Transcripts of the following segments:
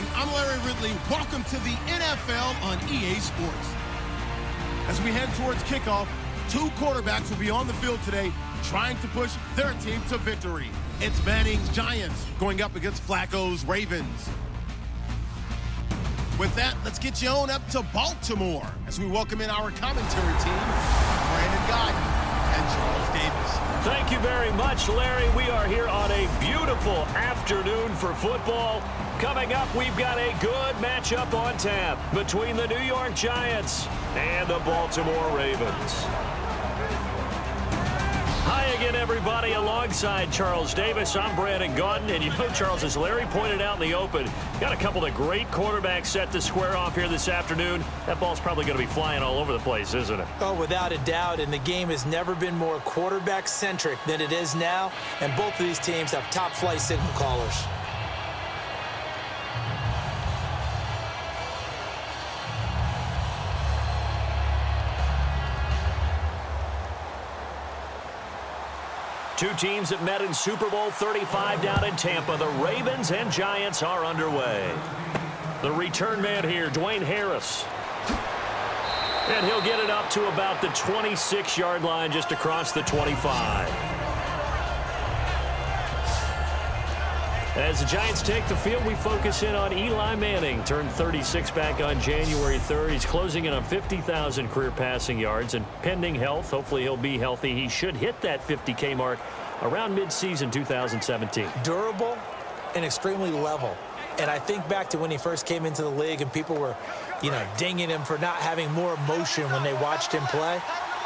everyone. I'm Larry Ridley. Welcome to the NFL on EA Sports. As we head towards kickoff, two quarterbacks will be on the field today trying to push their team to victory. It's Manning's Giants going up against Flacco's Ravens. With that, let's get you on up to Baltimore as we welcome in our commentary team, Brandon Godden and Charles Davis. Thank you very much, Larry. We are here on a beautiful afternoon for football. Coming up, we've got a good matchup on tap between the New York Giants and the Baltimore Ravens. Hi again, everybody. Alongside Charles Davis, I'm Brandon Godden. And you know, Charles, as Larry pointed out in the open, got a couple of great quarterbacks set to square off here this afternoon. That ball's probably going to be flying all over the place, isn't it? Oh, without a doubt. And the game has never been more quarterback-centric than it is now. And both of these teams have top-flight signal callers. Two teams that met in Super Bowl 35 down in Tampa. The Ravens and Giants are underway. The return man here, Dwayne Harris. And he'll get it up to about the 26-yard line, just across the 25. As the Giants take the field, we focus in on Eli Manning. Turned 36 back on January 3rd. He's closing in on 50,000 career passing yards. And pending health, hopefully he'll be healthy, he should hit that 50K mark around midseason 2017. Durable and extremely level. And I think back to when he first came into the league and people were, dinging him for not having more emotion when they watched him play.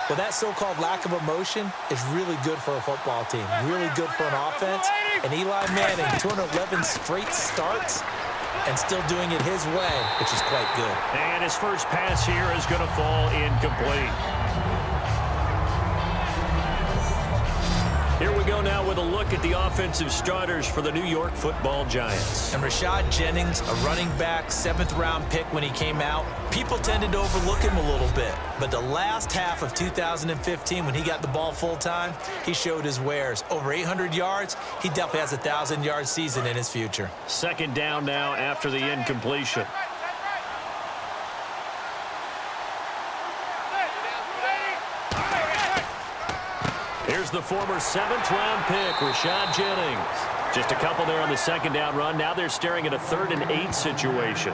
Well, that so-called lack of emotion is really good for a football team, really good for an offense. And Eli Manning, 211 straight starts and still doing it his way, which is quite good. And his first pass here is going to fall incomplete. Here we go now with a look at the offensive starters for the New York Football Giants. And Rashad Jennings, a running back, 7th-round pick when he came out. People tended to overlook him a little bit. But the last half of 2015, when he got the ball full-time, he showed his wares. Over 800 yards, he definitely has a 1,000-yard season in his future. Second down now after the incompletion. Here's the former 7th-round pick, Rashad Jennings. Just a couple there on the second down run. Now they're staring at a 3rd and 8 situation.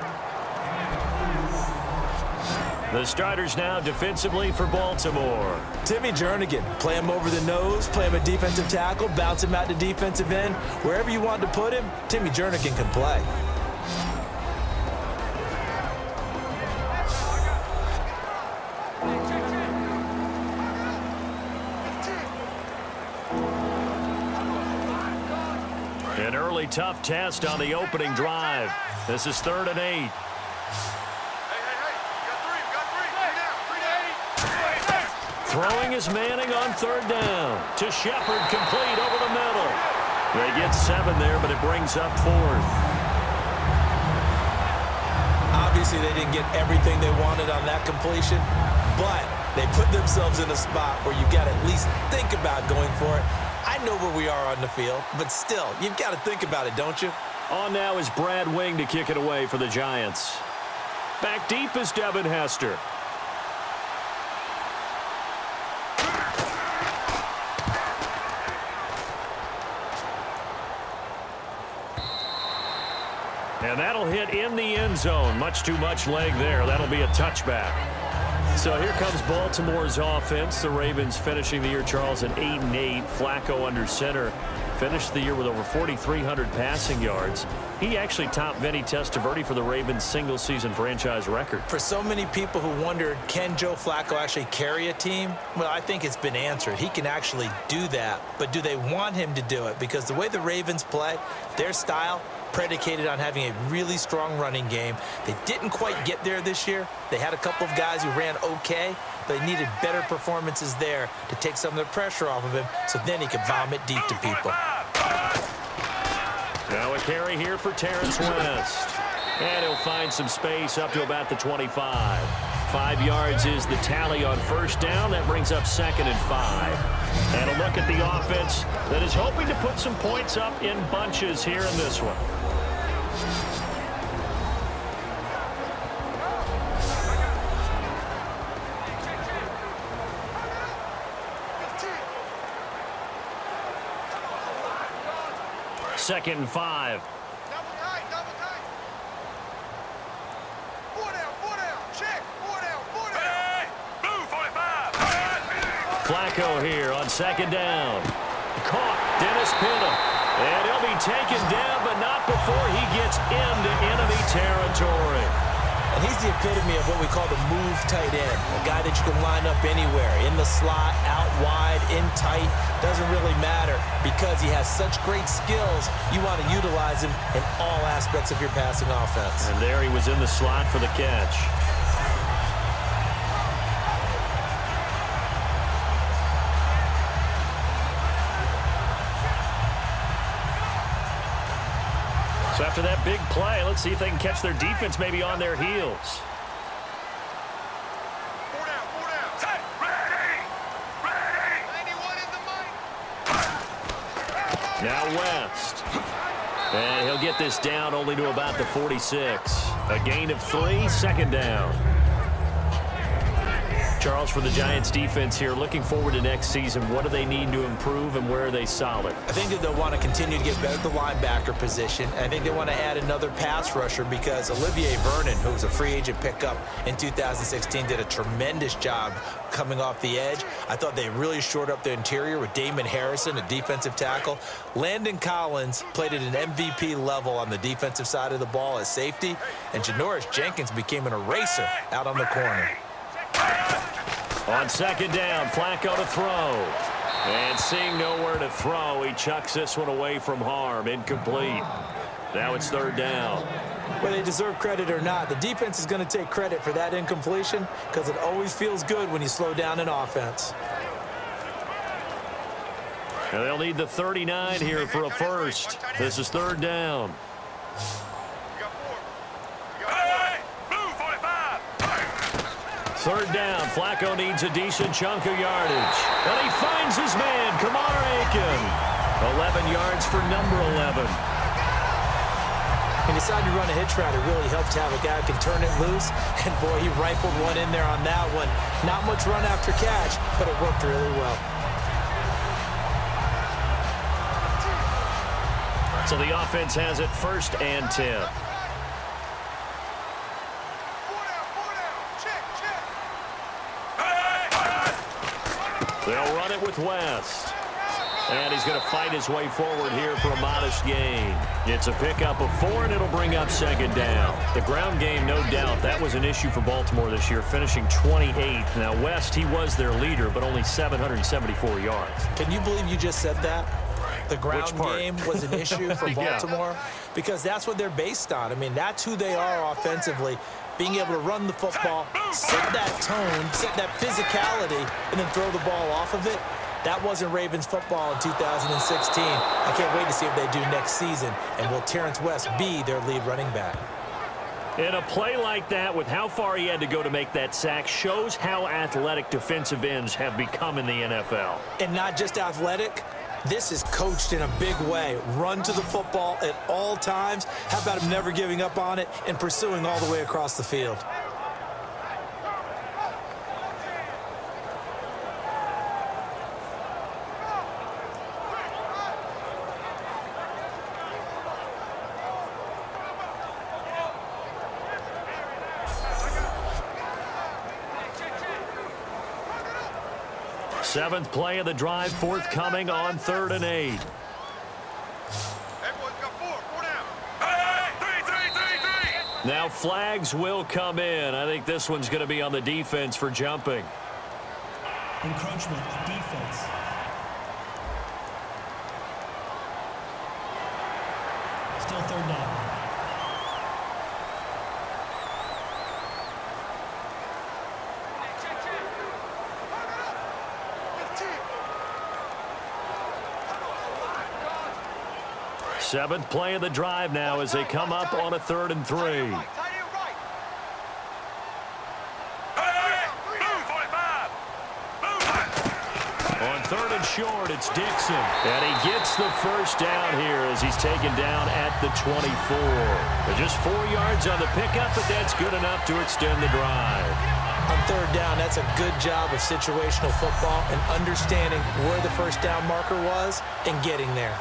The starters now defensively for Baltimore. Timmy Jernigan, play him over the nose, play him a defensive tackle, bounce him out to defensive end. Wherever you want to put him, Timmy Jernigan can play. An early tough test on the opening drive. This is 3rd and 8. Throwing is Manning on 3rd down. To Shepard, complete over the middle. They get 7 there, but it brings up 4th. Obviously, they didn't get everything they wanted on that completion, but they put themselves in a spot where you got to at least think about going for it. I know where we are on the field, but still, you've got to think about it, don't you? On now is Brad Wing to kick it away for the Giants. Back deep is Devin Hester. And that'll hit in the end zone. Much too much leg there. That'll be a touchback. So here comes Baltimore's offense. The Ravens finishing the year, Charles, at 8-8. Flacco under center. Finished the year with over 4,300 passing yards. He actually topped Vinny Testaverde for the Ravens' single-season franchise record. For so many people who wondered, can Joe Flacco actually carry a team? Well, I think it's been answered. He can actually do that. But do they want him to do it? Because the way the Ravens play, their style, predicated on having a really strong running game. They didn't quite get there this year. They had a couple of guys who ran okay, but they needed better performances there to take some of the pressure off of him so then he could bomb it deep to people. Now a carry here for Terrence West. And he'll find some space up to about the 25. 5 yards is the tally on first down. That brings up 2nd and 5. And a look at the offense that is hoping to put some points up in bunches here in this one. 2nd and 5. Double tight, double tight. 4 down, 4 down. Check. 4 down, 4 down. Hey, blue 45. Flacco here on 2nd down. Caught. Dennis Pitta. And he'll be taken down, but not before he gets into enemy territory. And he's the epitome of what we call the move tight end, a guy that you can line up anywhere, in the slot, out wide, in tight, doesn't really matter because he has such great skills. You want to utilize him in all aspects of your passing offense. And there he was in the slot for the catch. So after that big play, let's see if they can catch their defense maybe on their heels. 4 down, 4 down. Set, ready, ready. 91 in the mic. Now West. And he'll get this down only to about the 46. A gain of 3, 2nd down. Charles, for the Giants defense here, looking forward to next season, what do they need to improve and where are they solid? I think that they'll want to continue to get better at the linebacker position. I think they want to add another pass rusher because Olivier Vernon, who was a free agent pickup in 2016, did a tremendous job coming off the edge. I thought they really shored up the interior with Damon Harrison, a defensive tackle. Landon Collins played at an MVP level on the defensive side of the ball as safety, and Janoris Jenkins became an eraser out on the corner. On 2nd down, Flacco to throw. And seeing nowhere to throw, he chucks this one away from harm. Incomplete. Now it's 3rd down. Whether they deserve credit or not, the defense is going to take credit for that incompletion because it always feels good when you slow down an offense. And they'll need the 39 here for a first. This is 3rd down. Hey, blue 45. 3rd down. Flacco needs a decent chunk of yardage. And he finds his man, Kamar Aiken. 11 yards for number 11. He decided to run a hitch route. It really helped to have a guy who can turn it loose. And, boy, he rifled one in there on that one. Not much run after catch, but it worked really well. So the offense has it 1st and 10. They'll run it with West. And he's going to fight his way forward here for a modest gain. It's a pickup of 4, and it'll bring up 2nd down. The ground game, no doubt, that was an issue for Baltimore this year, finishing 28th. Now, West, he was their leader, but only 774 yards. Can you believe you just said that? The ground game was an issue for Baltimore because that's what they're based on. I mean, that's who they are offensively. Being able to run the football, set that tone, set that physicality, and then throw the ball off of it. That wasn't Ravens football in 2016. I can't wait to see what they do next season. And will Terrence West be their lead running back? In a play like that, with how far he had to go to make that sack, shows how athletic defensive ends have become in the NFL. And not just athletic. This is coached in a big way. Run to the football at all times. How about him never giving up on it and pursuing all the way across the field? Seventh play of the drive, forthcoming on 3rd and 8. Everyone's got 4 down. Hey, 3. Now flags will come in. I think this one's going to be on the defense for jumping. Encroachment, defense. Still 3rd down. Seventh play of the drive now as they come up on a 3rd and 3. Tight end right. Hey, blue 45. Blue. On 3rd and short, it's Dixon. And he gets the first down here as he's taken down at the 24. But just 4 yards on the pickup, but that's good enough to extend the drive. On 3rd down, that's a good job of situational football and understanding where the first down marker was and getting there.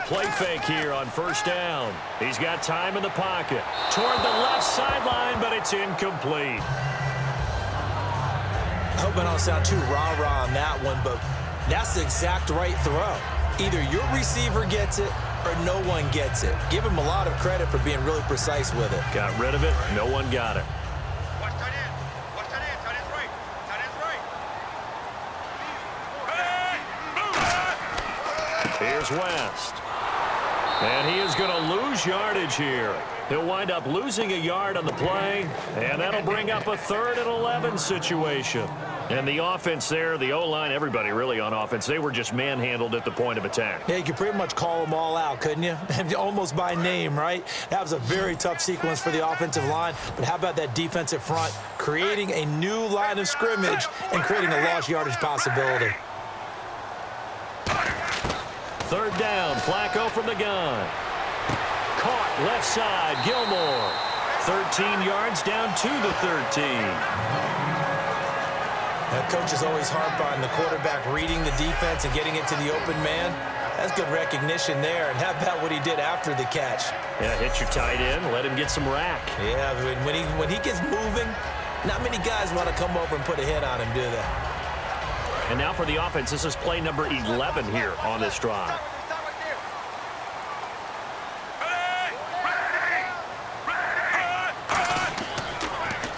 play fake here on first down. He's got time in the pocket. Toward the left sideline, but it's incomplete. I hope I don't sound too rah-rah on that one, but that's the exact right throw. Either your receiver gets it or no one gets it. Give him a lot of credit for being really precise with it. Got rid of it. No one got it. Watch tight end. Watch tight end. Tight end's right. Tight end's right. Here's West. And he is going to lose yardage here. He'll wind up losing a yard on the play, and that'll bring up a 3rd and 11 situation. And the offense there, the O-line, everybody really on offense, they were just manhandled at the point of attack. Yeah, you could pretty much call them all out, couldn't you? Almost by name, right? That was a very tough sequence for the offensive line. But how about that defensive front, creating a new line of scrimmage and creating a lost yardage possibility. 3rd down, Flacco from the gun. Caught left side, Gilmore. 13 yards down to the 13. Coaches always harp on the quarterback reading the defense and getting it to the open man. That's good recognition there. And how about what he did after the catch? Yeah, hit your tight end, let him get some rack. Yeah, when he gets moving, not many guys want to come over and put a hit on him, do they? And now for the offense, this is play number 11 here on this drive.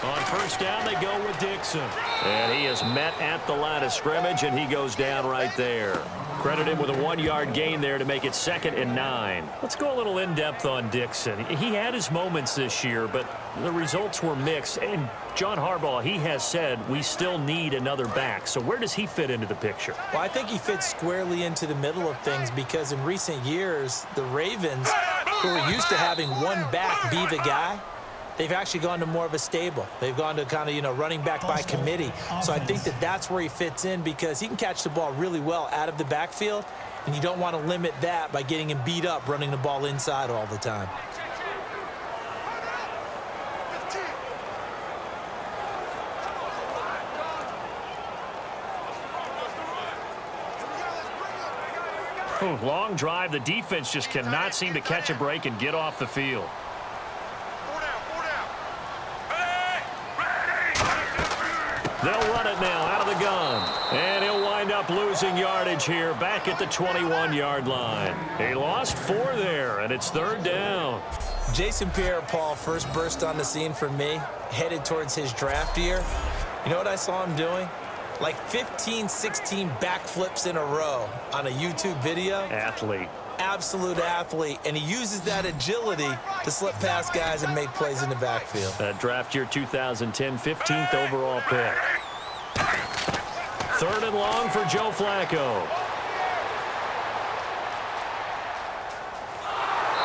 On first down, they go with Dixon. And he is met at the line of scrimmage, and he goes down right there. Credit him with a 1-yard gain there to make it 2nd and 9. Let's go a little in-depth on Dixon. He had his moments this year, but the results were mixed. And John Harbaugh, he has said we still need another back. So where does he fit into the picture? Well, I think he fits squarely into the middle of things because in recent years, the Ravens, who were used to having one back be the guy, they've actually gone to more of a stable. They've gone to kind of, running back by committee. So I think that's where he fits in because he can catch the ball really well out of the backfield, and you don't want to limit that by getting him beat up running the ball inside all the time. Long drive. The defense just cannot seem to catch a break and get off the field. They'll run it now out of the gun. And he'll wind up losing yardage here back at the 21-yard line. He lost 4 there, and it's 3rd down. Jason Pierre-Paul first burst on the scene for me, headed towards his draft year. You know what I saw him doing? Like 15, 16 backflips in a row on a YouTube video. Athlete. Absolute athlete, and he uses that agility to slip past guys and make plays in the backfield. That draft year 2010, 15th overall pick. 3rd and long for Joe Flacco.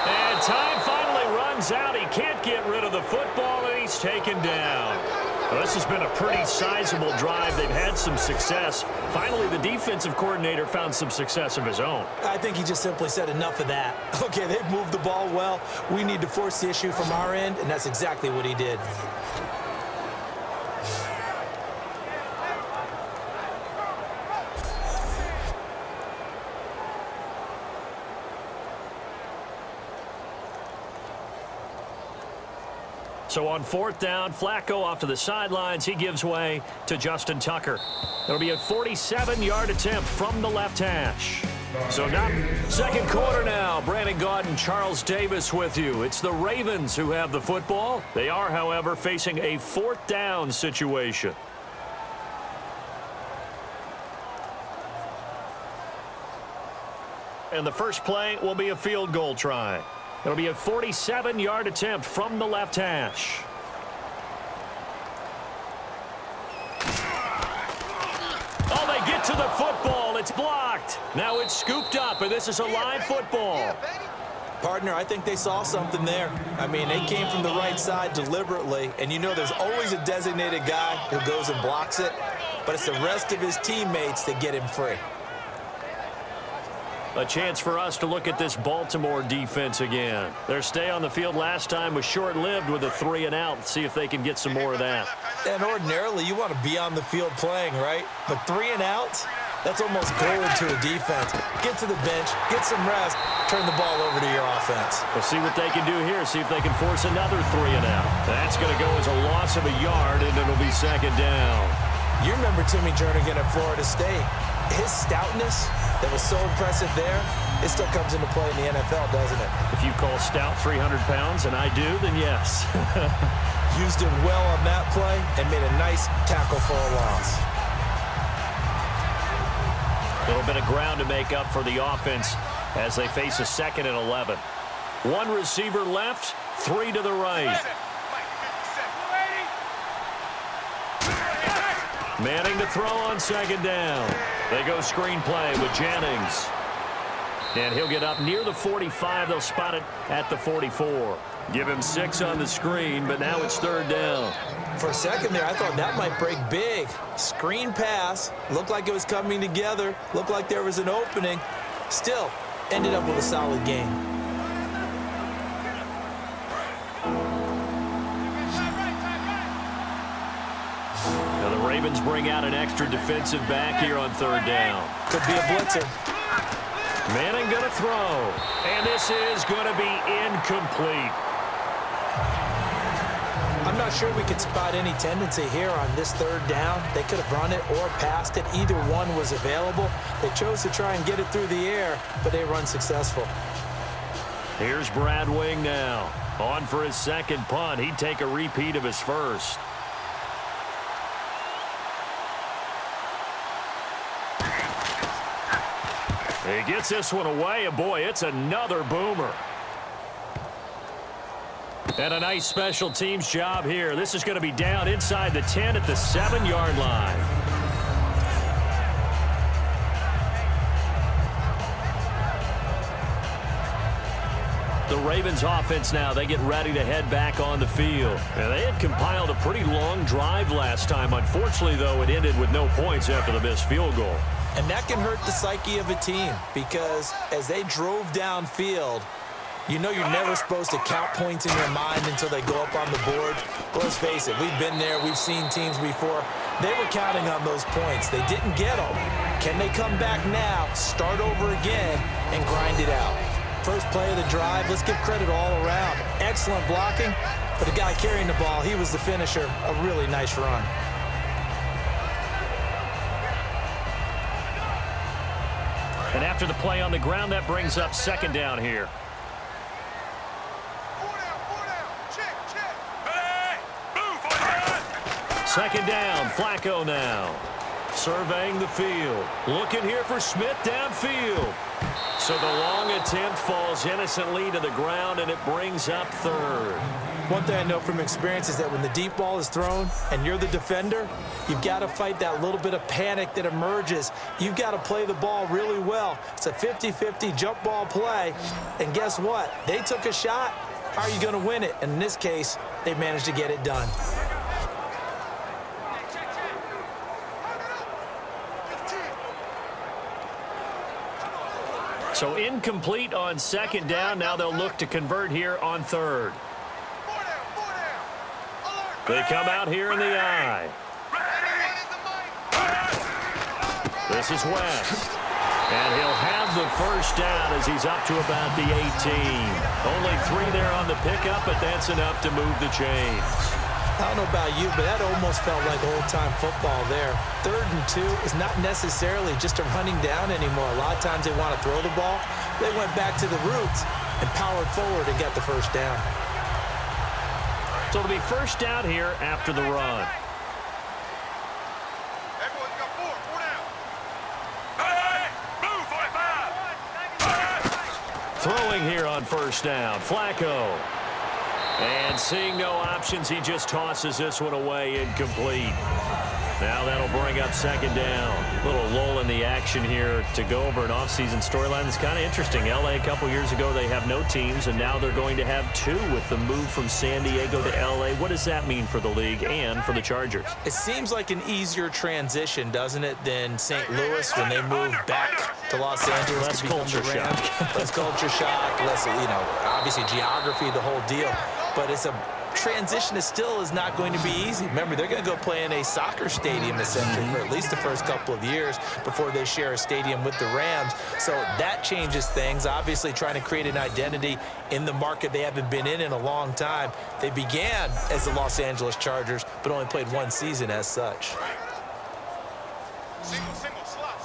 And time finally runs out. He can't get rid of the football, and he's taken down. Well, this has been a pretty sizable drive. They've had some success. Finally, the defensive coordinator found some success of his own. I think he just simply said enough of that. Okay, they've moved the ball well. We need to force the issue from our end, and that's exactly what he did. So on 4th down, Flacco off to the sidelines. He gives way to Justin Tucker. It'll be a 47-yard attempt from the left hash. So now, 2nd quarter now. Brandon Gaudin, Charles Davis with you. It's the Ravens who have the football. They are, however, facing a 4th down situation. And the first play will be a field goal try. It'll be a 47-yard attempt from the left hash. Oh, they get to the football. It's blocked. Now it's scooped up, and this is a live football. Partner, I think they saw something there. I mean, they came from the right side deliberately, and there's always a designated guy who goes and blocks it, but it's the rest of his teammates that get him free. A chance for us to look at this Baltimore defense again. Their stay on the field last time was short-lived with a 3-and-out. See if they can get some more of that. And ordinarily, you want to be on the field playing, right? But 3-and-outs, That's almost gold to a defense. Get to the bench, get some rest, turn the ball over to your offense. We'll see what they can do here, see if they can force another 3 and out. That's going to go as a loss of a yard, and it'll be second down. You remember Timmy Jernigan at Florida State. His stoutness that was so impressive there, it still comes into play in the NFL, doesn't it? If you call stout 300 pounds, and I do, then yes. Used it well on that play and made a nice tackle for a loss. A little bit of ground to make up for the offense as they face a 2nd and 11. 1 receiver left, 3 to the right. Manning to throw on 2nd down. They go screen play with Jennings. And he'll get up near the 45. They'll spot it at the 44. Give him 6 on the screen, but now it's 3rd down. For a second there, I thought that might break big. Screen pass. Looked like it was coming together. Looked like there was an opening. Still, ended up with a solid game. Now the Ravens bring out an extra defensive back here on 3rd down. Could be a blitzer. Manning going to throw. And this is going to be incomplete. I'm not sure we could spot any tendency here on this 3rd down. They could have run it or passed it. Either one was available. They chose to try and get it through the air, but they run successful. Here's Brad Wing now. On for his 2nd punt. He'd take a repeat of his first. He gets this one away, and boy, it's another boomer. And a nice special teams job here. This is going to be down inside the 10 at the 7-yard line. The Ravens offense now, they get ready to head back on the field. And they had compiled a pretty long drive last time. Unfortunately, though, it ended with no points after the missed field goal. And that can hurt the psyche of a team because as they drove downfield, you know you're never supposed to count points in your mind until they go up on the board. But let's face it, we've been there. We've seen teams before. They were counting on those points. They didn't get them. Can they come back now, start over again, and grind it out? First play of the drive, let's give credit all around. Excellent blocking, but the guy carrying the ball, he was the finisher. A really nice run. And after the play on the ground, that brings up 2nd down here. Second down, Flacco now. Surveying the field. Looking here for Smith downfield. So the long attempt falls innocently to the ground, and it brings up 3rd. One thing I know from experience is that when the deep ball is thrown and you're the defender, you've got to fight that little bit of panic that emerges. You've got to play the ball really well. It's a 50-50 jump ball play. And guess what? They took a shot. How are you going to win it? And in this case, they managed to get it done. So incomplete on 2nd down. Now they'll look to convert here on 3rd. They come out here in the I. This is West. And he'll have the first down as he's up to about the 18. Only 3 there on the pickup, but that's enough to move the chains. I don't know about you, but that almost felt like old-time football there. 3rd and 2 is not necessarily just a running down anymore. A lot of times they want to throw the ball. They went back to the roots and powered forward and got the first down. So it'll be first down here after the run. Everyone's got 4 down. Hey, blue 45. Throwing here on first down, Flacco. And seeing no options, he just tosses this one away, incomplete. Now that'll bring up 2nd down. A little lull in the action here to go over an offseason storyline that's kind of interesting. L.A. a couple years ago, they have no teams, and now they're going to have 2 with the move from San Diego to L.A. What does that mean for the league and for the Chargers? It seems like an easier transition, doesn't it, than St. Louis when they moved back to Los Angeles. Less to become culture the Rams. shock. Less culture shock, less, obviously geography, the whole deal. But it's a transition still is not going to be easy. Remember, they're going to go play in a soccer stadium, essentially, for at least the first couple of years before they share a stadium with the Rams. So that changes things. Obviously, trying to create an identity in the market they haven't been in a long time. They began as the Los Angeles Chargers, but only played one season as such. Single, slot.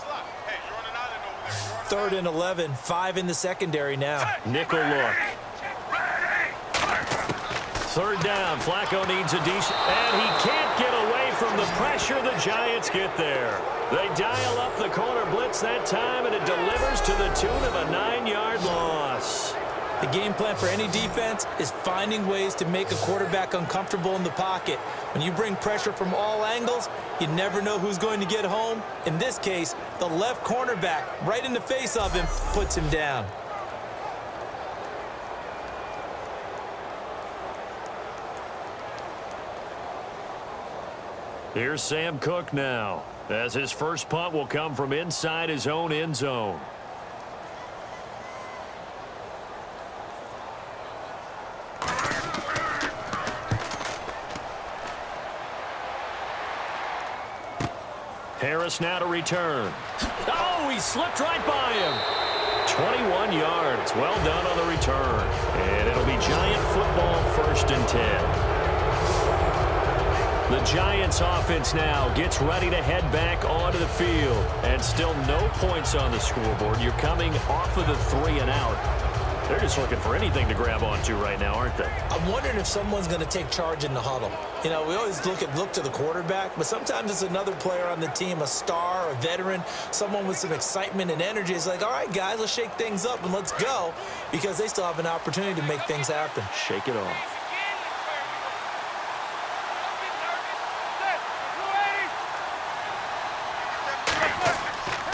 Hey, you're on an island over there. Third and 11, 5 in the secondary now. Nickel look. Third down, Flacco needs a decent, and he can't get away from the pressure. The Giants get there. They dial up the corner blitz that time, and it delivers to the tune of a 9-yard loss. The game plan for any defense is finding ways to make a quarterback uncomfortable in the pocket. When you bring pressure from all angles, you never know who's going to get home. In this case, the left cornerback, right in the face of him, puts him down. Here's Sam Cook now, as his first punt will come from inside his own end zone. Harris now to return. Oh, he slipped right by him. 21 yards. Well done on the return. And it'll be Giant football, 1st and 10. The Giants offense now gets ready to head back onto the field. And still no points on the scoreboard. You're coming off of the 3 and out. They're just looking for anything to grab onto right now, aren't they? I'm wondering if someone's going to take charge in the huddle. You know, we always look to the quarterback, but sometimes it's another player on the team, a star, a veteran, someone with some excitement and energy. It's like, all right, guys, let's shake things up and let's go, because they still have an opportunity to make things happen. Shake it off.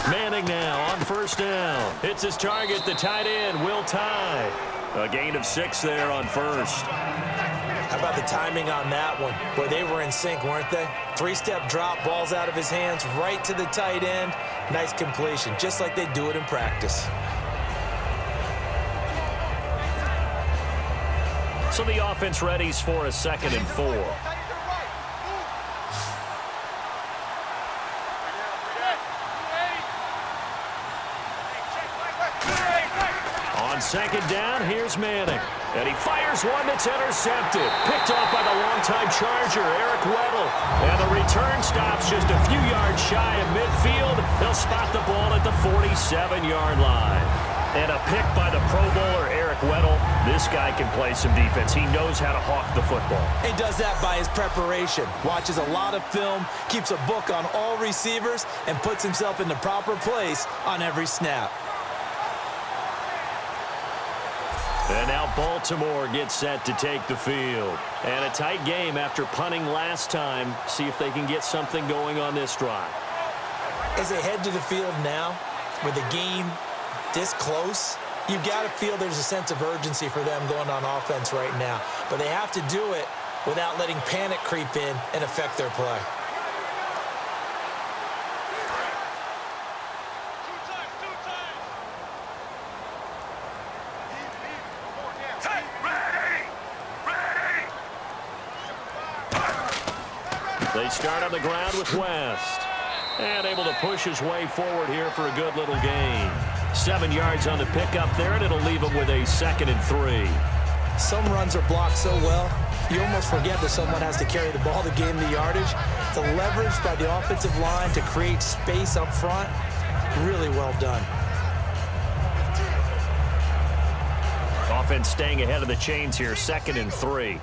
Manning now on 1st down. Hits his target, the tight end, Will Tye. A gain of 6 there on 1st. How about the timing on that one? Boy, they were in sync, weren't they? 3-step drop, ball's out of his hands, right to the tight end. Nice completion, just like they do it in practice. So the offense readies for a 2nd and 4. On 2nd down, here's Manning. And he fires one that's intercepted. Picked off by the longtime Charger, Eric Weddle. And the return stops just a few yards shy of midfield. They'll spot the ball at the 47-yard line. And a pick by the Pro Bowler, Eric Weddle. This guy can play some defense. He knows how to hawk the football. He does that by his preparation. Watches a lot of film, keeps a book on all receivers, and puts himself in the proper place on every snap. And now Baltimore gets set to take the field. And a tight game after punting last time. See if they can get something going on this drive. As they head to the field now, with the game this close, you've got to feel there's a sense of urgency for them going on offense right now. But they have to do it without letting panic creep in and affect their play. They start on the ground with West. And able to push his way forward here for a good little gain. 7 yards on the pickup there, and it'll leave him with a 2nd and 3. Some runs are blocked so well, you almost forget that someone has to carry the ball to gain the yardage. The leverage by the offensive line to create space up front, really well done. Offense staying ahead of the chains here, 2nd and 3.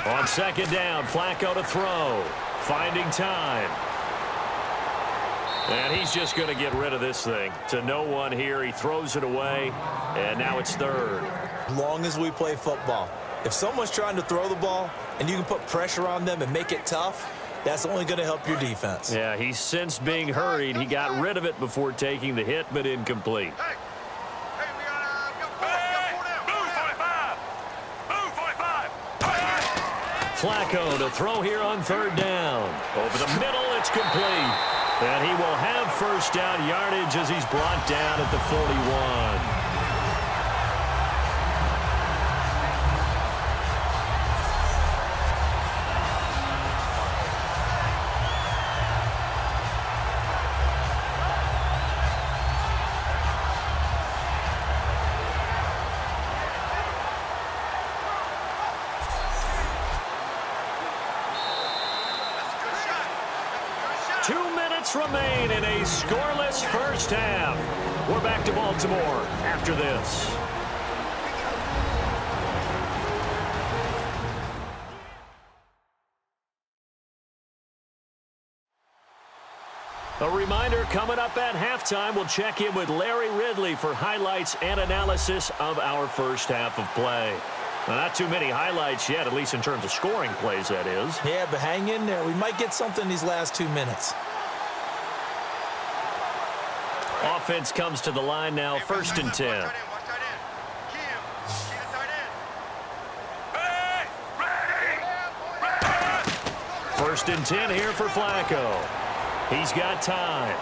On 2nd down, Flacco to throw. Finding time. And he's just going to get rid of this thing. To no one here. He throws it away. And now it's 3rd. As long as we play football, if someone's trying to throw the ball and you can put pressure on them and make it tough, that's only going to help your defense. Yeah, he's sensed being hurried. He got rid of it before taking the hit, but incomplete. Flacco to throw here on 3rd down. Over the middle, it's complete. And he will have first down yardage as he's brought down at the 41. 2 minutes remain in a scoreless first half. We're back to Baltimore after this. A reminder, coming up at halftime, we'll check in with Larry Ridley for highlights and analysis of our first half of play. Well, not too many highlights yet, at least in terms of scoring plays, that is. Yeah, but hang in there. We might get something these last 2 minutes. Offense comes to the line now, 1st and 10. First and 10 here for Flacco. He's got time.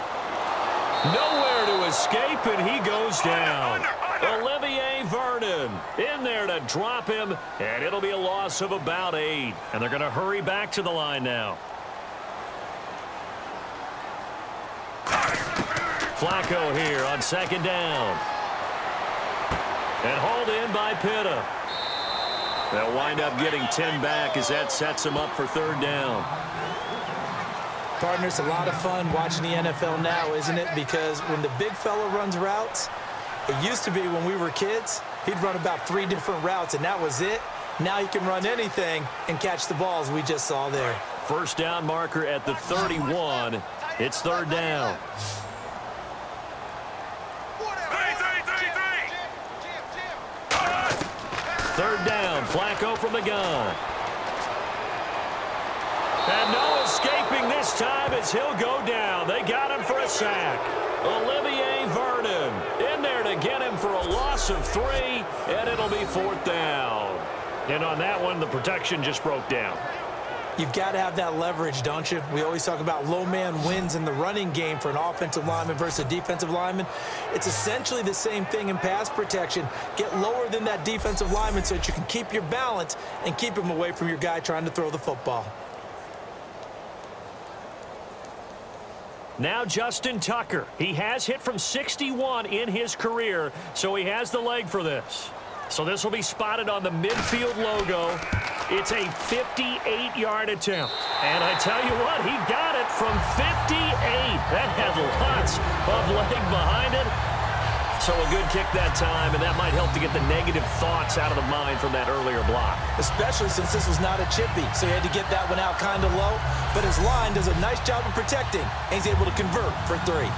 Nowhere to escape, and he goes down. Olivier Vernon in there to drop him, and it'll be a loss of about 8. And they're going to hurry back to the line now. Flacco here on 2nd down. And hauled in by Pitta. They'll wind up getting 10 back as that sets them up for 3rd down. Partner, it's a lot of fun watching the NFL now, isn't it? Because when the big fella runs routes, it used to be when we were kids, he'd run about 3 different routes, and that was it. Now he can run anything and catch the balls we just saw there. First down marker at the 31. It's 3rd down. 3rd down, Flacco from the gun. And no escaping this time as he'll go down. They got him for a sack. Olivier Vernon in there to get him for a loss of 3, and it'll be 4th down. And on that one, the protection just broke down. You've got to have that leverage, don't you? We always talk about low man wins in the running game for an offensive lineman versus a defensive lineman. It's essentially the same thing in pass protection. Get lower than that defensive lineman so that you can keep your balance and keep him away from your guy trying to throw the football. Now Justin Tucker. He has hit from 61 in his career, so he has the leg for this. So this will be spotted on the midfield logo. It's a 58-yard attempt. And I tell you what, he got it from 58. That had lots of leg behind it. So a good kick that time, and that might help to get the negative thoughts out of the mind from that earlier block. Especially since this was not a chippy, so he had to get that one out kind of low. But his line does a nice job of protecting, and he's able to convert for 3.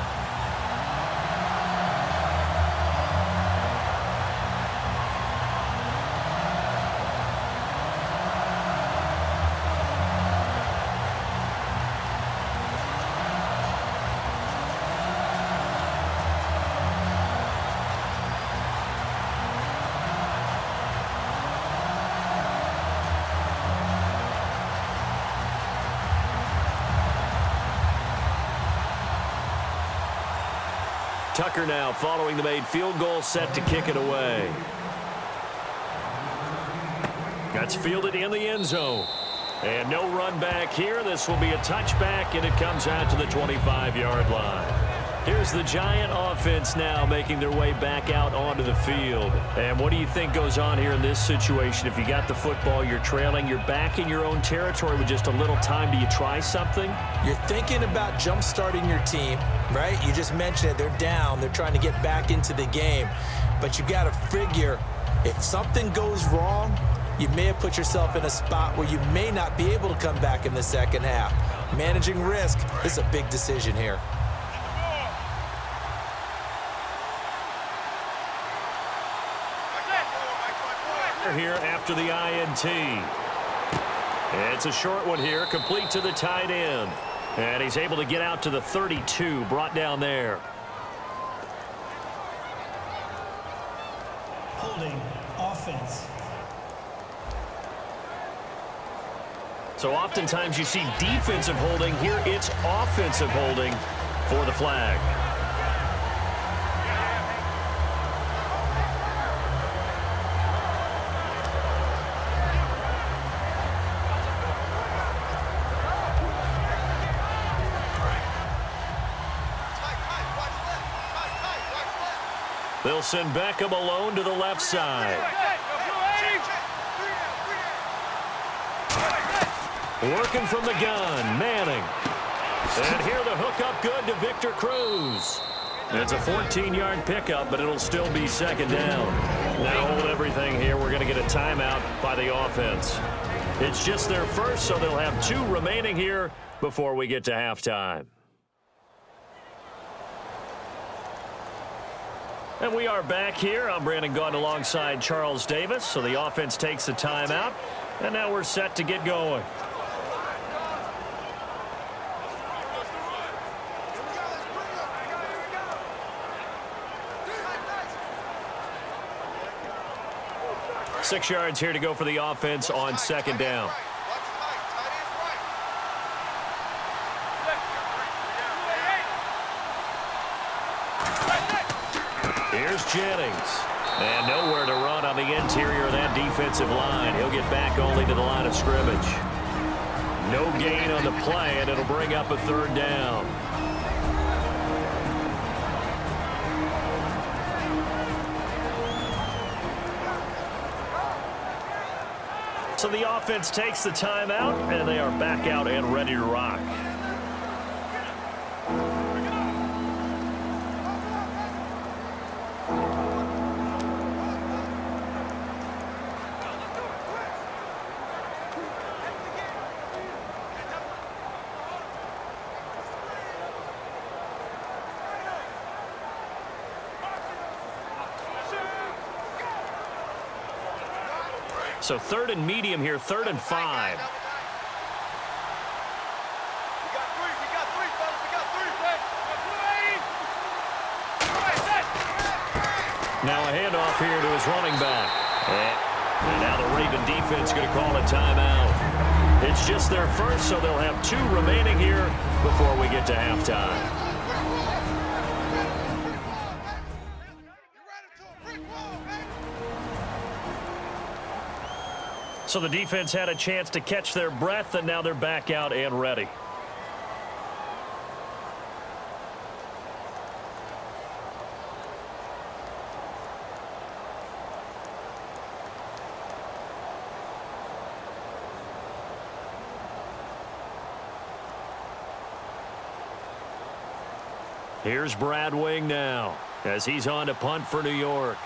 Tucker now following the made field goal, set to kick it away. That's fielded in the end zone. And no run back here. This will be a touchback, and it comes out to the 25-yard line. Here's the Giant offense now making their way back out onto the field. And what do you think goes on here in this situation? If you got the football, you're trailing, you're back in your own territory with just a little time. Do you try something? You're thinking about jump-starting your team, right? You just mentioned it. They're down. They're trying to get back into the game. But you got to figure if something goes wrong, you may have put yourself in a spot where you may not be able to come back in the second half. Managing risk is a big decision here. Here after the INT. It's a short one here, complete to the tight end. And he's able to get out to the 32, brought down there. Holding offense. So oftentimes you see defensive holding. Here it's offensive holding for the flag. They'll send Beckham alone to the left side. Working from the gun, Manning. And here the hookup good to Victor Cruz. It's a 14-yard pickup, but it'll still be second down. Now hold everything here. We're going to get a timeout by the offense. It's just their first, so they'll have 2 remaining here before we get to halftime. And we are back here. I'm Brandon Gaudin alongside Charles Davis. So the offense takes the timeout, and now we're set to get going. Six yards here to go for the offense on second down. Here's Jennings. And nowhere to run on the interior of that defensive line. He'll get back only to the line of scrimmage. No gain on the play, and it'll bring up a third down. So the offense takes the timeout, and they are back out and ready to rock. So third and medium here, 3rd and 5. Now a handoff here to his running back. And now the Raven defense going to call a timeout. It's just their first, so they'll have 2 remaining here before we get to halftime. So the defense had a chance to catch their breath, and now they're back out and ready. Here's Brad Wing now as he's on to punt for New York.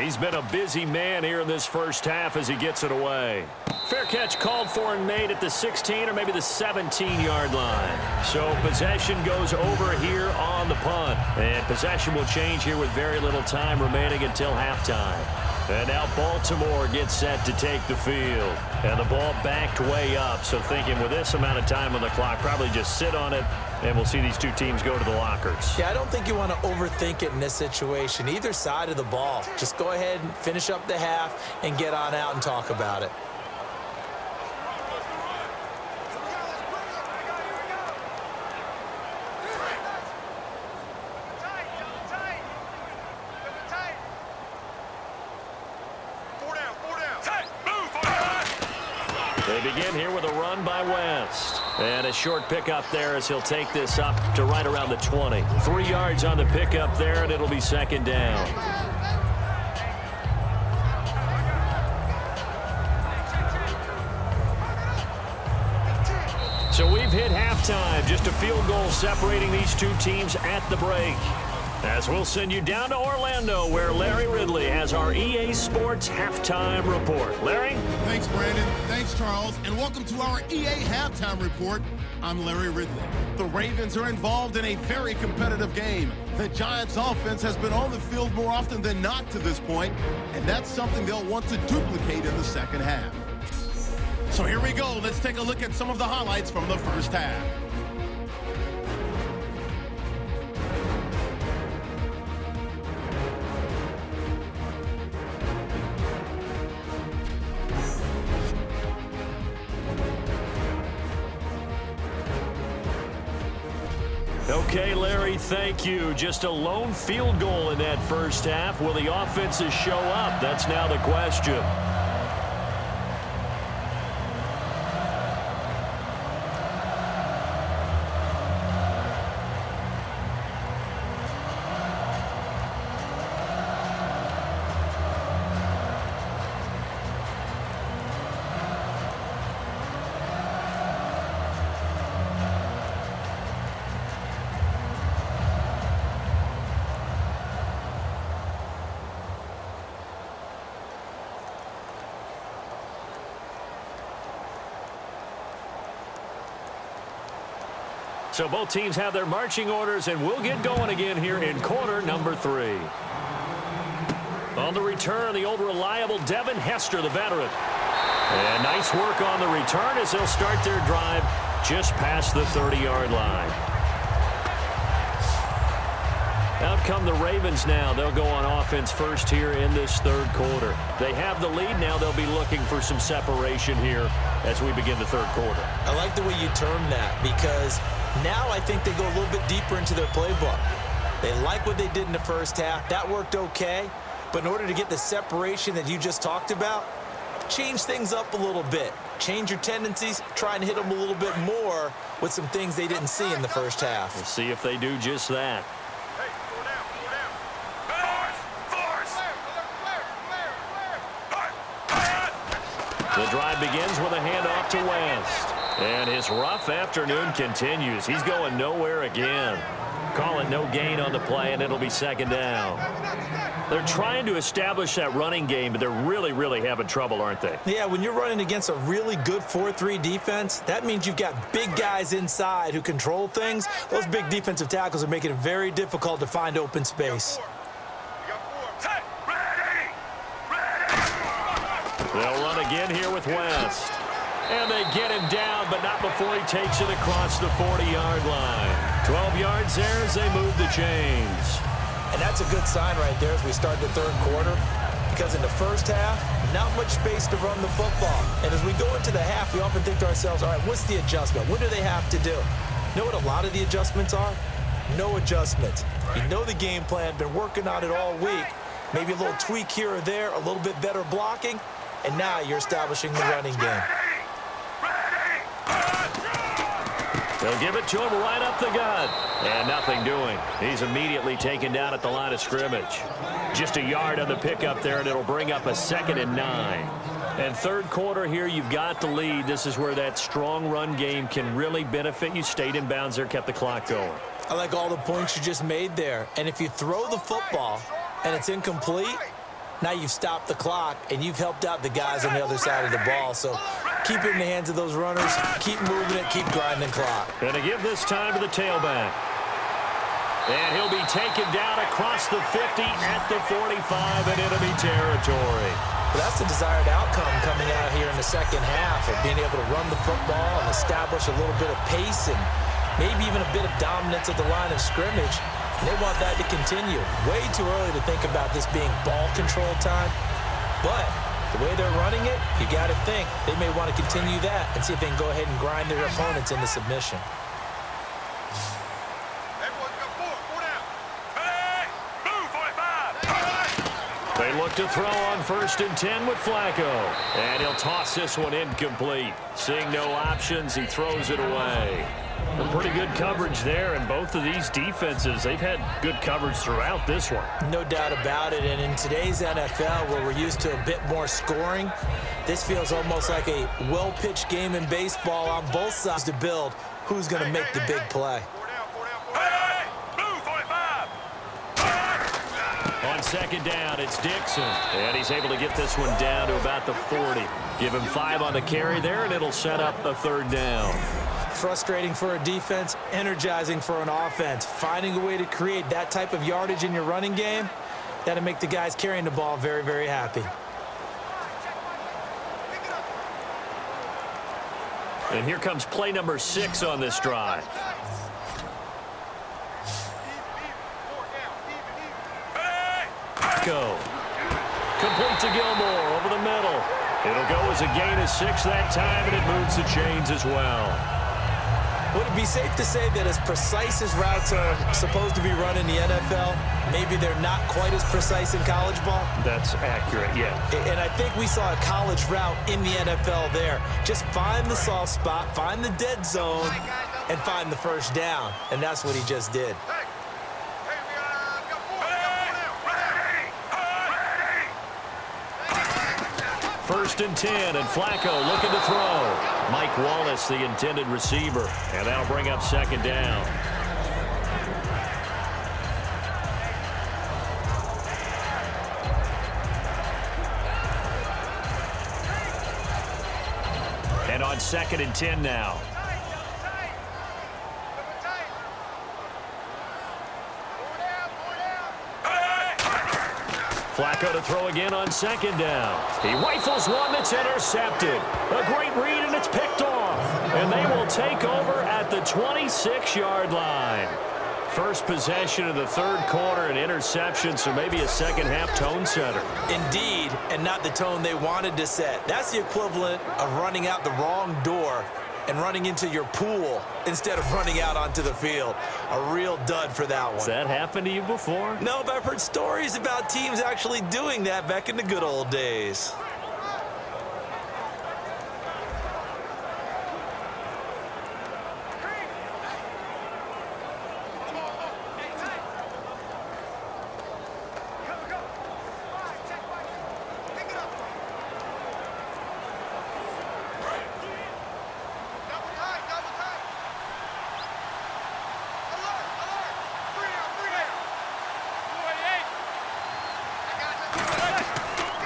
He's been a busy man here in this first half as he gets it away. Fair catch called for and made at the 16 or maybe the 17-yard line. So possession goes over here on the punt. And possession will change here with very little time remaining until halftime. And now Baltimore gets set to take the field. And the ball backed way up. So thinking with this amount of time on the clock, probably just sit on it. And we'll see these 2 teams go to the lockers. Yeah, I don't think you want to overthink it in this situation. Either side of the ball. Just go ahead and finish up the half and get on out and talk about it. They begin here with a run by West. And a short pickup there as he'll take this up to right around the 20. 3 yards on the pickup there, and it'll be second down. So we've hit halftime. Just a field goal separating these 2 teams at the break. As we'll send you down to Orlando, where Larry Ridley has our EA Sports Halftime Report. Larry? Thanks, Brandon. Thanks, Charles. And welcome to our EA Halftime Report. I'm Larry Ridley. The Ravens are involved in a very competitive game. The Giants' offense has been on the field more often than not to this point, and that's something they'll want to duplicate in the second half. So here we go. Let's take a look at some of the highlights from the first half. Okay, Larry, thank you. Just a lone field goal in that first half. Will the offenses show up? That's now the question. So both teams have their marching orders, and we'll get going again here in quarter number 3. On the return, the old reliable Devin Hester, the veteran. And nice work on the return as they'll start their drive just past the 30-yard line. Out come the Ravens now. They'll go on offense first here in this third quarter. They have the lead now. They'll be looking for some separation here as we begin the third quarter. I like the way you term that, because now I think they go a little bit deeper into their playbook. They like what they did in the first half. That worked okay. But in order to get the separation that you just talked about, change things up a little bit. Change your tendencies. Try and hit them a little bit more with some things they didn't see in the first half. We'll see if they do just that. The drive begins with a handoff to West. And his rough afternoon continues. He's going nowhere again. Call it no gain on the play, and it'll be second down. They're trying to establish that running game, but they're really having trouble, aren't they? Yeah, when you're running against a really good 4-3 defense, that means you've got big guys inside who control things. Those big defensive tackles are making it very difficult to find open space. They'll run again here with West. And they get him down, but not before he takes it across the 40-yard line. 12 yards there as they move the chains. And that's a good sign right there as we start the third quarter, because in the first half, not much space to run the football. And as we go into the half, we often think to ourselves, all right, what's the adjustment? What do they have to do? You know what a lot of the adjustments are? No adjustments. You know the game plan, been working on it all week. Maybe a little tweak here or there, a little bit better blocking, and now you're establishing the running game. They'll give it to him right up the gut. And nothing doing. He's immediately taken down at the line of scrimmage. Just a yard on the pickup there, and it'll bring up a 2nd and 9. And third quarter here, you've got the lead. This is where that strong run game can really benefit you. Stayed in bounds there, kept the clock going. I like all the points you just made there. And if you throw the football and it's incomplete, now you've stopped the clock, and you've helped out the guys on the other side of the ball. So keep it in the hands of those runners. Keep moving it. Keep grinding clock. Going to give this time to the tailback. And he'll be taken down across the 50 at the 45 in enemy territory. Well, that's the desired outcome coming out here in the second half, of being able to run the football and establish a little bit of pace and maybe even a bit of dominance at the line of scrimmage. And they want that to continue. Way too early to think about this being ball control time. But the way they're running it, you got to think they may want to continue that and see if they can go ahead and grind their opponents into submission. They look to throw on 1st and 10 with Flacco. And he'll toss this one incomplete. Seeing no options, he throws it away. A pretty good coverage there, and both of these defenses, they've had good coverage throughout this one. No doubt about it, and in today's NFL, where we're used to a bit more scoring, this feels almost like a well-pitched game in baseball on both sides to build who's going to make the big play. On 2nd down, it's Dixon, and he's able to get this one down to about the 40. Give him 5 on the carry there, and it'll set up a 3rd down. Frustrating for a defense, energizing for an offense. Finding a way to create that type of yardage in your running game, that'll make the guys carrying the ball very happy. And here comes play number 6 on this drive. Go. Complete to Gilmore over the middle. It'll go as a gain of 6 that time, and it moves the chains as well. Would it be safe to say that as precise as routes are supposed to be run in the NFL, maybe they're not quite as precise in college ball? That's accurate, yeah. And I think we saw a college route in the NFL there. Just find the soft spot, find the dead zone, and find the first down. And that's what he just did. First and 10, and Flacco looking to throw. Mike Wallace, the intended receiver, and that'll bring up second down. And on second and 10 now. Flacco to throw again on second down. He rifles one that's intercepted. A great read, and it's picked off. And they will take over at the 26-yard line. First possession of the third quarter, an interception, so maybe a second-half tone setter. Indeed, and not the tone they wanted to set. That's the equivalent of running out the wrong door and running into your pool instead of running out onto the field. A real dud for that one. Has that happened to you before? No, but I've heard stories about teams actually doing that back in the good old days.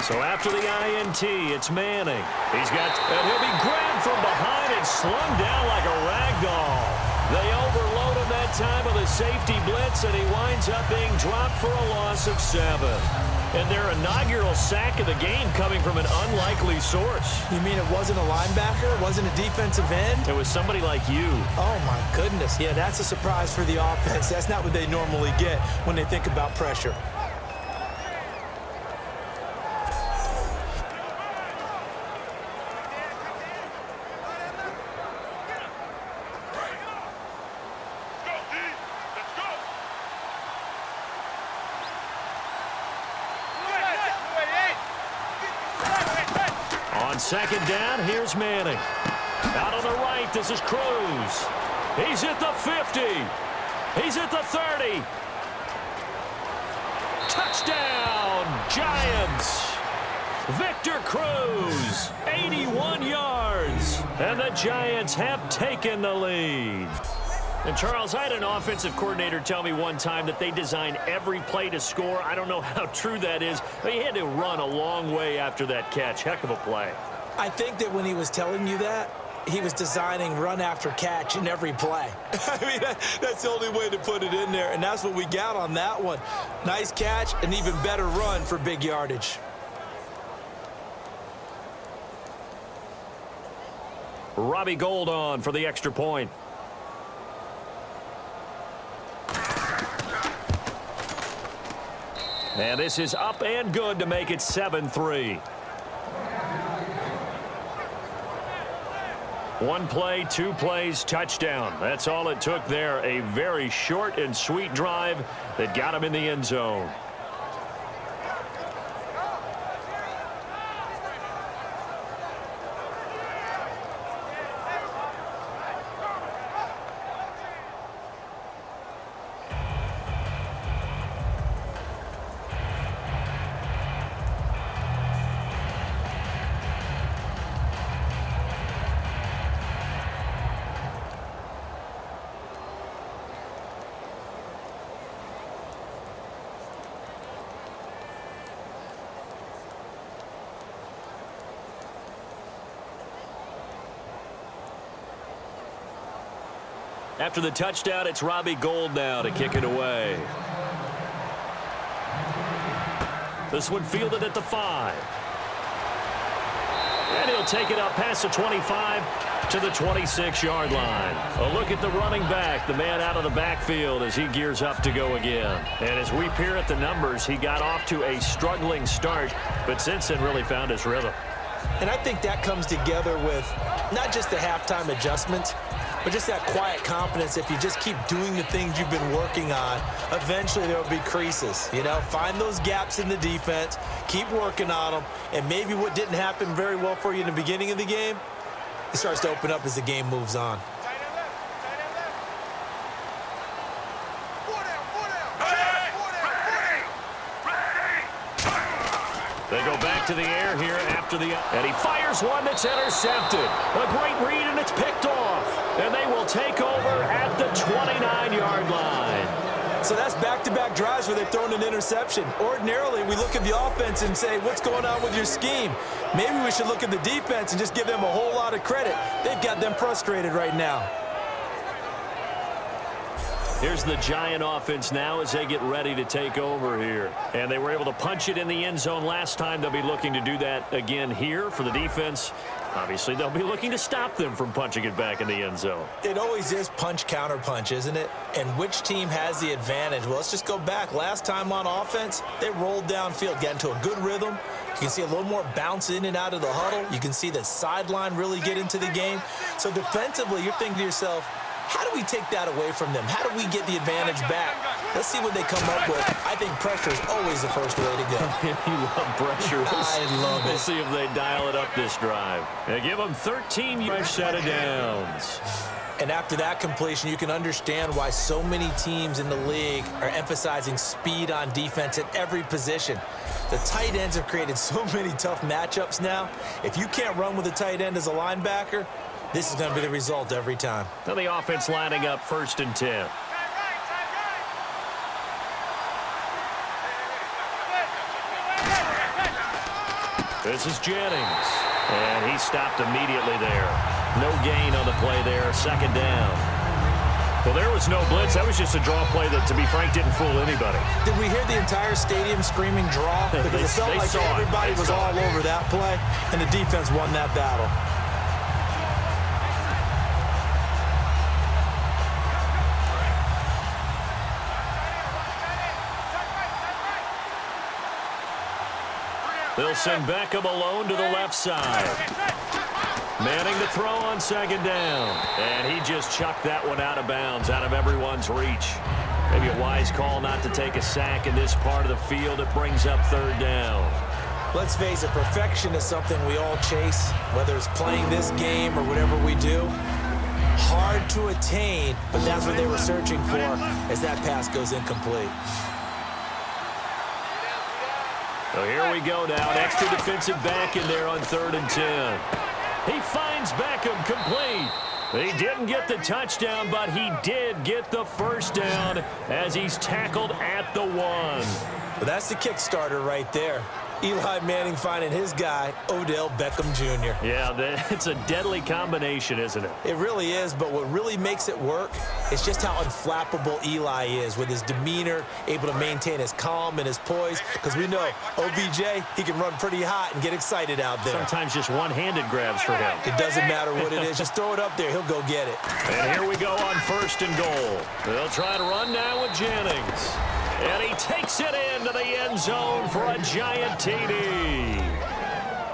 So after the INT, it's Manning. And he'll be grabbed from behind and slung down like a rag doll. They overload him that time with a safety blitz, and he winds up being dropped for a loss of 7. And their inaugural sack of the game coming from an unlikely source. You mean it wasn't a linebacker? It wasn't a defensive end? It was somebody like you. Oh, my goodness. Yeah, that's a surprise for the offense. That's not what they normally get when they think about pressure. On second down, here's Manning. Out on the right, this is Cruz. He's at the 50. He's at the 30. Touchdown, Giants. Victor Cruz, 81 yards. And the Giants have taken the lead. And, Charles, I had an offensive coordinator tell me one time that they design every play to score. I don't know how true that is, but he had to run a long way after that catch. Heck of a play. I think that when he was telling you that, he was designing run after catch in every play. I mean, that's the only way to put it in there, and that's what we got on that one. Nice catch, an even better run for big yardage. Robbie Gould on for the extra point. And this is up and good to make it 7-3. One play, 2 plays, touchdown. That's all it took there. A very short and sweet drive that got him in the end zone. After the touchdown, it's Robbie Gould now to kick it away. This one fielded at the 5. And he'll take it up past the 25 to the 26-yard line. A look at the running back, the man out of the backfield as he gears up to go again. And as we peer at the numbers, he got off to a struggling start, but since then really found his rhythm. And I think that comes together with not just the halftime adjustments, but just that quiet confidence. If you just keep doing the things you've been working on, eventually there will be creases. You know, find those gaps in the defense, keep working on them, and maybe what didn't happen very well for you in the beginning of the game, it starts to open up as the game moves on. They go back to the air here after and he fires one that's intercepted. A great read, and it's picked off. And they will take over at the 29-yard line. So that's back-to-back drives where they've thrown an interception. Ordinarily, we look at the offense and say, what's going on with your scheme? Maybe we should look at the defense and just give them a whole lot of credit. They've got them frustrated right now. Here's the Giant offense now as they get ready to take over here. And they were able to punch it in the end zone last time. They'll be looking to do that again here for the defense. Obviously, they'll be looking to stop them from punching it back in the end zone. It always is punch, counter punch, isn't it? And which team has the advantage? Well, let's just go back. Last time on offense, they rolled downfield, got into a good rhythm. You can see a little more bounce in and out of the huddle. You can see the sideline really get into the game. So defensively, you're thinking to yourself, how do we take that away from them? How do we get the advantage back? Let's see what they come up with. I think pressure is always the first way to go. You love pressure. I love it. We'll see if they dial it up this drive. They give them 13 fresh set of downs. And after that completion, you can understand why so many teams in the league are emphasizing speed on defense at every position. The tight ends have created so many tough matchups now. If you can't run with a tight end as a linebacker, this is going to be the result every time. Now the offense lining up 1st and 10. This is Jennings. And he stopped immediately there. No gain on the play there. 2nd down. Well, there was no blitz. That was just a draw play that, to be frank, didn't fool anybody. Did we hear the entire stadium screaming draw? Because it felt like everybody was all over that play, and the defense won that battle. They'll send Beckham alone to the left side. Manning to throw on 2nd down. And he just chucked that one out of bounds, out of everyone's reach. Maybe a wise call not to take a sack in this part of the field. It brings up 3rd down. Let's face it, perfection is something we all chase, whether it's playing this game or whatever we do. Hard to attain, but that's what they were searching for as that pass goes incomplete. So here we go now. An extra defensive back in there on 3rd and 10. He finds Beckham complete. He didn't get the touchdown, but he did get the 1st down as he's tackled at the 1. But that's the kick starter right there. Eli Manning finding his guy, Odell Beckham Jr. Yeah, it's a deadly combination, isn't it? It really is, but what really makes it work is just how unflappable Eli is with his demeanor, able to maintain his calm and his poise, because we know OBJ, he can run pretty hot and get excited out there. Sometimes just one-handed grabs for him. It doesn't matter what it is. Just throw it up there. He'll go get it. And here we go on 1st and goal. They'll try to run now with Jennings. And he takes it into the end zone for a Giant TD.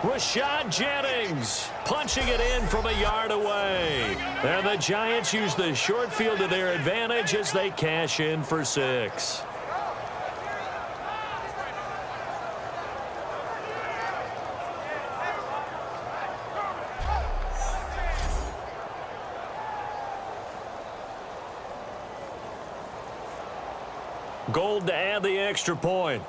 Rashad Jennings punching it in from a yard away. And the Giants use the short field to their advantage as they cash in for 6. Gold to add the extra point.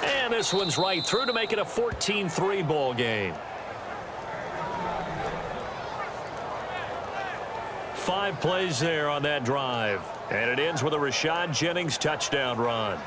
And this one's right through to make it a 14-3 ball game. 5 plays there on that drive. And it ends with a Rashad Jennings touchdown run.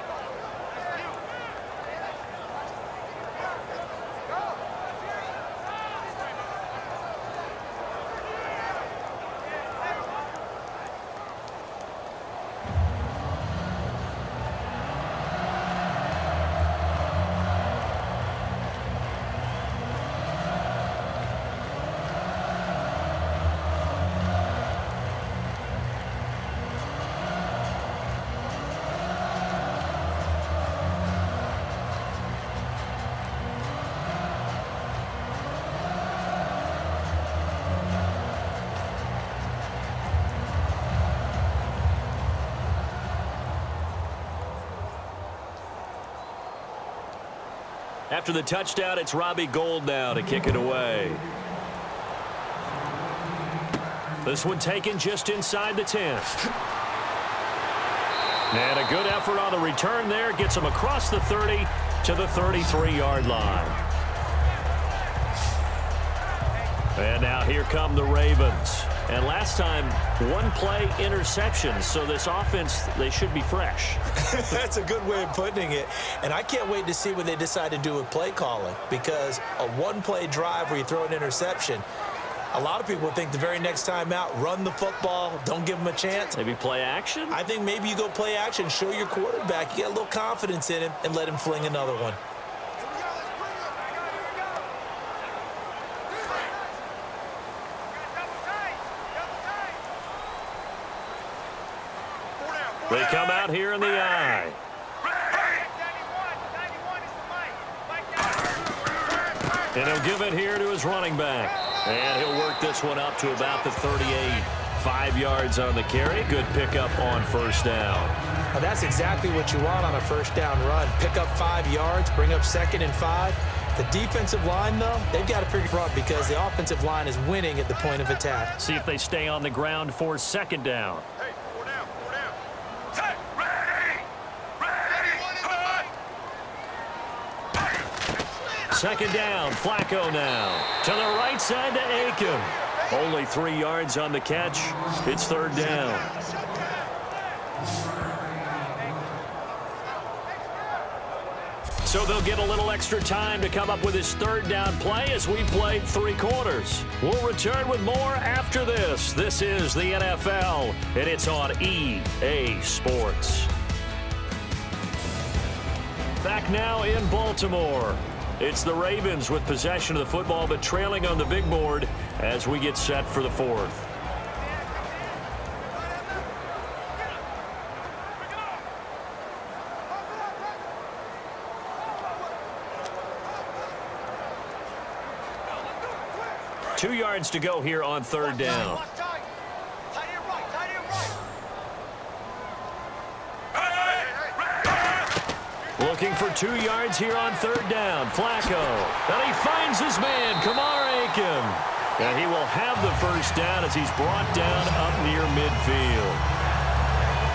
After the touchdown, it's Robbie Gould now to kick it away. This one taken just inside the 10. And a good effort on the return there. Gets him across the 30 to the 33-yard line. And now here come the Ravens. And last time, one play interception. So this offense, they should be fresh. That's a good way of putting it. And I can't wait to see what they decide to do with play calling. Because a one-play drive where you throw an interception, a lot of people think the very next time out, run the football, don't give them a chance. Maybe play action? I think maybe you go play action, show your quarterback, you get a little confidence in him, and let him fling another one. They come out here in the eye. And he'll give it here to his running back. And he'll work this one up to about the 38. 5 yards on the carry. Good pickup on first down. Now that's exactly what you want on a first down run. Pick up 5 yards, bring up 2nd and 5. The defensive line, though, they've got to figure it out because the offensive line is winning at the point of attack. See if they stay on the ground for 2nd down. Hey, 4 down, 4 down. Set. Ready. Ready. 2nd down. Flacco now. To the right side to Aiken. Only 3 yards on the catch. It's 3rd down. So they'll get a little extra time to come up with his 3rd down play as we've played 3 quarters. We'll return with more after this. This is the NFL, and it's on EA Sports. Back now in Baltimore. It's the Ravens with possession of the football, but trailing on the big board as we get set for the 4th. Two yards to go here on 3rd down. Looking for 2 yards here on 3rd down. Flacco. And he finds his man, Kamar Aiken. And he will have the first down as he's brought down up near midfield.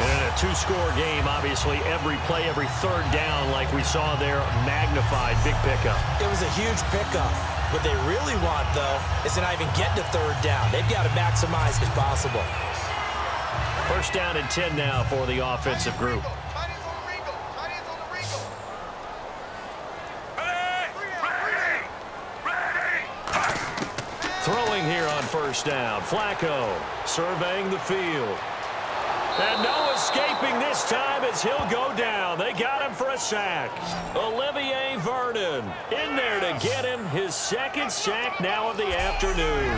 And in a 2-score game, obviously, every play, every 3rd down, like we saw there, magnified. Big pickup. It was a huge pickup. What they really want, though, is to not even get to 3rd down. They've got to maximize as possible. First down and 10 now for the offensive group. Throwing here on first down. Flacco surveying the field. And no escaping this time as he'll go down. They got him for a sack. Olivier Vernon in there to get him his 2nd sack now of the afternoon.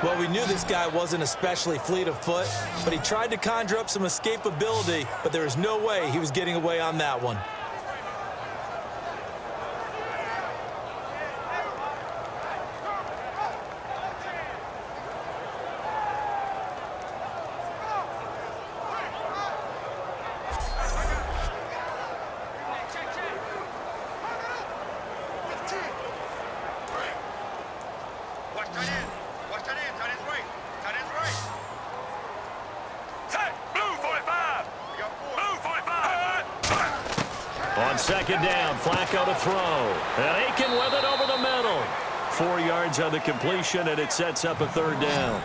Well, we knew this guy wasn't especially fleet of foot, but he tried to conjure up some escapability, but there was no way he was getting away on that one. On 2nd down, Flacco to throw. And Aiken with it over the middle. 4 yards on the completion, and it sets up a 3rd down.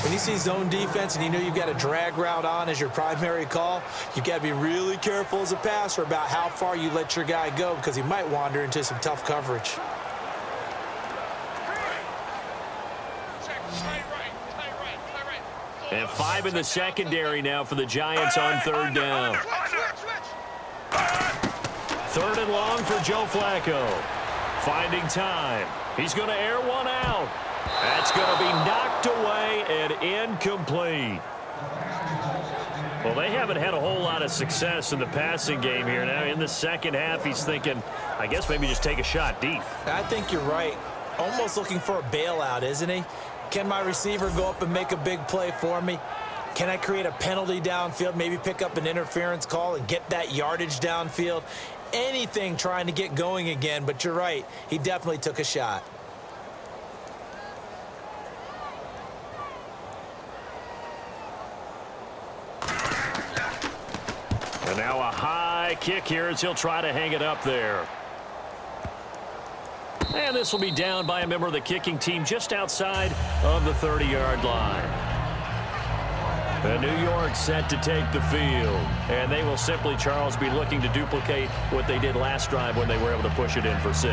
When you see zone defense and you know you've got a drag route on as your primary call, you've got to be really careful as a passer about how far you let your guy go because he might wander into some tough coverage. And 5 in the secondary now for the Giants on 3rd down. 3rd and long for Joe Flacco. Finding time. He's going to air one out. That's going to be knocked away and incomplete. Well, they haven't had a whole lot of success in the passing game here. Now in the 2nd half, he's thinking, I guess maybe just take a shot deep. I think you're right. Almost looking for a bailout, isn't he? Can my receiver go up and make a big play for me? Can I create a penalty downfield, maybe pick up an interference call and get that yardage downfield? anything trying to get going again, but you're right. He definitely took a shot. And now a high kick here as he'll try to hang it up there. And this will be down by a member of the kicking team just outside of the 30-yard line. And New York set to take the field. And they will simply, Charles, be looking to duplicate what they did last drive when they were able to push it in for 6.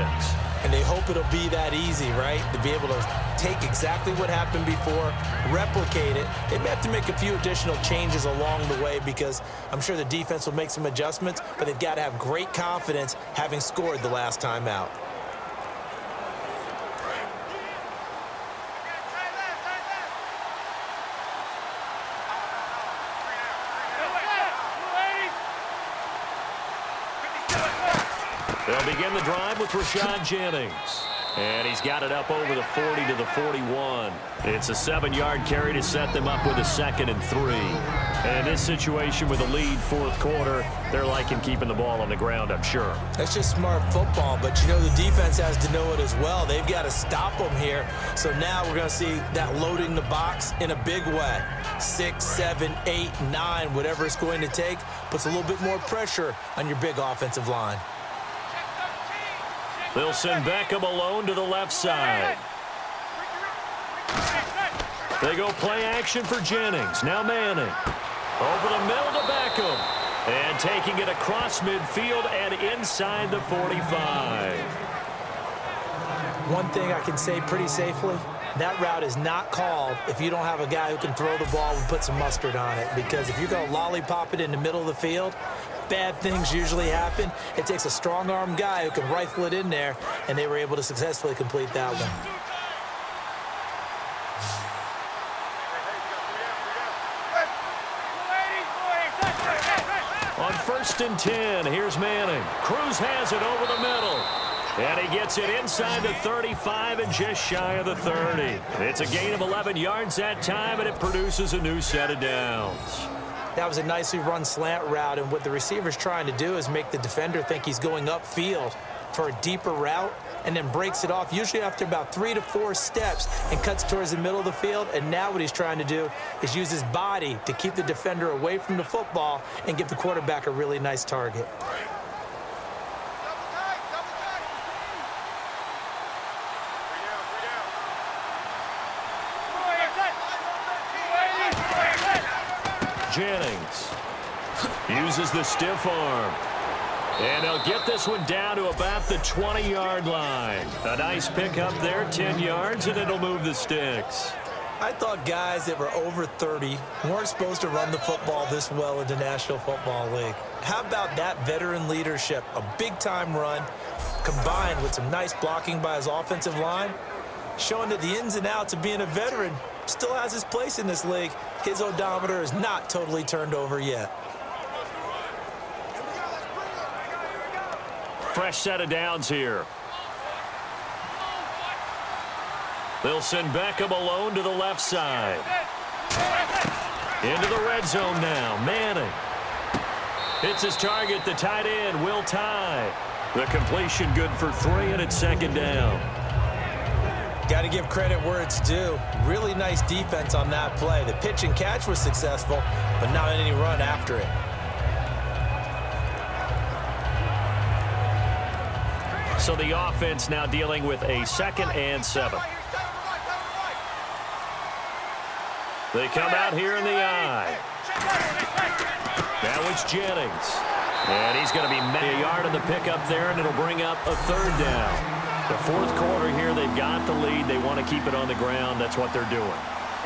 And they hope it'll be that easy, right? To be able to take exactly what happened before, replicate it. They may have to make a few additional changes along the way because I'm sure the defense will make some adjustments, but they've got to have great confidence having scored the last time out. They'll begin the drive with Rashad Jennings. And he's got it up over the 40 to the 41. It's a 7-yard carry to set them up with a 2nd and 3. And in this situation with a lead fourth quarter, they're liking keeping the ball on the ground, I'm sure. That's just smart football, but you know the defense has to know it as well. They've got to stop them here. So now we're going to see that loading the box in a big way. 6, 7, 8, 9, whatever it's going to take, puts a little bit more pressure on your big offensive line. They'll send Beckham alone to the left side. They go play action for Jennings. Now Manning. Over the middle to Beckham. And taking it across midfield and inside the 45. One thing I can say pretty safely, that route is not called if you don't have a guy who can throw the ball and put some mustard on it. Because if you're going to lollipop it in the middle of the field, bad things usually happen. It takes a strong-arm guy who can rifle it in there, and they were able to successfully complete that one. On 1st and 10, here's Manning. Cruz has it over the middle. And he gets it inside the 35 and just shy of the 30. It's a gain of 11 yards that time, and it produces a new set of downs. That was a nicely run slant route, and what the receiver's trying to do is make the defender think he's going upfield for a deeper route and then breaks it off, usually after about 3 to 4 steps, and cuts towards the middle of the field. And now what he's trying to do is use his body to keep the defender away from the football and give the quarterback a really nice target. Jennings uses the stiff arm. And they'll get this one down to about the 20-yard line. A nice pickup there, 10 yards, and it'll move the sticks. I thought guys that were over 30 weren't supposed to run the football this well in the National Football League. How about that veteran leadership? A big-time run combined with some nice blocking by his offensive line, showing that the ins and outs of being a veteran still has his place in this league. His odometer is not totally turned over yet. Fresh set of downs here. They'll send Beckham alone to the left side. Into the red zone now. Manning. Hits his target, the tight end, Will Tye. The completion good for 3, and it's 2nd down. Got to give credit where it's due. Really nice defense on that play. The pitch and catch was successful, but not any run after it. So the offense now dealing with a 2nd and 7. They come out here in the eye. Now it's Jennings. And he's going to be a yard in the pickup there, and it'll bring up a 3rd down. The fourth quarter here, they've got the lead. They want to keep it on the ground. That's what they're doing.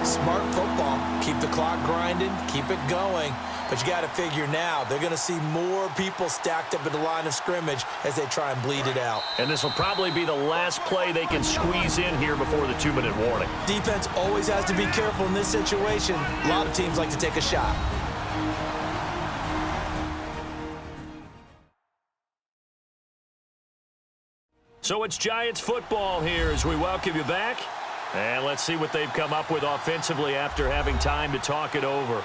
Smart football. Keep the clock grinding. Keep it going. But you got to figure now they're going to see more people stacked up at the line of scrimmage as they try and bleed it out. And this will probably be the last play they can squeeze in here before the 2-minute warning. Defense always has to be careful in this situation. A lot of teams like to take a shot. So it's Giants football here as we welcome you back. And let's see what they've come up with offensively after having time to talk it over.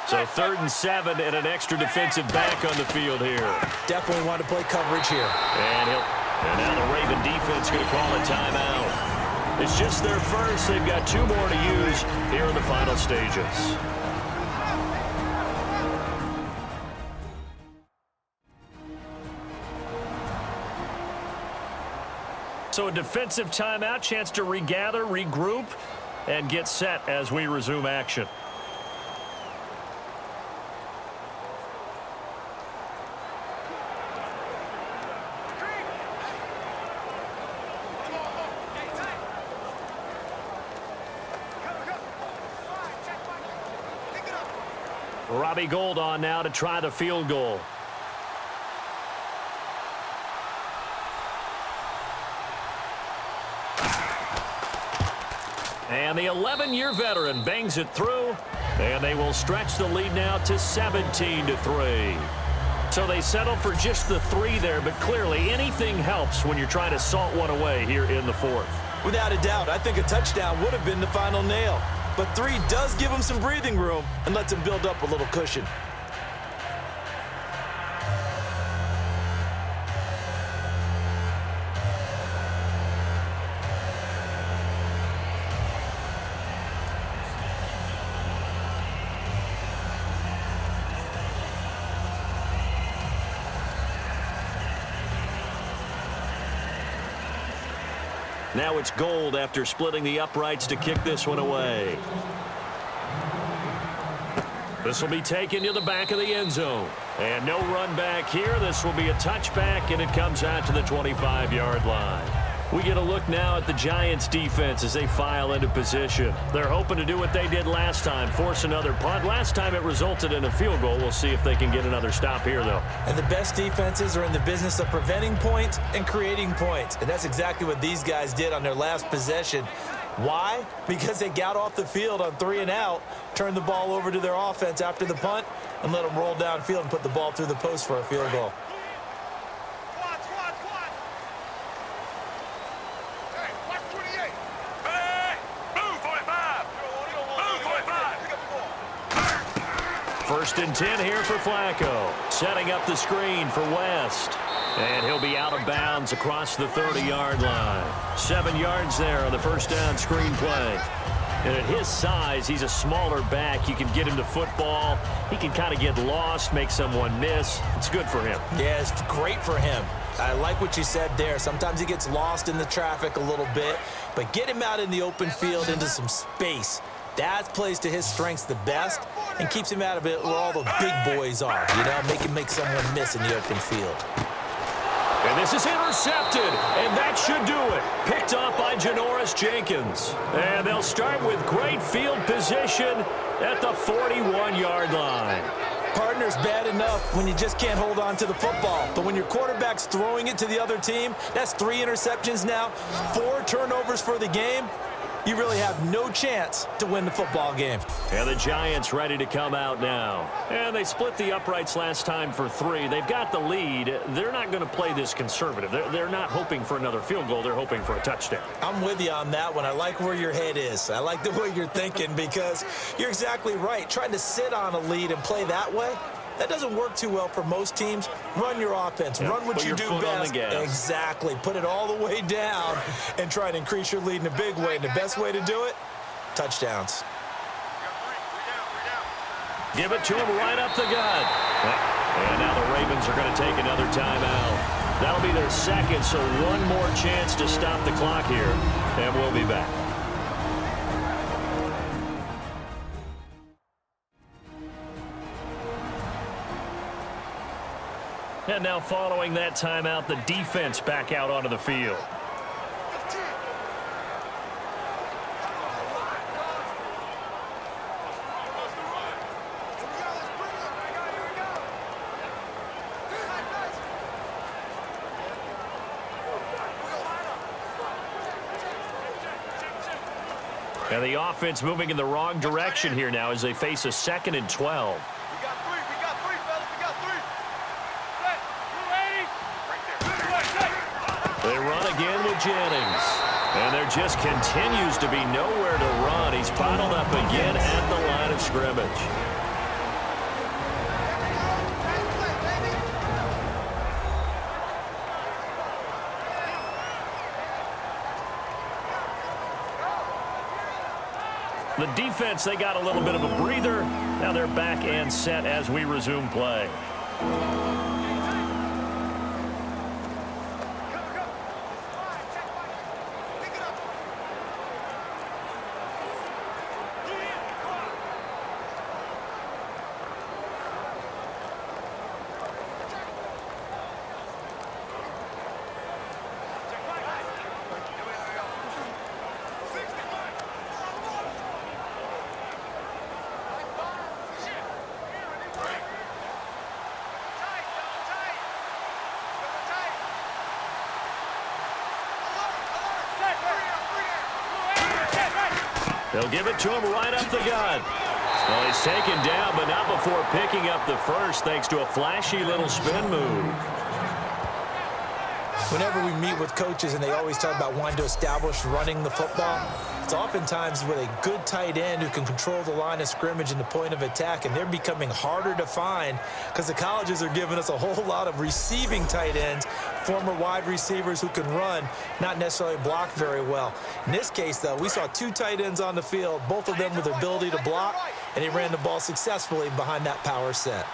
So 3rd and 7 and an extra defensive back on the field here. Definitely want to play coverage here. And now the Raven defense going to call a timeout. It's just their first. They've got 2 more to use here in the final stages. So a defensive timeout, chance to regather, regroup, and get set as we resume action. Robbie Gould on now to try the field goal. And the 11-year veteran bangs it through, and they will stretch the lead now to 17-3. So they settle for just the 3 there, but clearly anything helps when you're trying to salt one away here in the 4th. Without a doubt, I think a touchdown would have been the final nail. But 3 does give them some breathing room and lets them build up a little cushion. Now it's Gould after splitting the uprights to kick this one away. This will be taken to the back of the end zone. And no run back here. This will be a touchback, and it comes out to the 25-yard line. We get a look now at the Giants' defense as they file into position. They're hoping to do what they did last time, force another punt. Last time it resulted in a field goal. We'll see if they can get another stop here, though. And the best defenses are in the business of preventing points and creating points. And that's exactly what these guys did on their last possession. Why? Because they got off the field on 3 and out, turned the ball over to their offense after the punt, and let them roll downfield and put the ball through the post for a field goal. First and 10 here for Flacco. Setting up the screen for West. And he'll be out of bounds across the 30-yard line. 7 yards there on the first down screen play. And at his size, he's a smaller back. You can get him to football. He can kind of get lost, make someone miss. It's good for him. Yeah, it's great for him. I like what you said there. Sometimes he gets lost in the traffic a little bit. But get him out in the open field into some space. That plays to his strengths the best and keeps him out of it where all the big boys are, you know, make someone miss in the open field. And this is intercepted, and that should do it. Picked off by Janoris Jenkins. And they'll start with great field position at the 41-yard line. Partner's bad enough when you just can't hold on to the football. But when your quarterback's throwing it to the other team, that's 3 interceptions now, 4 turnovers for the game. You really have no chance to win the football game. And the Giants ready to come out now. And they split the uprights last time for 3. They've got the lead. They're not going to play this conservative. They're not hoping for another field goal. They're hoping for a touchdown. I'm with you on that one. I like where your head is. I like the way you're thinking because you're exactly right. Trying to sit on a lead and play that way, that doesn't work too well for most teams. Run your offense. Run what you do best. Exactly. Put it all the way down and try to increase your lead in a big way. And the best way to do it, touchdowns. Give it to him right up the gut. And now the Ravens are going to take another timeout. That'll be their second, so one more chance to stop the clock here. And we'll be back. And now following that timeout, the defense back out onto the field. And the offense moving in the wrong direction here now as they face a 2nd and 12. They run again with Jennings. And there just continues to be nowhere to run. He's bottled up again at the line of scrimmage. The defense, they got a little bit of a breather. Now they're back and set as we resume play. They'll give it to him right up the gut. Well, he's taken down, but not before picking up the first, thanks to a flashy little spin move. Whenever we meet with coaches and they always talk about wanting to establish running the football, it's oftentimes with a good tight end who can control the line of scrimmage and the point of attack, and they're becoming harder to find because the colleges are giving us a whole lot of receiving tight ends, former wide receivers who can run, not necessarily block very well. In this case, though, we saw two tight ends on the field, both of them with the ability to block, and he ran the ball successfully behind that power set.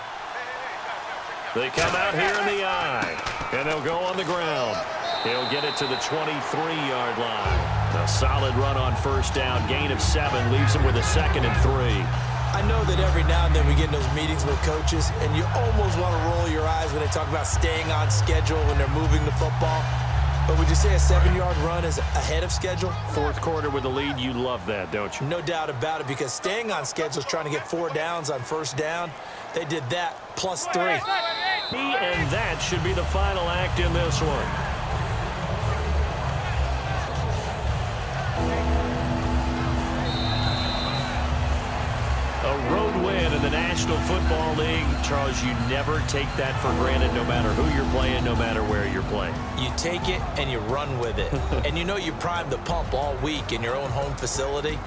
They come out here in the eye, and they'll go on the ground. He'll get it to the 23-yard line. A solid run on first down. Gain of 7 leaves him with a 2nd and 3. I know that every now and then we get in those meetings with coaches, and you almost want to roll your eyes when they talk about staying on schedule when they're moving the football. But would you say a 7-yard run is ahead of schedule? Fourth quarter with the lead, you love that, don't you? No doubt about it, because staying on schedule is trying to get 4 downs on first down. They did that plus 3. And that should be the final act in this one. A road win in the National Football League. Charles, you never take that for granted no matter who you're playing, no matter where you're playing. You take it and you run with it. And you know you primed the pump all week in your own home facility.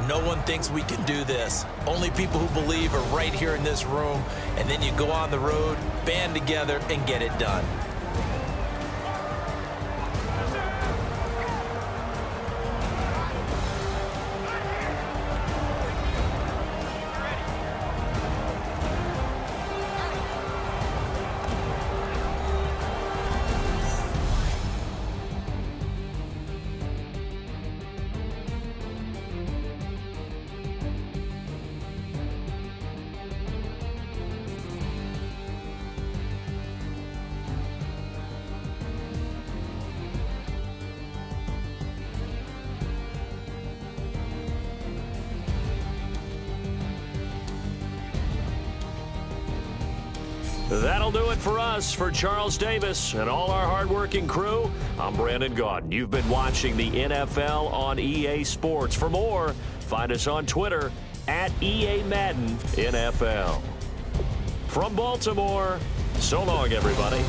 No one thinks we can do this. Only people who believe are right here in this room. And then you go on the road, band together, and get it done. That'll do it for us. For Charles Davis and all our hardworking crew, I'm Brandon Gaudin. You've been watching the NFL on EA Sports. For more, find us on Twitter at EA Madden NFL. From Baltimore, so long, everybody.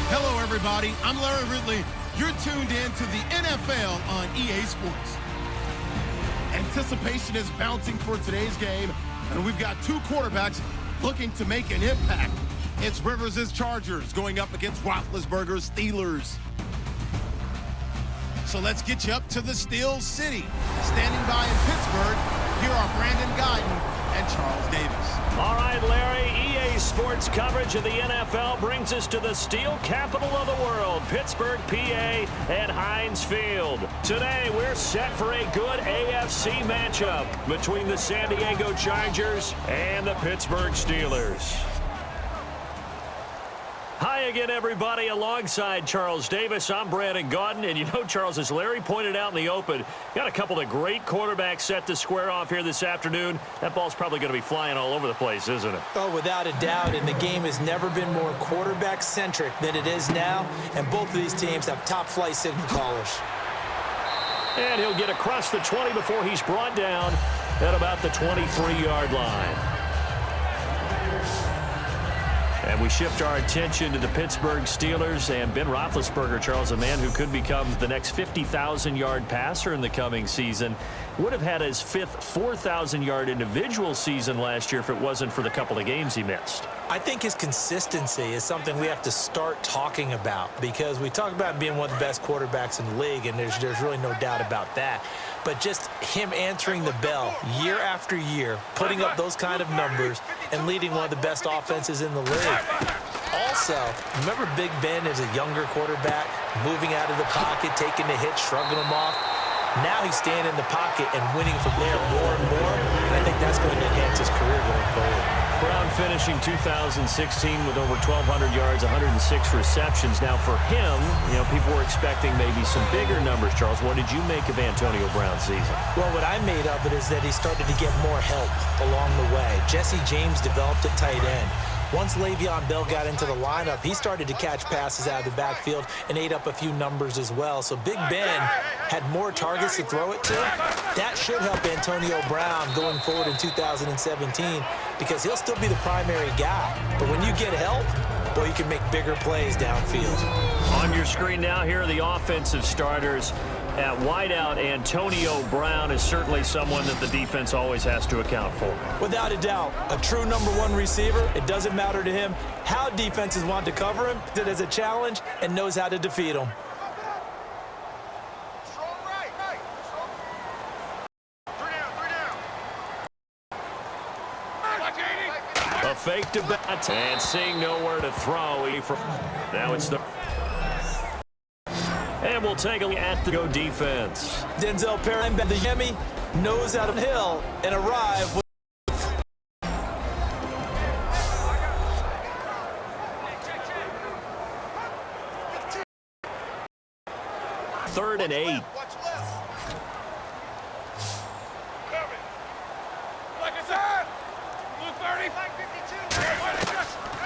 Hello, everybody. I'm Larry Ridley. You're tuned in to the NFL on EA Sports. Anticipation is mounting for today's game, and we've got two quarterbacks looking to make an impact. It's Rivers' Chargers going up against Roethlisberger's Steelers. So let's get you up to the Steel City. Standing by in Pittsburgh, here are Brandon Guyton and Charles Davis. All right, Larry, EA Sports coverage of the NFL brings us to the steel capital of the world, Pittsburgh, PA, at Heinz Field. Today, we're set for a good AFC matchup between the San Diego Chargers and the Pittsburgh Steelers. Hi again, everybody. Alongside Charles Davis, I'm Brandon Guyton. And you know, Charles, as Larry pointed out in the open, got a couple of great quarterbacks set to square off here this afternoon. That ball's probably going to be flying all over the place, isn't it? Oh, without a doubt. And the game has never been more quarterback-centric than it is now. And both of these teams have top-flight signal callers. And he'll get across the 20 before he's brought down at about the 23-yard line. And we shift our attention to the Pittsburgh Steelers and Ben Roethlisberger, Charles, a man who could become the next 50,000-yard passer in the coming season. Would have had his fifth 4,000-yard individual season last year if it wasn't for the couple of games he missed. I think his consistency is something we have to start talking about, because we talk about being one of the best quarterbacks in the league, and there's really no doubt about that. But just him answering the bell year after year, putting up those kind of numbers, and leading one of the best offenses in the league. Also, remember Big Ben as a younger quarterback, moving out of the pocket, taking the hits, shrugging them off? Now he's staying in the pocket and winning from there more and more, and I think that's going to enhance his career going forward. Brown finishing 2016 with over 1,200 yards, 106 receptions. Now for him, you know, people were expecting maybe some bigger numbers, Charles. What did you make of Antonio Brown's season? Well, what I made of it is that he started to get more help along the way. Jesse James developed at tight end. Once Le'Veon Bell got into the lineup, he started to catch passes out of the backfield and ate up a few numbers as well. So Big Ben had more targets to throw it to. That should help Antonio Brown going forward in 2017, because he'll still be the primary guy. But when you get help, boy, you can make bigger plays downfield. On your screen now, here are the offensive starters. At wideout, Antonio Brown is certainly someone that the defense always has to account for. Without a doubt, a true #1 receiver. It doesn't matter to him how defenses want to cover him. It is a challenge and knows how to defeat them. A fake to bat and seeing nowhere to throw. Now it's the... And we'll take a look at the go defense. Denzel Perry, the Yemi, nose out of hill and arrive with 3rd and 8.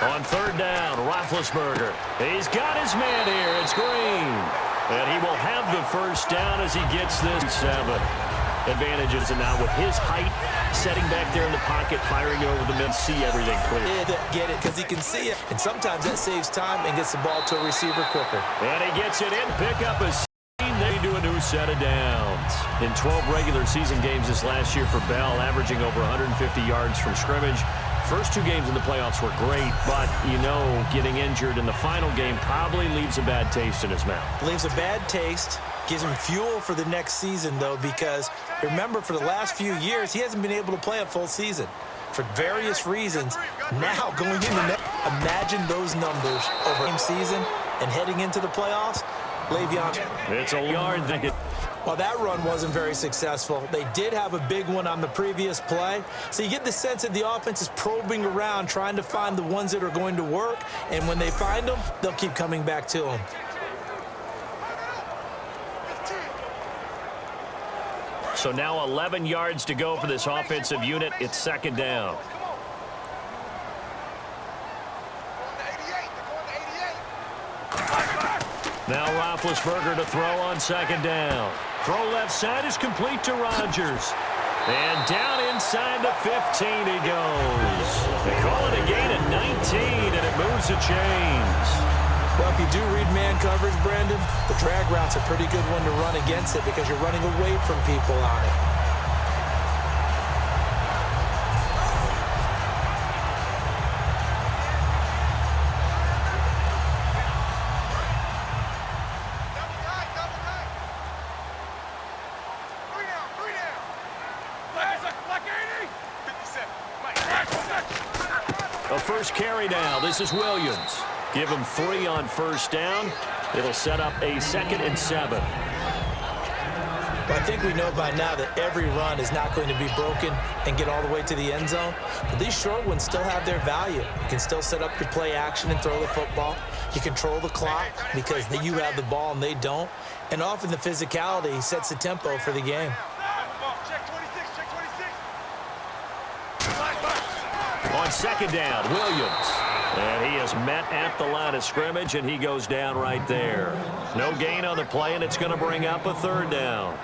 On 3rd down, Roethlisberger. He's got his man here. It's Green. And he will have the first down as he gets this 7. Advantages, and now with his height, setting back there in the pocket, firing it over the middle, see everything clear. Get it, because he can see it. And sometimes that saves time and gets the ball to a receiver quicker. And he gets it in, pick up a... They do a new set of downs. In 12 regular season games this last year for BAL, averaging over 150 yards from scrimmage. First 2 games in the playoffs were great, but, you know, getting injured in the final game probably leaves a bad taste in his mouth. Leaves a bad taste, gives him fuel for the next season, though, because remember, for the last few years, he hasn't been able to play a full season for various reasons. Now, going into imagine those numbers over the season and heading into the playoffs. Le'Veon. It's a yard that... Well, that run wasn't very successful. They did have a big one on the previous play. So you get the sense that the offense is probing around, trying to find the ones that are going to work. And when they find them, they'll keep coming back to them. So now 11 yards to go for this offensive unit. It's 2nd down. Now Roethlisberger to throw on 2nd down. Throw left side is complete to Rodgers. And down inside the 15 he goes. They call it a gain of 19, and it moves the chains. Well, if you do read man coverage, Brandon, the drag route's a pretty good one to run against it because you're running away from people on it. A first carry now. This is Williams. Give him 3 on first down. It'll set up a 2nd and 7. Well, I think we know by now that every run is not going to be broken and get all the way to the end zone. But these short ones still have their value. You can still set up your play action and throw the football. You control the clock because you have the ball and they don't. And often the physicality sets the tempo for the game. Check 26, check 26. On second down, Williams. And he is met at the line of scrimmage, and he goes down right there. No gain on the play, and it's going to bring up a 3rd down.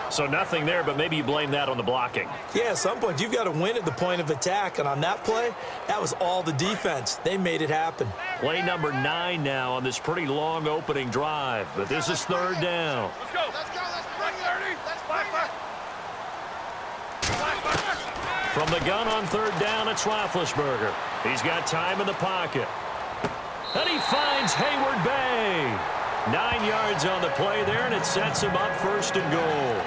So nothing there, but maybe you blame that on the blocking. Yeah, at some point, you've got to win at the point of attack. And on that play, that was all the defense. They made it happen. Play number 9 now on this pretty long opening drive. But this is 3rd down. Let's go. Let's go. Let's bring it. Let's bring it. From the gun on 3rd down, it's Roethlisberger. He's got time in the pocket. And he finds Hayward Bay. 9 yards on the play there, and it sets him up 1st and goal.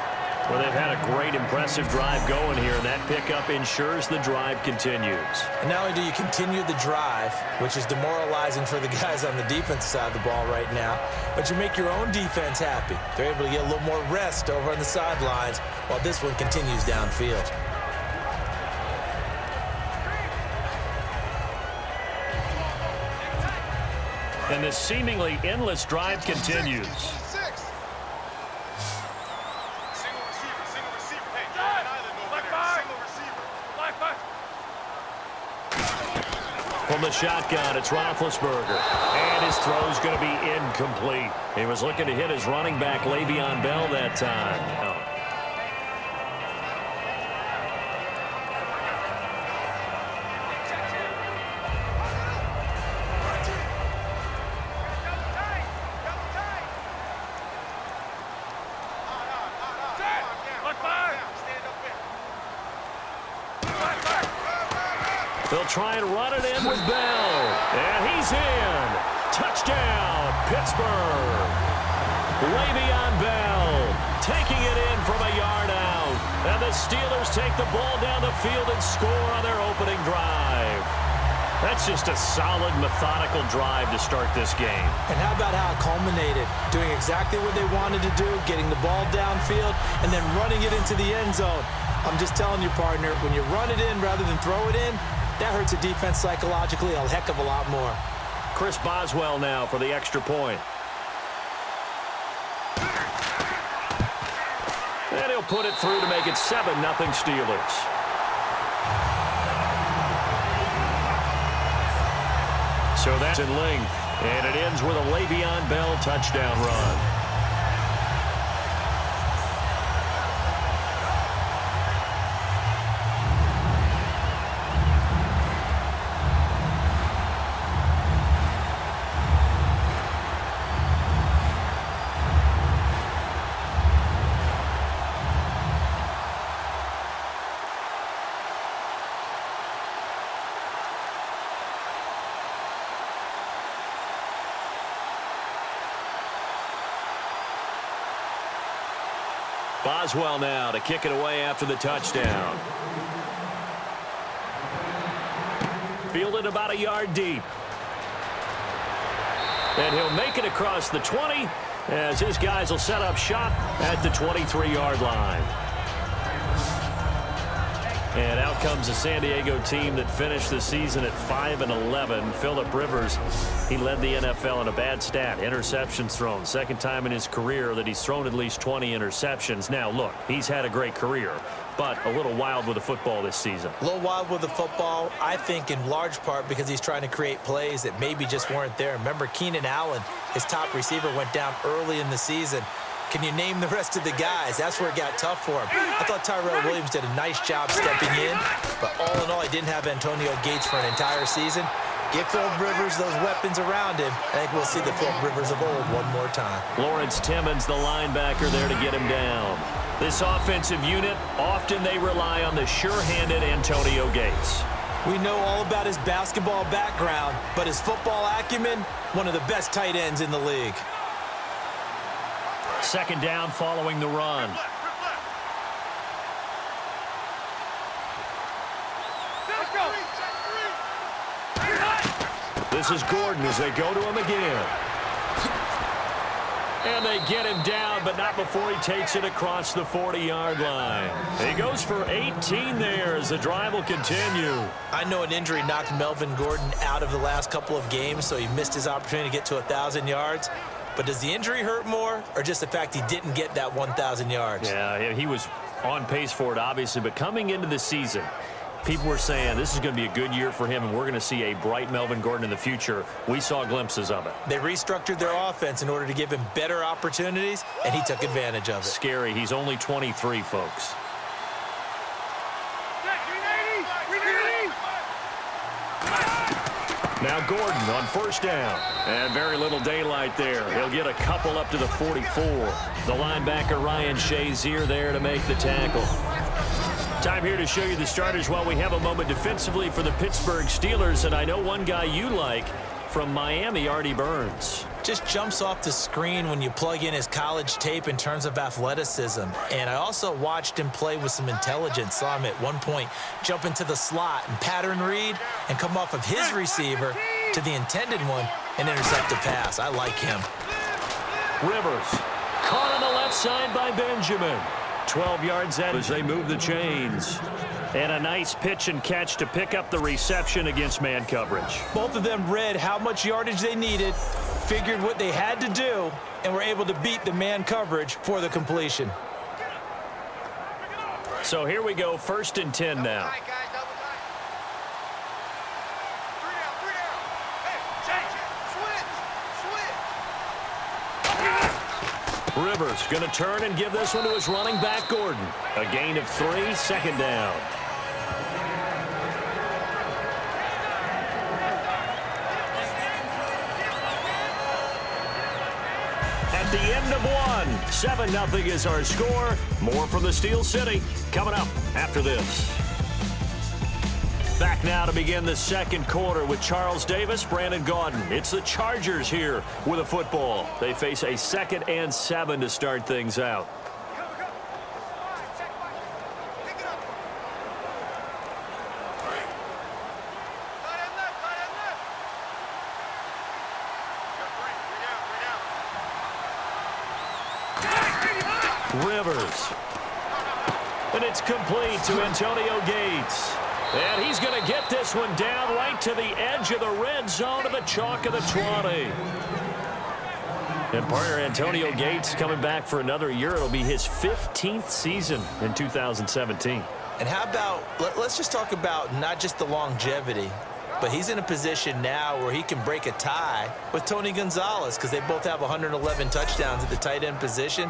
Well, they've had a great, impressive drive going here, and that pickup ensures the drive continues. And not only do you continue the drive, which is demoralizing for the guys on the defensive side of the ball right now, but you make your own defense happy. They're able to get a little more rest over on the sidelines while this one continues downfield. And this seemingly endless drive continues. From the shotgun, it's Roethlisberger. And his throw's going to be incomplete. He was looking to hit his running back, Le'Veon Bell, that time. Oh. They'll try and run it in with Bell. And he's in. Touchdown, Pittsburgh. Le'Veon Bell taking it in from a yard out. And the Steelers take the ball down the field and score on their opening drive. That's just a solid, methodical drive to start this game. And how about how it culminated? Doing exactly what they wanted to do, getting the ball downfield, and then running it into the end zone. I'm just telling you, partner, when you run it in rather than throw it in, that hurts a defense psychologically a heck of a lot more. Chris Boswell now for the extra point. And he'll put it through to make it 7-0 Steelers. So that's in length. And it ends with a Le'Veon Bell touchdown run. Boswell now to kick it away after the touchdown. Fielded about a yard deep. And he'll make it across the 20 as his guys will set up shop at the 23-yard line. And out comes the San Diego team that finished the season at 5-11. Phillip Rivers, he led the NFL in a bad stat. Interceptions thrown. Second time in his career that he's thrown at least 20 interceptions. Now, look, he's had a great career, but a little wild with the football this season. A little wild with the football, I think in large part because he's trying to create plays that maybe just weren't there. Remember, Keenan Allen, his top receiver, went down early in the season. Can you name the rest of the guys? That's where it got tough for him. I thought Tyrell Williams did a nice job stepping in, but all in all, he didn't have Antonio Gates for an entire season. Give Phillip Rivers those weapons around him. I think we'll see the Phillip Rivers of old one more time. Lawrence Timmons, the linebacker, there to get him down. This offensive unit, often they rely on the sure-handed Antonio Gates. We know all about his basketball background, but his football acumen, one of the best tight ends in the league. Second down following the run. Let's go. This is Gordon as they go to him again. And they get him down, but not before he takes it across the 40-yard line. He goes for 18 there as the drive will continue. I know an injury knocked Melvin Gordon out of the last couple of games, so he missed his opportunity to get to 1,000 yards. But does the injury hurt more, or just the fact he didn't get that 1,000 yards? Yeah, he was on pace for it, obviously. But coming into the season, people were saying this is going to be a good year for him, and we're going to see a bright Melvin Gordon in the future. We saw glimpses of it. They restructured their offense in order to give him better opportunities, and he took advantage of it. Scary. He's only 23, folks. Now Gordon on first down. And very little daylight there. He'll get a couple up to the 44. The linebacker Ryan Shazier there to make the tackle. Time here to show you the starters while we have a moment defensively for the Pittsburgh Steelers. And I know one guy you like from Miami, Artie Burns. Just jumps off the screen when you plug in his college tape in terms of athleticism. And I also watched him play with some intelligence. Saw him at one point jump into the slot and pattern read and come off of his receiver to the intended one and intercept a pass. I like him. Rivers caught on the left side by Benjamin. 12 yards out as they move the chains. And a nice pitch and catch to pick up the reception against man coverage. Both of them read how much yardage they needed, figured what they had to do, and were able to beat the man coverage for the completion. So here we go, 1st and 10 now. Rivers going to turn and give this one to his running back, Gordon. A gain of 3, 2nd down. At the end of one, 7-0 is our score. More from the Steel City coming up after this. Back now to begin the 2nd quarter with Charles Davis, Brandon Gaudin. It's the Chargers here with a football. They face a 2nd and 7 to start things out. Rivers. And it's complete to Antonio Gates. And he's going to get this one down right to the edge of the red zone to the chalk of the 20. And partner Antonio Gates coming back for another year. It'll be his 15th season in 2017. And how about, let's just talk about not just the longevity, but he's in a position now where he can break a tie with Tony Gonzalez because they both have 111 touchdowns at the tight end position.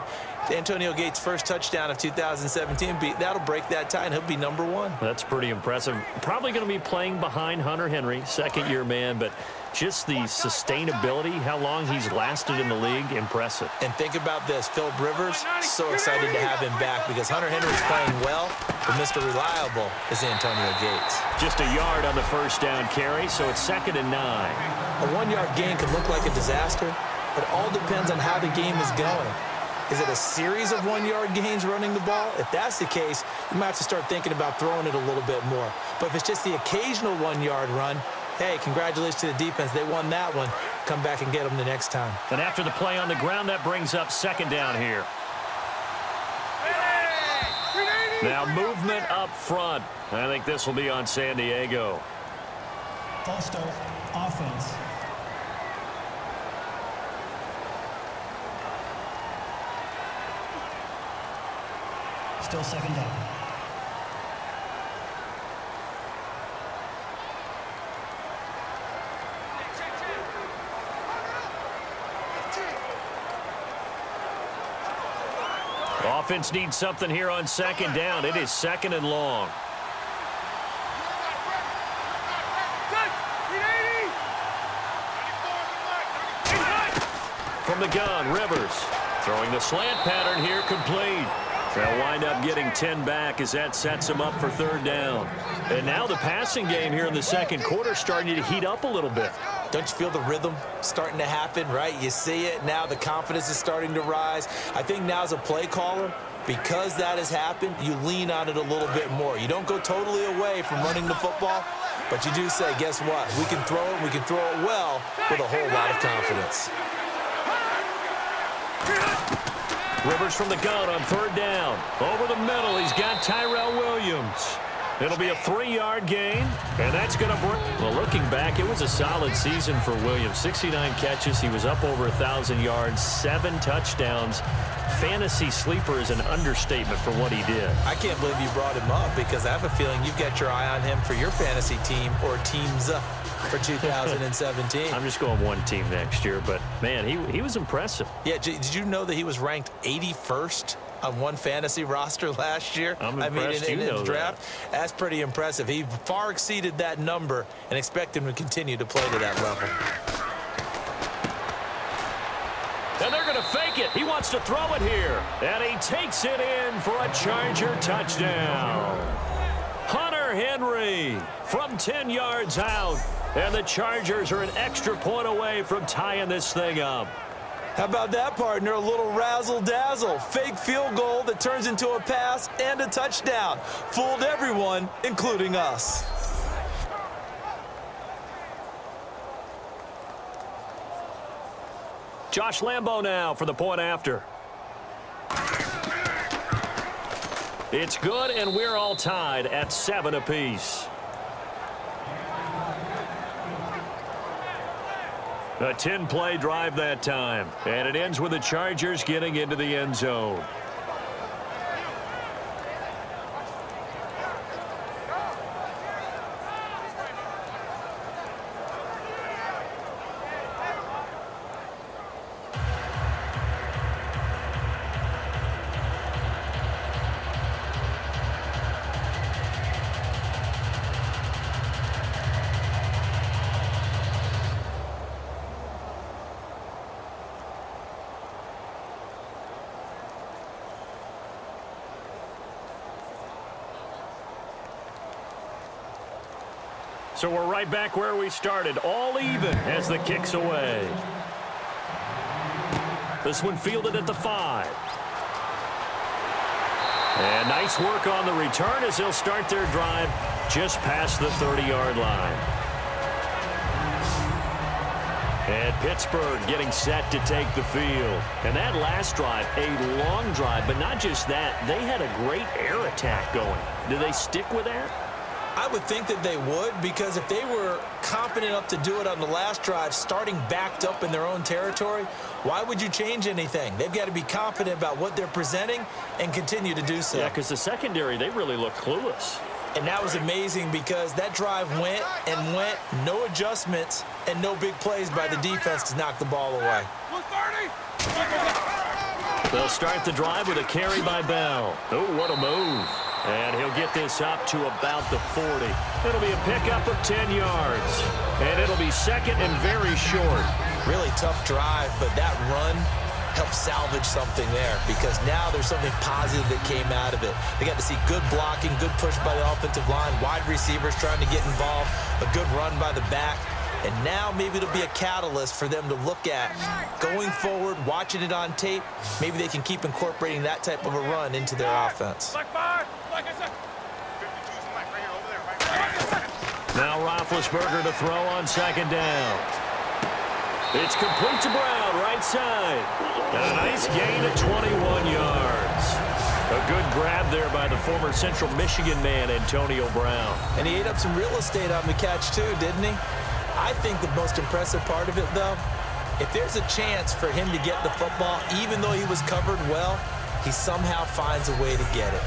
Antonio Gates' first touchdown of 2017, that'll break that tie, and he'll be number 1. That's pretty impressive. Probably going to be playing behind Hunter Henry, 2nd-year man, but just the sustainability, how long he's lasted in the league, impressive. And think about this. Philip Rivers, so excited to have him back because Hunter Henry's playing well, but Mr. Reliable is Antonio Gates. Just a yard on the first down carry, so it's 2nd and 9. A 1-yard gain can look like a disaster. It all depends on how the game is going. Is it a series of 1-yard gains running the ball? If that's the case, you might have to start thinking about throwing it a little bit more. But if it's just the occasional 1-yard run, hey, congratulations to the defense. They won that one. Come back and get them the next time. And after the play on the ground, that brings up 2nd down here. Now movement up front. I think this will be on San Diego. False start, offense. Still 2nd down. Offense needs something here on 2nd down. It is 2nd and long. From the gun, Rivers throwing the slant pattern here, complete. They'll wind up getting 10 back as that sets them up for 3rd down. And now the passing game here in the 2nd quarter starting to heat up a little bit. Don't you feel the rhythm starting to happen, right? You see it. Now the confidence is starting to rise. I think now as a play caller, because that has happened, you lean on it a little bit more. You don't go totally away from running the football, but you do say, guess what? We can throw it, we can throw it well with a whole lot of confidence. Rivers from the gun on 3rd down. Over the middle, he's got Tyrell Williams. It'll be a 3-yard gain, and that's going to bring... Well, looking back, it was a solid season for Williams. 69 catches. He was up over 1,000 yards, 7 touchdowns. Fantasy sleeper is an understatement for what he did. I can't believe you brought him up because I have a feeling you've got your eye on him for your fantasy team or teams for 2017. I'm just going one team next year, but, man, he was impressive. Yeah, did you know that he was ranked 81st on one fantasy roster last year? I'm impressed in the draft. That's pretty impressive. He far exceeded that number and expect him to continue to play to that level. And they're going to fake it. He wants to throw it here. And he takes it in for a Charger touchdown. Hunter Henry from 10 yards out. And the Chargers are an extra point away from tying this thing up. How about that, partner? A little razzle-dazzle. Fake field goal that turns into a pass and a touchdown. Fooled everyone, including us. Josh Lambo now for the point after. It's good, and we're all tied at 7 apiece. A 10-play drive that time, and it ends with the Chargers getting into the end zone. So we're right back where we started, all even as the kick's away. This one fielded at the 5. And nice work on the return as they'll start their drive just past the 30-yard line. And Pittsburgh getting set to take the field. And that last drive, a long drive, but not just that, they had a great air attack going. Do they stick with that? I would think that they would, because if they were competent enough to do it on the last drive, starting backed up in their own territory, why would you change anything? They've got to be confident about what they're presenting and continue to do so. Yeah, because the secondary, they really look clueless. And that was amazing because that drive went and went, no adjustments and no big plays by the defense to knock the ball away. They'll start the drive with a carry by BAL. Oh, what a move. And he'll get this up to about the 40. It'll be a pickup of 10 yards. And it'll be second and very short. Really tough drive, but that run helped salvage something there because now there's something positive that came out of it. They got to see good blocking, good push by the offensive line, wide receivers trying to get involved, a good run by the back. And now maybe it'll be a catalyst for them to look at going forward, watching it on tape. Maybe they can keep incorporating that type of a run into their offense. Now Roethlisberger to throw on second down. It's complete to Brown, right side. And a nice gain of 21 yards. A good grab there by the former Central Michigan man, Antonio Brown. And he ate up some real estate on the catch too, didn't he? I think the most impressive part of it, though, if there's a chance for him to get the football, even though he was covered well, he somehow finds a way to get it.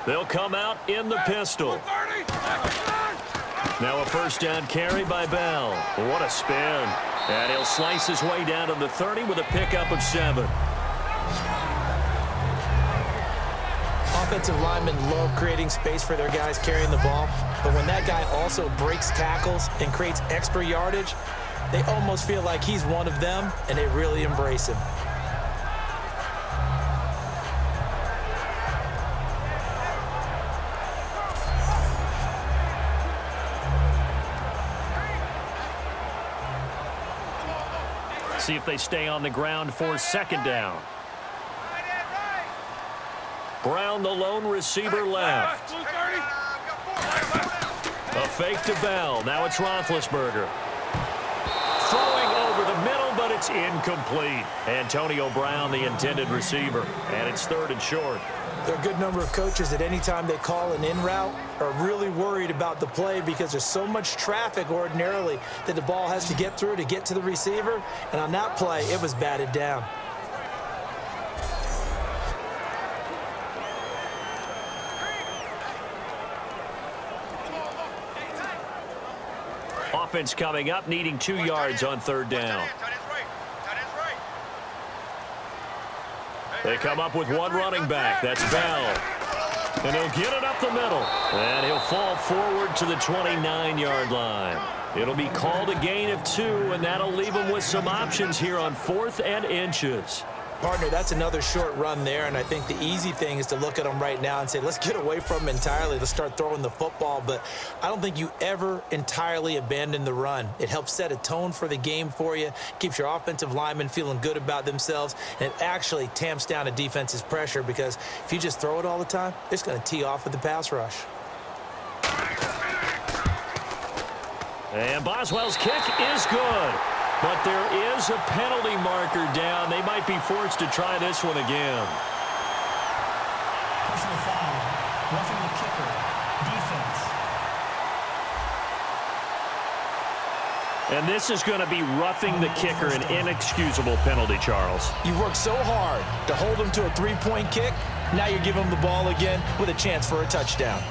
They'll come out in the pistol. Now a first down carry by BAL. What a spin. And he'll slice his way down to the 30 with a pickup of 7. Offensive linemen love creating space for their guys carrying the ball, but when that guy also breaks tackles and creates extra yardage, they almost feel like he's one of them, and they really embrace him. See if they stay on the ground for second down. Brown, the lone receiver, left. A fake to BAL. Now it's Roethlisberger. Throwing over the middle, but it's incomplete. Antonio Brown, the intended receiver. And it's 3rd and short. There are a good number of coaches that any time they call an in route are really worried about the play because there's so much traffic ordinarily that the ball has to get through to get to the receiver. And on that play, it was batted down. Offense coming up, needing 2 yards on 3rd down. They come up with one running back. That's BAL. And he'll get it up the middle. And he'll fall forward to the 29-yard line. It'll be called a gain of 2, and that'll leave him with some options here on 4th and inches. Partner, that's another short run there, and I think the easy thing is to look at them right now and say, let's get away from them entirely. Let's start throwing the football, but I don't think you ever entirely abandon the run. It helps set a tone for the game for you, keeps your offensive linemen feeling good about themselves, and it actually tamps down a defense's pressure because if you just throw it all the time, it's going to tee off with the pass rush. And Boswell's kick is good. But there is a penalty marker down. They might be forced to try this one again. Personal foul. Roughing the kicker. Defense. And this is going to be roughing the kicker, an inexcusable penalty, Charles. You've worked so hard to hold them to a 3-point kick. Now you're giving them the ball again with a chance for a touchdown.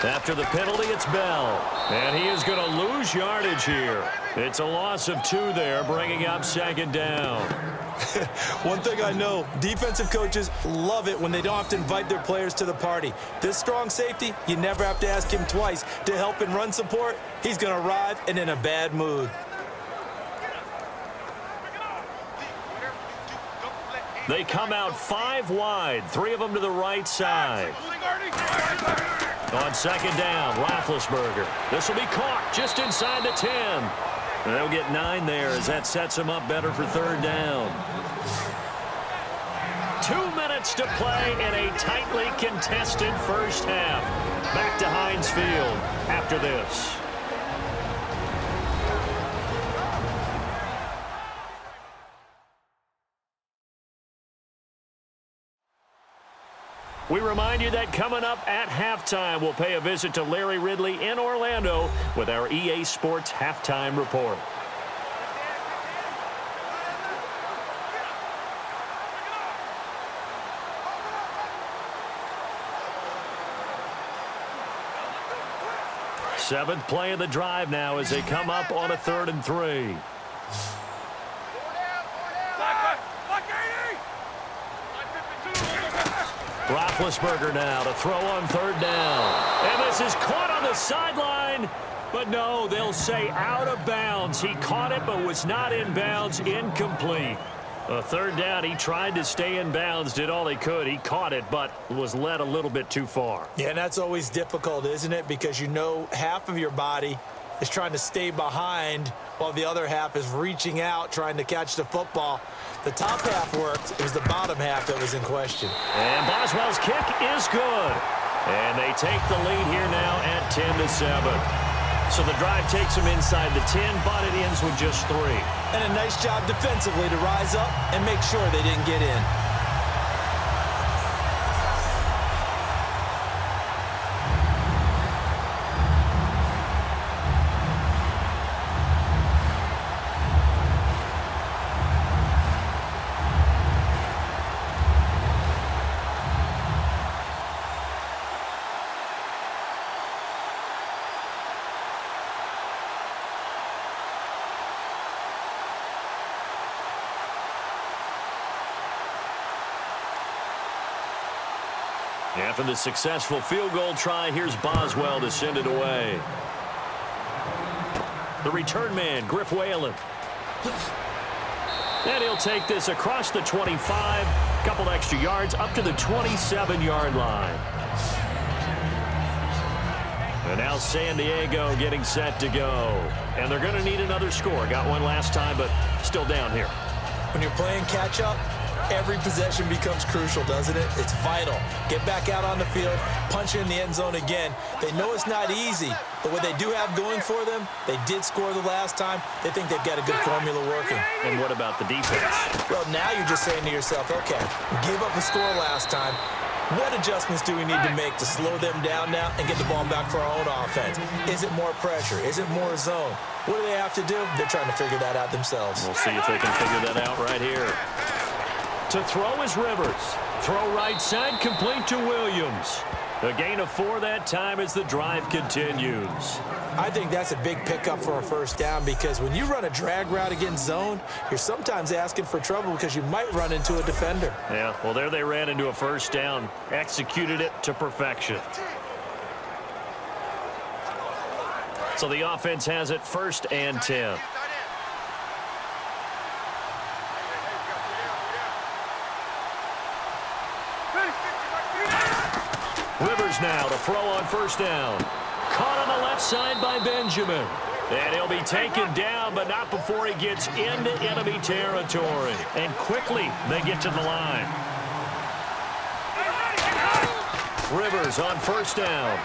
After the penalty, it's BAL. And he is going to lose yardage here. It's a loss of 2 there, bringing up 2nd down. One thing I know, defensive coaches love it when they don't have to invite their players to the party. This strong safety, you never have to ask him twice to help in run support. He's going to arrive and in a bad mood. They come out 5 wide, 3 of them to the right side. On 2nd down, Roethlisberger. This will be caught just inside the 10. And they'll get 9 there as that sets them up better for 3rd down. 2 minutes to play in a tightly contested first half. Back to Heinz Field after this. We remind you that coming up at halftime, we'll pay a visit to Larry Ridley in Orlando with our EA Sports Halftime Report. Seventh play of the drive now as they come up on a 3rd and 3. Roethlisberger now to throw on 3rd down. And this is caught on the sideline. But no, they'll say out of bounds. He caught it but was not in bounds. Incomplete. A 3rd down, he tried to stay in bounds, did all he could. He caught it but was led a little bit too far. Yeah, and that's always difficult, isn't it? Because you know half of your body is trying to stay behind while the other half is reaching out, trying to catch the football. The top half worked. It was the bottom half that was in question. And Boswell's kick is good. And they take the lead here now at 10-7. So the drive takes them inside the 10, but it ends with just 3. And a nice job defensively to rise up and make sure they didn't get in. After the successful field goal try, here's Boswell to send it away. The return man, Griff Whalen. And he'll take this across the 25, couple extra yards, up to the 27-yard line. And now San Diego getting set to go. And they're going to need another score. Got one last time, but still down here. When you're playing catch-up, every possession becomes crucial, doesn't it? It's vital. Get back out on the field, punch in the end zone again. They know it's not easy, but what they do have going for them, they did score the last time. They think they've got a good formula working. And what about the defense? Well, now you're just saying to yourself, okay, give up a score last time. What adjustments do we need to make to slow them down now and get the ball back for our own offense? Is it more pressure? Is it more zone? What do they have to do? They're trying to figure that out themselves. We'll see if they can figure that out right here. To throw is Rivers. Throw right side, complete to Williams. A gain of 4 that time as the drive continues. I think that's a big pickup for a first down because when you run a drag route against zone, you're sometimes asking for trouble because you might run into a defender. Yeah, well, there they ran into a first down. Executed it to perfection. So the offense has it 1st and 10. Rivers now to throw on 1st down. Caught on the left side by Benjamin. And he'll be taken down, but not before he gets into enemy territory. And quickly they get to the line. Rivers on 1st down.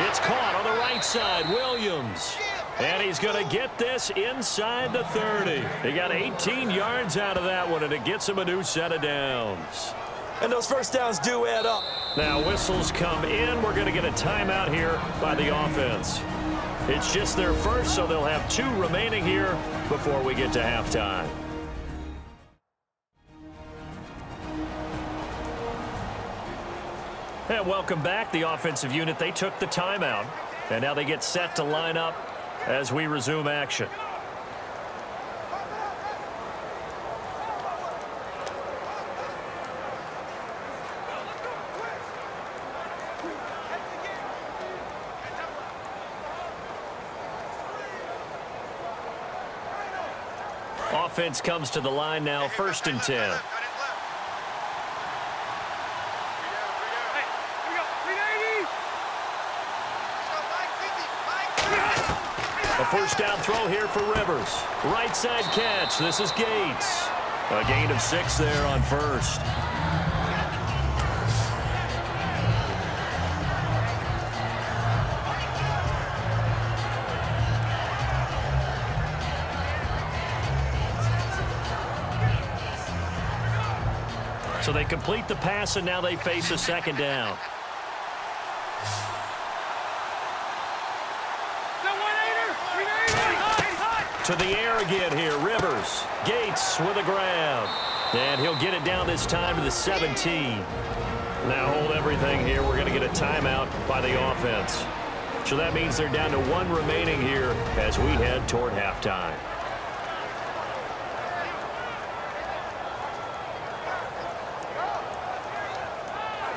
It's caught on the right side. Williams. And he's going to get this inside the 30. He got 18 yards out of that one, and it gets him a new set of downs. And those first downs do add up. Now whistles come in. We're going to get a timeout here by the offense. It's just their first, so they'll have 2 remaining here before we get to halftime. And welcome back. The offensive unit, they took the timeout. And now they get set to line up as we resume action. Offense comes to the line now, 1st and 10. A first down throw here for Rivers. Right side catch. This is Gates. A gain of 6 there on 1st. So they complete the pass, and now they face a 2nd down. To the air again here, Rivers. Gates with a grab. And he'll get it down this time to the 17. Now hold everything here. We're going to get a timeout by the offense. So that means they're down to 1 remaining here as we head toward halftime.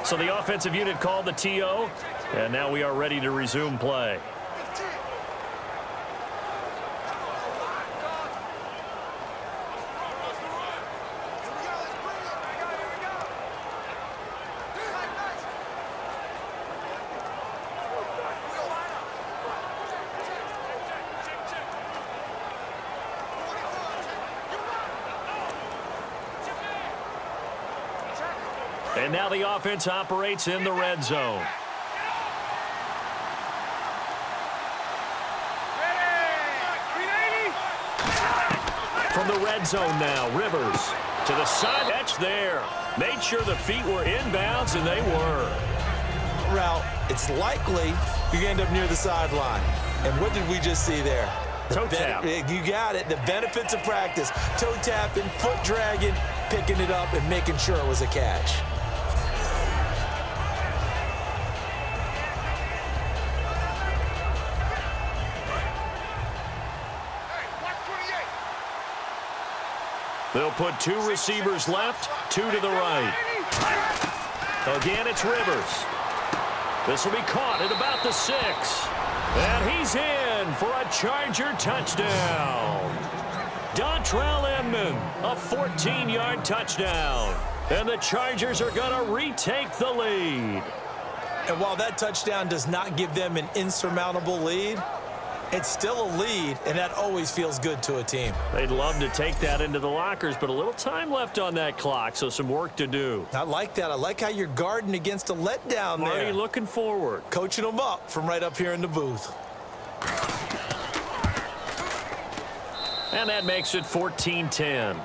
So the offensive unit called the TO, and now we are ready to resume play. And now the offense operates in the red zone. From the red zone now, Rivers to the side edge there. Made sure the feet were inbounds, and they were. Route, it's likely you're going to end up near the sideline. And what did we just see there? Toe tap. You got it. The benefits of practice. Toe tapping, foot dragging, picking it up, and making sure it was a catch. They'll put 2 receivers left, 2 to the right. Again, it's Rivers. This will be caught at about the 6. And he's in for a Charger touchdown. Dontrell Inman, a 14-yard touchdown. And the Chargers are going to retake the lead. And while that touchdown does not give them an insurmountable lead, it's still a lead, and that always feels good to a team. They'd love to take that into the lockers, but a little time left on that clock, so some work to do. I like that. I like how you're guarding against a letdown there. Marty looking forward. Coaching them up from right up here in the booth. And that makes it 14-10.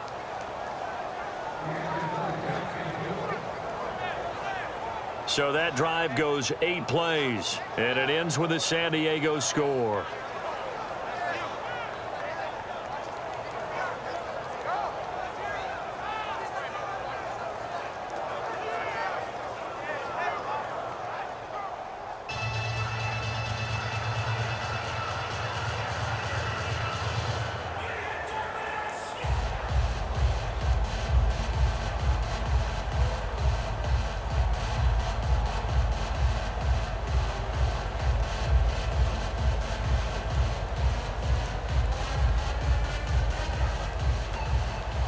So that drive goes 8 plays, and it ends with a San Diego score.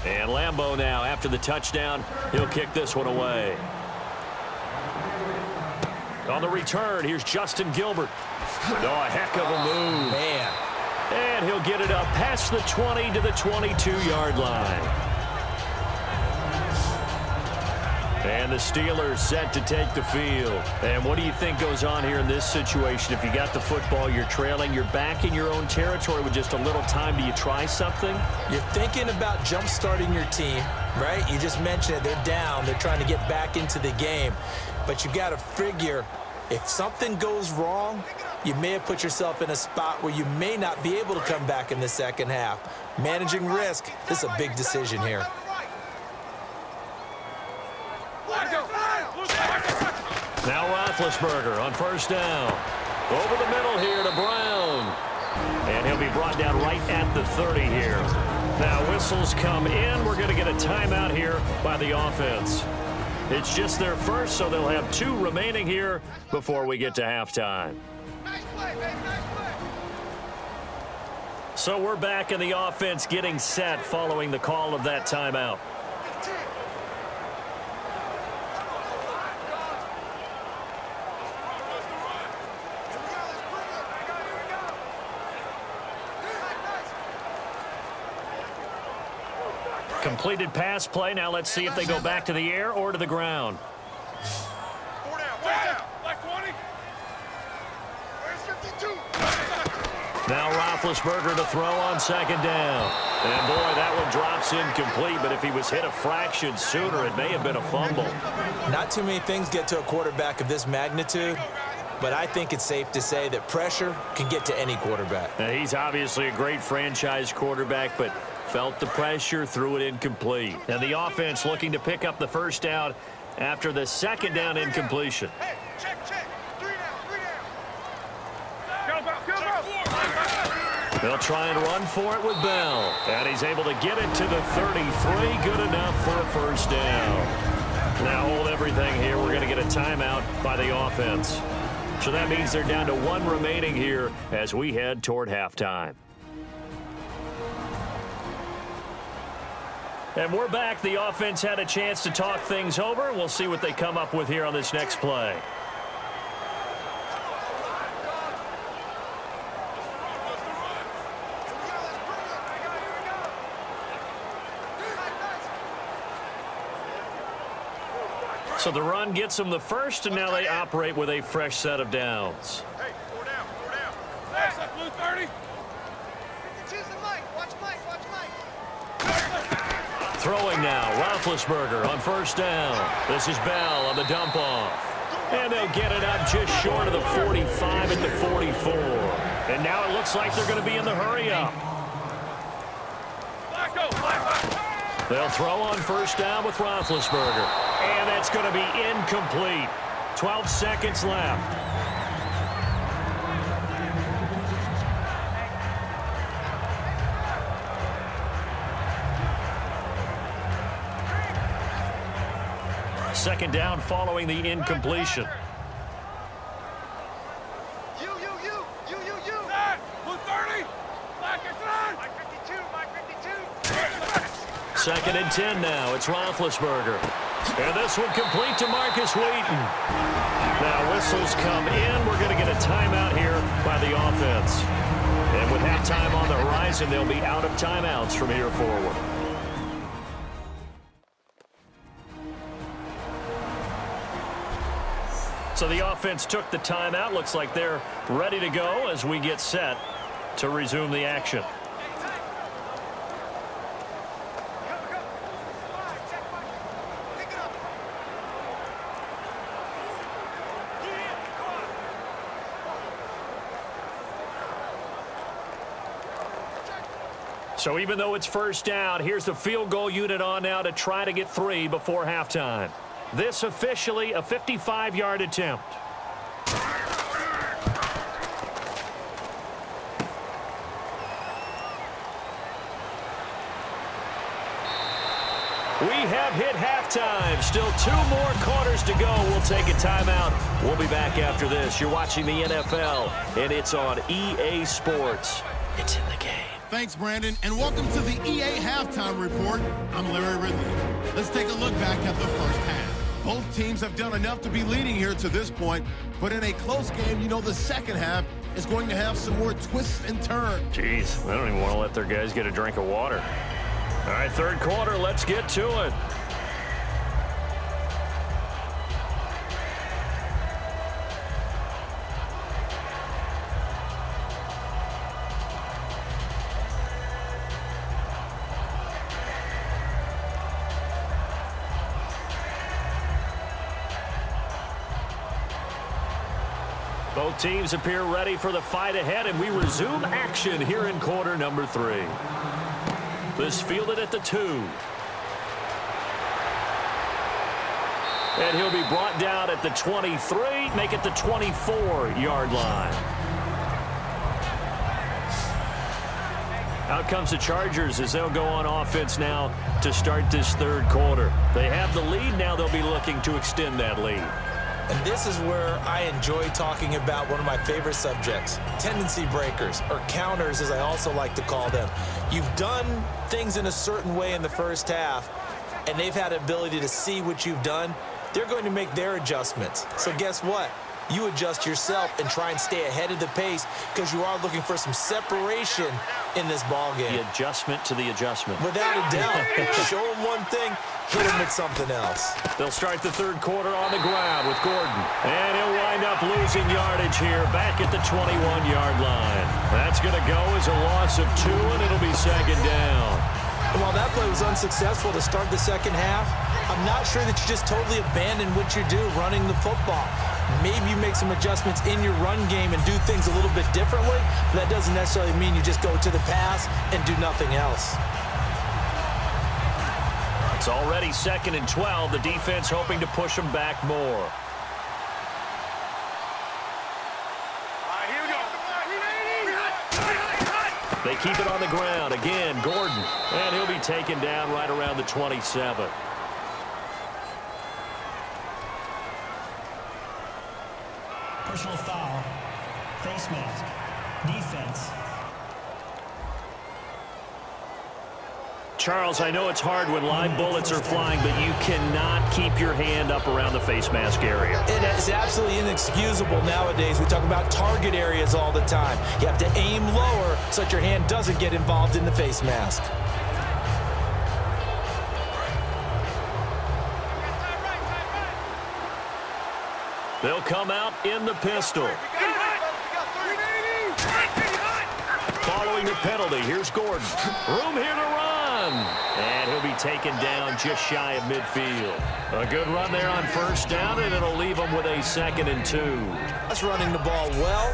And Lambeau now, after the touchdown, he'll kick this one away. On the return, here's Justin Gilbert. Oh, a heck of a move. Man. And he'll get it up past the 20 to the 22-yard line. And the Steelers set to take the field. And what do you think goes on here in this situation? If you got the football, you're trailing, you're back in your own territory with just a little time. Do you try something? You're thinking about jump-starting your team, right? You just mentioned it. They're down. They're trying to get back into the game. But you got to figure, if something goes wrong, you may have put yourself in a spot where you may not be able to come back in the second half. Managing risk, this is a big decision here. Now Roethlisberger on first down. Over the middle here to Brown. And he'll be brought down right at the 30 here. Now whistles come in. We're going to get a timeout here by the offense. It's just their first, so they'll have 2 remaining here before we get to halftime. Nice play, baby, nice play. So we're back in the offense getting set following the call of that timeout. Completed pass play. Now let's see if they go back to the air or to the ground. 4 down, 4 down. Like 20. Where's 52? Now Roethlisberger to throw on second down. And boy, that one drops incomplete, but if he was hit a fraction sooner, it may have been a fumble. Not too many things get to a quarterback of this magnitude, but I think it's safe to say that pressure can get to any quarterback. Now, he's obviously a great franchise quarterback, but felt the pressure, threw it incomplete. And the offense looking to pick up the first down after the second down incompletion. Hey, check. 3 down, 3 down. Go, They'll try and run for it with Bell. And he's able to get it to the 33. Good enough for a first down. Now hold everything here. We're going to get a timeout by the offense. So that means they're down to 1 remaining here as we head toward halftime. And we're back. The offense had a chance to talk things over. We'll see what they come up with here on this next play. So the run gets them the first, and now they operate with a fresh set of downs. Hey, 4 down, 4 down. Pass that blue 30. Choose the mic. Watch Mike, watch Mike. Throwing now, Roethlisberger on first down. This is Bell on the dump off. And they'll get it up just short of the 45 at the 44. And now it looks like they're going to be in the hurry up. They'll throw on first down with Roethlisberger. And that's going to be incomplete. 12 seconds left. Second down following the incompletion. You. Blue 30. Black is on. My 52. Second and 10 now. It's Roethlisberger. And this one complete to Marcus Wheaton. Now whistles come in. We're going to get a timeout here by the offense. And with halftime on the horizon, they'll be out of timeouts from here forward. So the offense took the timeout. Looks like they're ready to go as we get set to resume the action. So even though it's first down, here's the field goal unit on now to try to get 3 before halftime. This officially a 55-yard attempt. We have hit halftime. Still 2 more quarters to go. We'll take a timeout. We'll be back after this. You're watching the NFL, and it's on EA Sports. It's in the game. Thanks, Brandon, and welcome to the EA Halftime Report. I'm Larry Ridley. Let's take a look back at the first half. Both teams have done enough to be leading here to this point, but in a close game, you know the second half is going to have some more twists and turns. Jeez, they don't even want to let their guys get a drink of water. All right, third quarter, let's get to it. Both teams appear ready for the fight ahead, and we resume action here in quarter number 3. This fielded at the 2. And he'll be brought down at the 23, make it the 24-yard line. Out comes the Chargers as they'll go on offense now to start this third quarter. They have the lead. Now they'll be looking to extend that lead. And this is where I enjoy talking about one of my favorite subjects, tendency breakers, or counters as I also like to call them. You've done things in a certain way in the first half, and they've had the ability to see what you've done. They're going to make their adjustments. So guess what? You adjust yourself and try and stay ahead of the pace because you are looking for some separation in this ball game. The adjustment to the adjustment. Without a doubt. Show them one thing, hit them with something else. They'll start the third quarter on the ground with Gordon. And he'll wind up losing yardage here back at the 21-yard line. That's going to go as a loss of 2, and it'll be second down. And while that play was unsuccessful to start the second half, I'm not sure that you just totally abandon what you do running the football. Maybe you make some adjustments in your run game and do things a little bit differently, but that doesn't necessarily mean you just go to the pass and do nothing else. It's already second and 12. The defense hoping to push them back more. Here we go. They keep it on the ground. Again, Gordon. And he'll be taken down right around the 27. Personal foul. Face mask. Defense. Charles, I know it's hard when live bullets are flying, but you cannot keep your hand up around the face mask area. It is absolutely inexcusable nowadays. We talk about target areas all the time. You have to aim lower so that your hand doesn't get involved in the face mask. They'll come out in the pistol. Following the penalty, here's Gordon. Room here to run. And he'll be taken down just shy of midfield. A good run there on first down, and it'll leave him with a second and 2. That's running the ball well,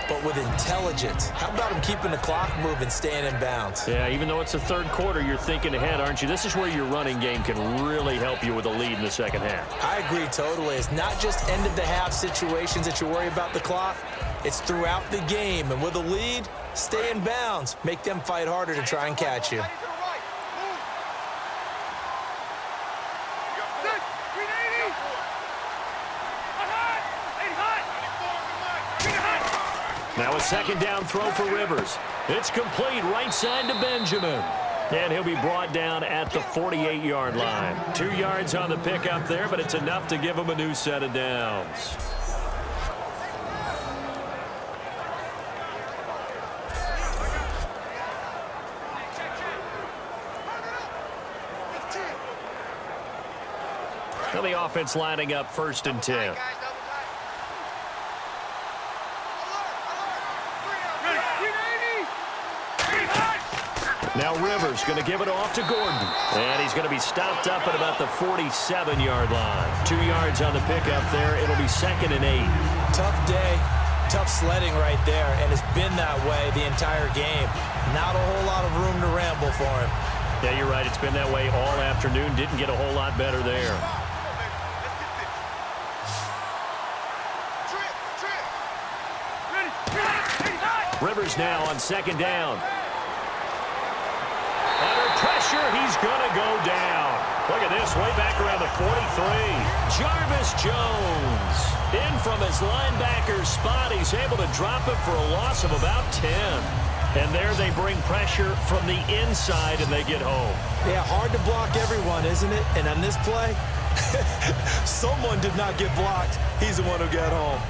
but with intelligence. How about him keeping the clock moving, staying in bounds? Yeah, even though it's the third quarter, you're thinking ahead, aren't you? This is where your running game can really help you with a lead in the second half. I agree totally. It's not just end-of-the-half situations that you worry about the clock. It's throughout the game. And with a lead, stay in bounds. Make them fight harder to try and catch you. Now a second down throw for Rivers. It's complete right side to Benjamin. And he'll be brought down at the 48-yard line. 2 yards on the pickup there, but it's enough to give him a new set of downs. Now the offense lining up 1st and 10. Now Rivers going to give it off to Gordon. And he's going to be stopped up at about the 47-yard line. 2 yards on the pickup there. It'll be 2nd and 8. Tough day, tough sledding right there, and it's been that way the entire game. Not a whole lot of room to ramble for him. Yeah, you're right. It's been that way all afternoon. Didn't get a whole lot better there. Rivers now on 2nd down. Under pressure, he's going to go down. Look at this, way back around the 43. Jarvis Jones in from his linebacker spot. He's able to drop him for a loss of about 10. And there they bring pressure from the inside, and they get home. Yeah, hard to block everyone, isn't it? And on this play, someone did not get blocked. He's the one who got home.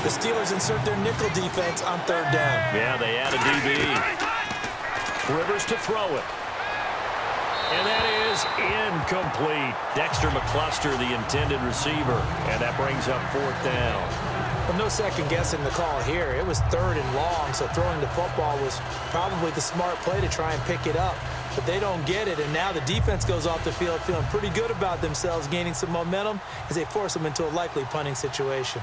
The Steelers insert their nickel defense on 3rd down. Yeah, they add a DB. Rivers to throw it. And that is incomplete. Dexter McCluster, the intended receiver. And that brings up 4th down. Well, no second guessing the call here. It was 3rd and long, so throwing the football was probably the smart play to try and pick it up. But they don't get it, and now the defense goes off the field feeling pretty good about themselves, gaining some momentum as they force them into a likely punting situation.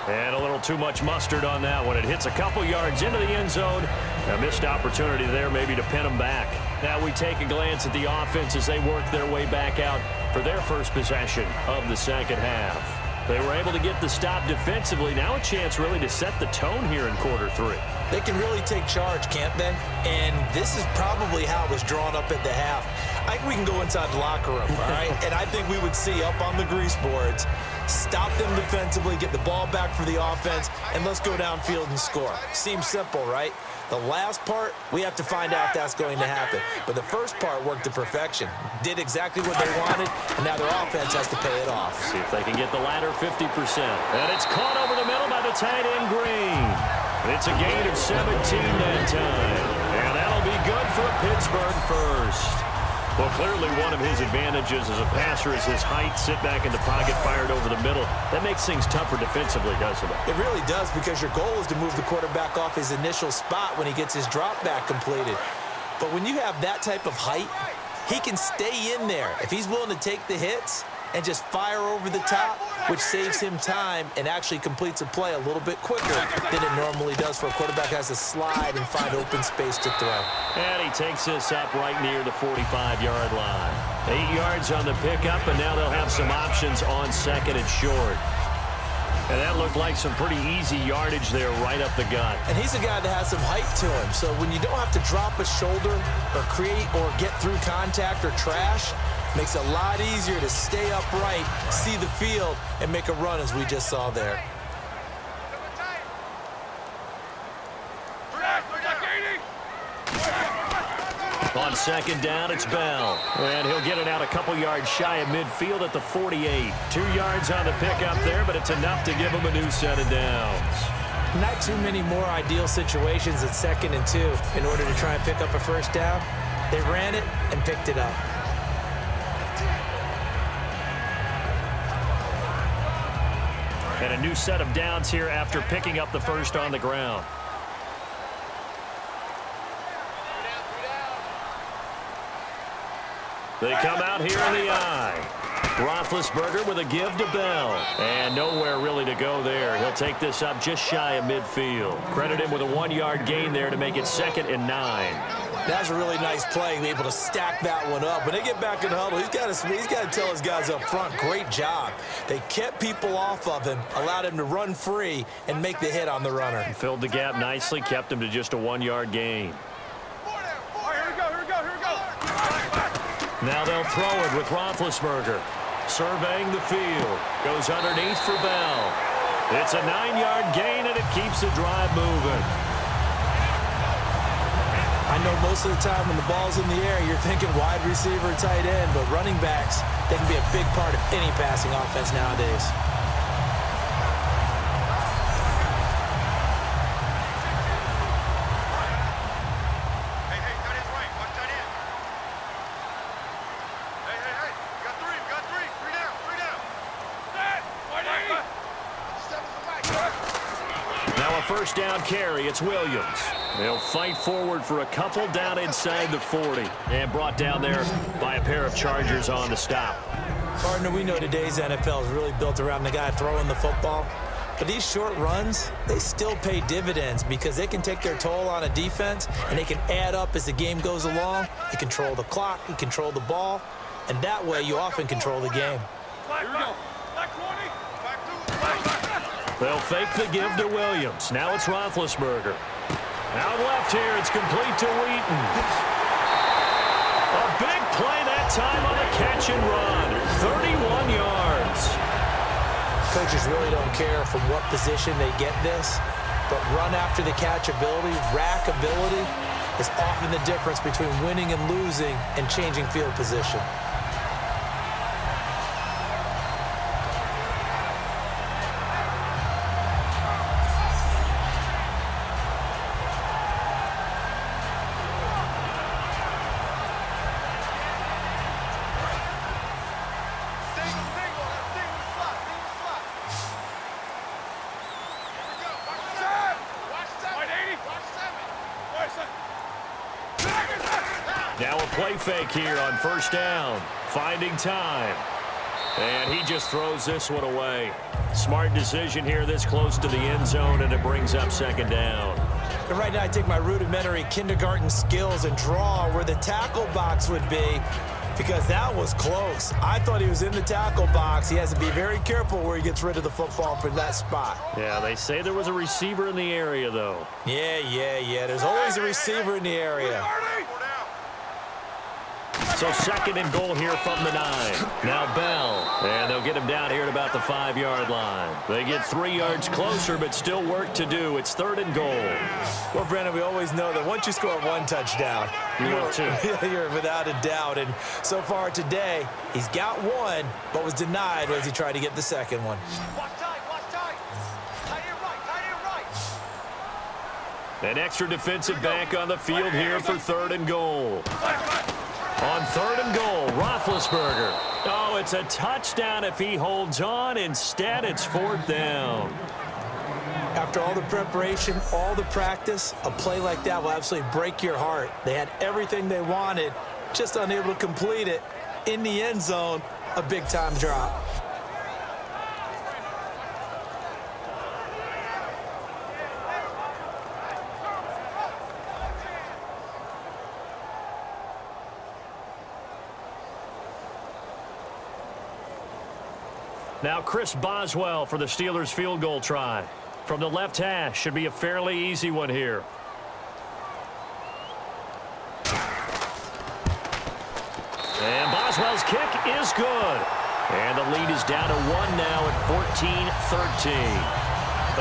And a little too much mustard on that one. It hits a couple yards into the end zone. A missed opportunity there maybe to pin them back. Now we take a glance at the offense as they work their way back out for their first possession of the second half. They were able to get the stop defensively. Now a chance really to set the tone here in quarter 3. They can really take charge, can't they? And this is probably how it was drawn up at the half. I think we can go inside the locker room, all right? And I think we would see up on the grease boards, stop them defensively, get the ball back for the offense, and let's go downfield and score. Seems simple, right? The last part, we have to find out if that's going to happen. But the first part worked to perfection. Did exactly what they wanted, and now their offense has to pay it off. See if they can get the latter 50%. And it's caught over the middle by the tight end, Green. It's a gain of 17 that time. And that'll be good for a Pittsburgh first. Well, clearly one of his advantages as a passer is his height. Sit back in the pocket, fired over the middle. That makes things tougher defensively, doesn't it? It really does, because your goal is to move the quarterback off his initial spot when he gets his drop back completed. But when you have that type of height, he can stay in there if he's willing to take the hits and just fire over the top, which saves him time and actually completes a play a little bit quicker than it normally does for a quarterback who has to slide and find open space to throw. And he takes this up right near the 45-yard line. 8 yards on the pickup, and now they'll have some options on 2nd and short. And that looked like some pretty easy yardage there right up the gut. And he's a guy that has some height to him, so when you don't have to drop a shoulder or create or get through contact or trash, makes it a lot easier to stay upright, see the field, and make a run as we just saw there. On 2nd down, it's Bell. And he'll get it out a couple yards shy of midfield at the 48. 2 yards on the pickup there, but it's enough to give him a new set of downs. Not too many more ideal situations at 2nd and 2 in order to try and pick up a first down. They ran it and picked it up. And a new set of downs here after picking up the first on the ground. They come out here in the eye. Roethlisberger with a give to Bell. And nowhere really to go there. He'll take this up just shy of midfield. Credit him with a 1-yard gain there to make it 2nd and 9. That's a really nice play, be able to stack that one up. When they get back in the huddle, he's got to tell his guys up front, great job. They kept people off of him, allowed him to run free and make the hit on the runner. Filled the gap nicely, kept him to just a 1-yard gain. Now they'll throw it with Roethlisberger. Surveying the field. Goes underneath for Bell. It's a 9-yard gain, and it keeps the drive moving. I know most of the time when the ball's in the air, you're thinking wide receiver, tight end, but running backs, they can be a big part of any passing offense nowadays. First down carry, it's Williams. They'll fight forward for a couple down inside the 40. And brought down there by a pair of Chargers on the stop. Partner, we know today's NFL is really built around the guy throwing the football. But these short runs, they still pay dividends because they can take their toll on a defense and they can add up as the game goes along. You control the clock, you control the ball, and that way you often control the game. Here we go. Back 20. They'll fake the give to Williams. Now it's Roethlisberger. Out left here, it's complete to Wheaton. A big play that time on a catch and run. 31 yards. Coaches really don't care from what position they get this, but run after the catch ability, rack ability, is often the difference between winning and losing and changing field position. Now a play fake here on first down. Finding time. And he just throws this one away. Smart decision here this close to the end zone, and it brings up 2nd down. And right now I take my rudimentary kindergarten skills and draw where the tackle box would be because that was close. I thought he was in the tackle box. He has to be very careful where he gets rid of the football from that spot. Yeah, they say there was a receiver in the area, though. Yeah. There's always a receiver in the area. So 2nd and goal here from the 9. Now Bell. And they'll get him down here at about the 5-yard line. They get 3 yards closer, but still work to do. It's 3rd and goal. Well, Brandon, we always know that once you score 1 touchdown, you're without a doubt. And so far today, he's got 1, but was denied as he tried to get the 2nd one. Watch tight. Tight end right. An extra defensive back on the field here for 3rd and goal. On 3rd and goal, Roethlisberger. Oh, it's a touchdown if he holds on. Instead, it's 4th down. After all the preparation, all the practice, a play like that will absolutely break your heart. They had everything they wanted, just unable to complete it. In the end zone, a big-time drop. Now Chris Boswell for the Steelers field goal try. From the left hash, should be a fairly easy one here. And Boswell's kick is good. And the lead is down to 1 now at 14-13.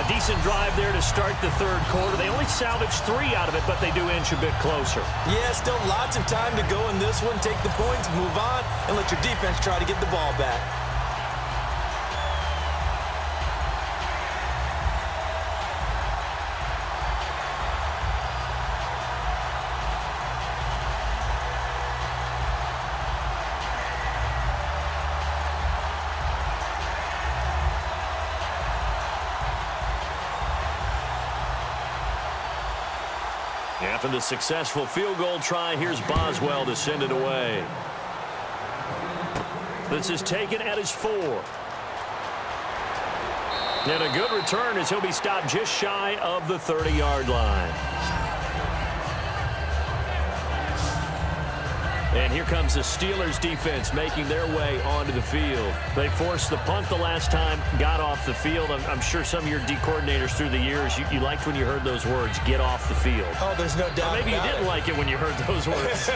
A decent drive there to start the 3rd quarter. They only salvaged 3 out of it, but they do inch a bit closer. Yeah, still lots of time to go in this one. Take the points, move on, and let your defense try to get the ball back. After the successful field goal try, here's Boswell to send it away. This is taken at his 4. And a good return as he'll be stopped just shy of the 30-yard line. And here comes the Steelers defense making their way onto the field. They forced the punt the last time, got off the field. I'm sure some of your D coordinators through the years, you liked when you heard those words, get off the field. Oh, there's no doubt. Or maybe you didn't like it when you heard those words.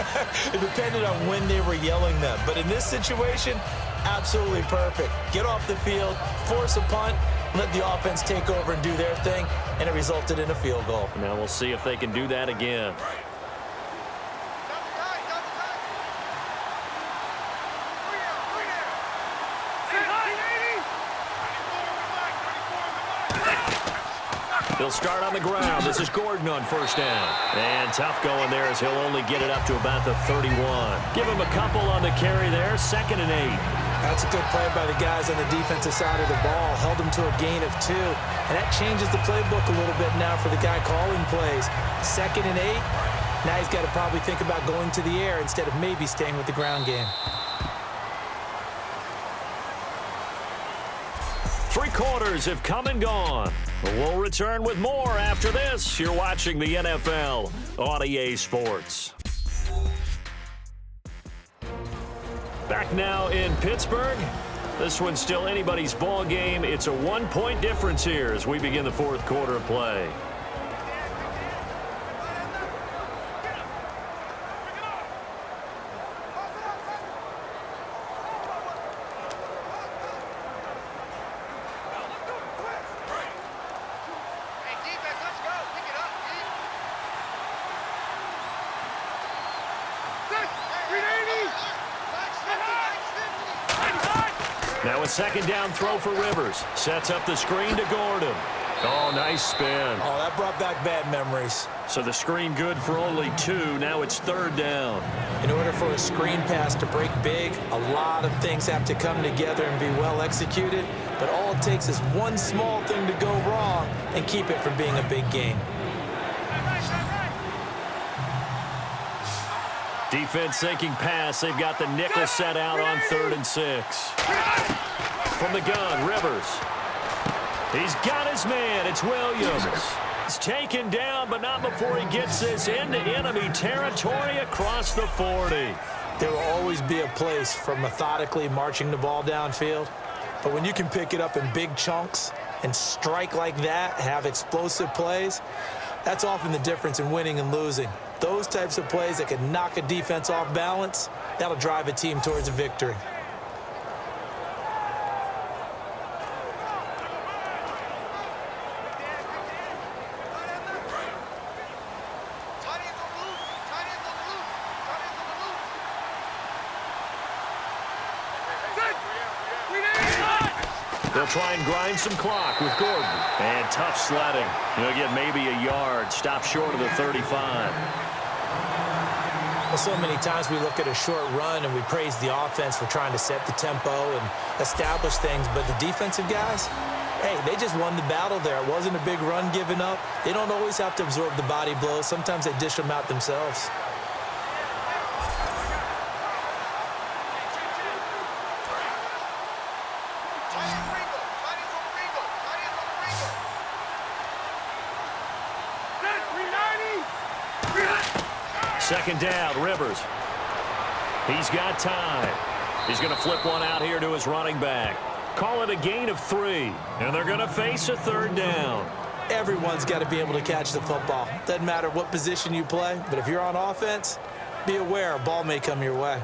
It depended on when they were yelling them. But in this situation, absolutely perfect. Get off the field, force a punt, let the offense take over and do their thing, and it resulted in a field goal. Now we'll see if they can do that again. He'll start on the ground. This is Gordon on first down. And tough going there as he'll only get it up to about the 31. Give him a couple on the carry there. 2nd and 8. That's a good play by the guys on the defensive side of the ball. Held him to a gain of 2. And that changes the playbook a little bit now for the guy calling plays. 2nd and 8. Now he's got to probably think about going to the air instead of maybe staying with the ground game. 3 quarters have come and gone. We'll return with more after this. You're watching the NFL on EA Sports. Back now in Pittsburgh. This one's still anybody's ball game. It's a 1-point difference here as we begin the 4th quarter of play. Now a 2nd down throw for Rivers. Sets up the screen to Gordon. Oh, nice spin. Oh, that brought back bad memories. So the screen good for only 2. Now it's 3rd down. In order for a screen pass to break big, a lot of things have to come together and be well executed. But all it takes is one small thing to go wrong and keep it from being a big game. Defense sinking pass. They've got the nickel set out on 3rd and 6. From the gun, Rivers. He's got his man. It's Williams. He's taken down, but not before he gets this into enemy territory across the 40. There will always be a place for methodically marching the ball downfield. But when you can pick it up in big chunks and strike like that, have explosive plays, that's often the difference in winning and losing. Those types of plays that can knock a defense off balance, that'll drive a team towards a victory. They'll try and grind some clock with Gordon. And tough sledding. He'll get maybe a yard. Stop short of the 35. Well, so many times we look at a short run and we praise the offense for trying to set the tempo and establish things. But the defensive guys, hey, they just won the battle there. It wasn't a big run given up. They don't always have to absorb the body blows. Sometimes they dish them out themselves. Second down, Rivers. He's got time. He's going to flip one out here to his running back. Call it a gain of 3, and they're going to face a 3rd down. Everyone's got to be able to catch the football. Doesn't matter what position you play, but if you're on offense, be aware a ball may come your way.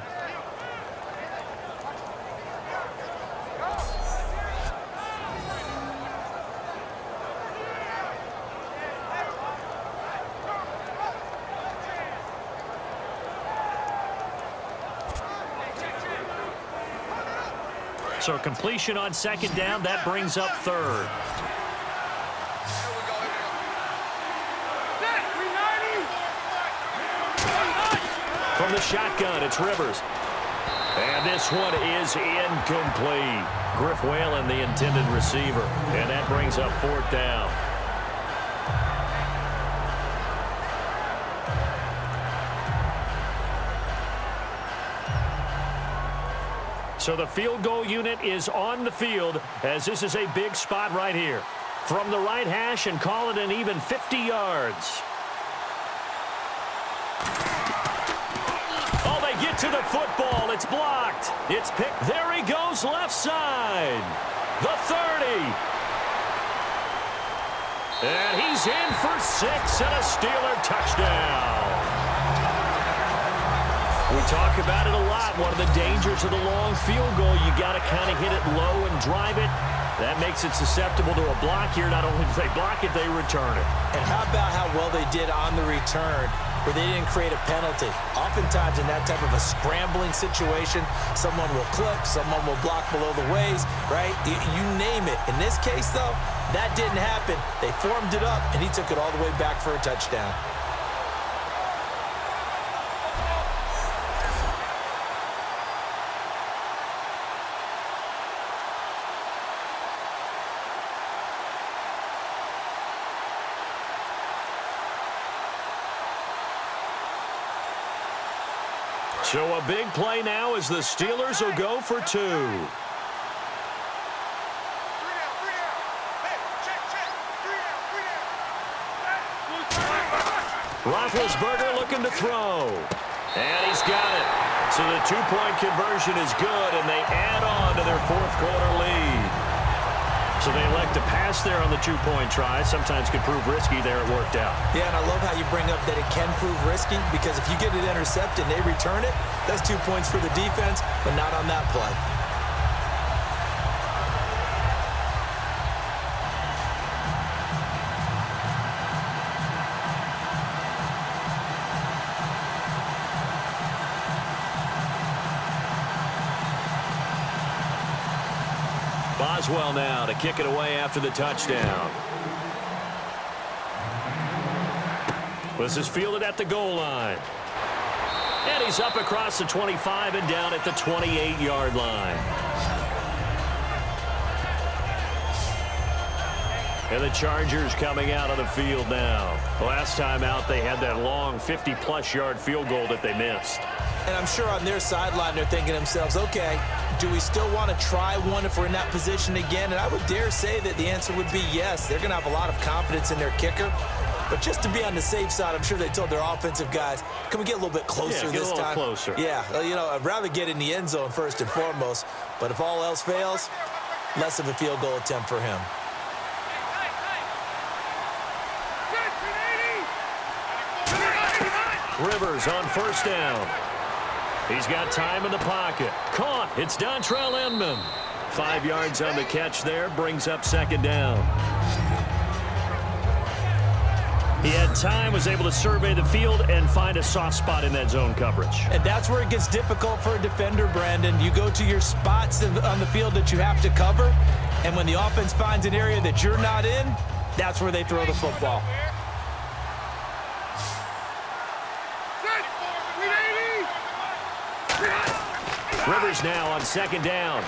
So completion on 2nd down, that brings up 3rd. From the shotgun, it's Rivers. And this one is incomplete. Griff Whalen, the intended receiver. And that brings up 4th down. So the field goal unit is on the field as this is a big spot right here. From the right hash and call it an even 50 yards. Oh, they get to the football. It's blocked. It's picked. There he goes left side. The 30. And he's in for 6 and a Steeler touchdown. We talk about it a lot. One of the dangers of the long field goal, you got to kind of hit it low and drive it. That makes it susceptible to a block here. Not only do they block it, they return it. And how about how well they did on the return where they didn't create a penalty? Oftentimes in that type of a scrambling situation, someone will clip, someone will block below the waist, right? You name it. In this case, though, that didn't happen. They formed it up, and he took it all the way back for a touchdown. So a big play now as the Steelers will go for 2. Roethlisberger looking to throw. And he's got it. So the 2-point conversion is good, and they add on to their 4th quarter lead. So they elect to pass there on the 2-point try. Sometimes could prove risky. There it worked out. Yeah, and I love how you bring up that it can prove risky because if you get it intercepted and they return it, that's 2 points for the defense, but not on that play. Boswell now to kick it away after the touchdown. This is fielded at the goal line. And he's up across the 25 and down at the 28-yard line. And the Chargers coming out on the field now. Last time out, they had that long 50-plus yard field goal that they missed. And I'm sure on their sideline, they're thinking to themselves, okay, do we still want to try one if we're in that position again? And I would dare say that the answer would be yes. They're going to have a lot of confidence in their kicker. But just to be on the safe side, I'm sure they told their offensive guys, can we get a little bit closer this time? Yeah, get a little closer. Yeah, you know, I'd rather get in the end zone first and foremost. But if all else fails, less of a field goal attempt for him. Rivers on first down. He's got time in the pocket. Caught. It's Dontrell Inman. 5 yards on the catch there. Brings up second down. He had time, was able to survey the field and find a soft spot in that zone coverage. And that's where it gets difficult for a defender, Brandon. You go to your spots on the field that you have to cover, and when the offense finds an area that you're not in, that's where they throw the football. Rivers now on second down.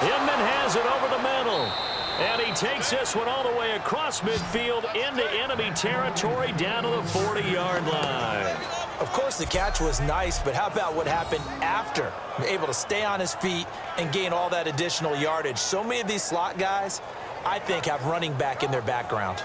Inman has it over the middle. And he takes this one all the way across midfield into enemy territory down to the 40-yard line. Of course, the catch was nice, but how about what happened after? Able to stay on his feet and gain all that additional yardage. So many of these slot guys, I think, have running back in their background.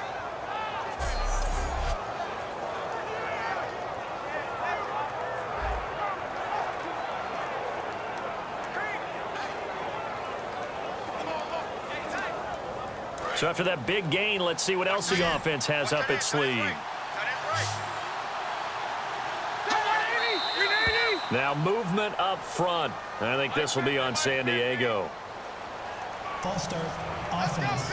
So after that big gain, let's see what else the offense has up its sleeve. Now movement up front. I think this will be on San Diego. False start, offense.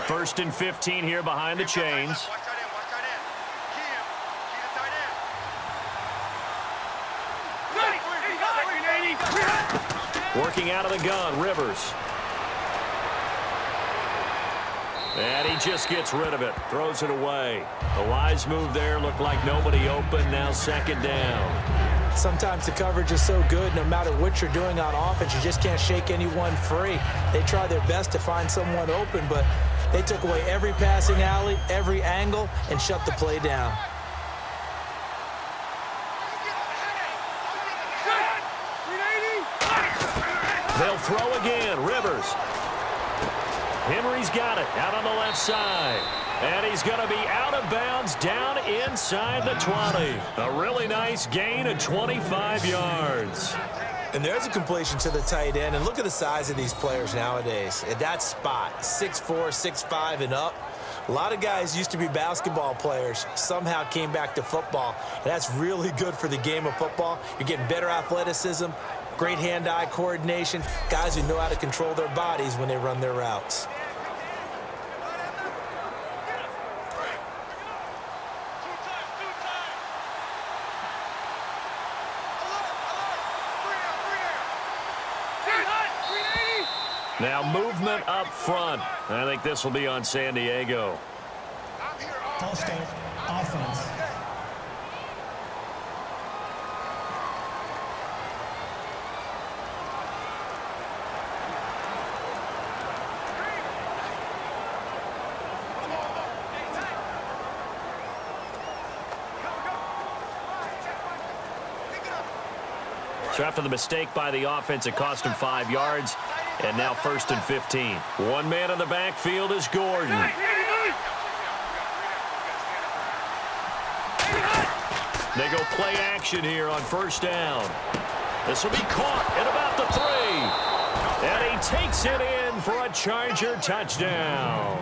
First and 15 here behind the chains. Working out of the gun, Rivers. And he just gets rid of it, throws it away. The wise move there, looked like nobody open, now second down. Sometimes the coverage is so good, no matter what you're doing on offense, you just can't shake anyone free. They try their best to find someone open, but they took away every passing alley, every angle, and shut the play down. They'll throw again, Rivers. Henry's got it, out on the left side. And he's going to be out of bounds down inside the 20. A really nice gain of 25 yards. And there's a completion to the tight end. And look at the size of these players nowadays. At that spot, 6'4", 6'5", and up. A lot of guys used to be basketball players, somehow came back to football. And that's really good for the game of football. You're getting better athleticism, great hand-eye coordination, guys who know how to control their bodies when they run their routes. Now movement up front. I think this will be on San Diego. False start, offense. So after the mistake by the offense, it cost him 5 yards. And now 1st and 15. One man in the backfield is Gordon. They go play action here on 1st down. This will be caught at about the 3. And he takes it in for a Charger touchdown.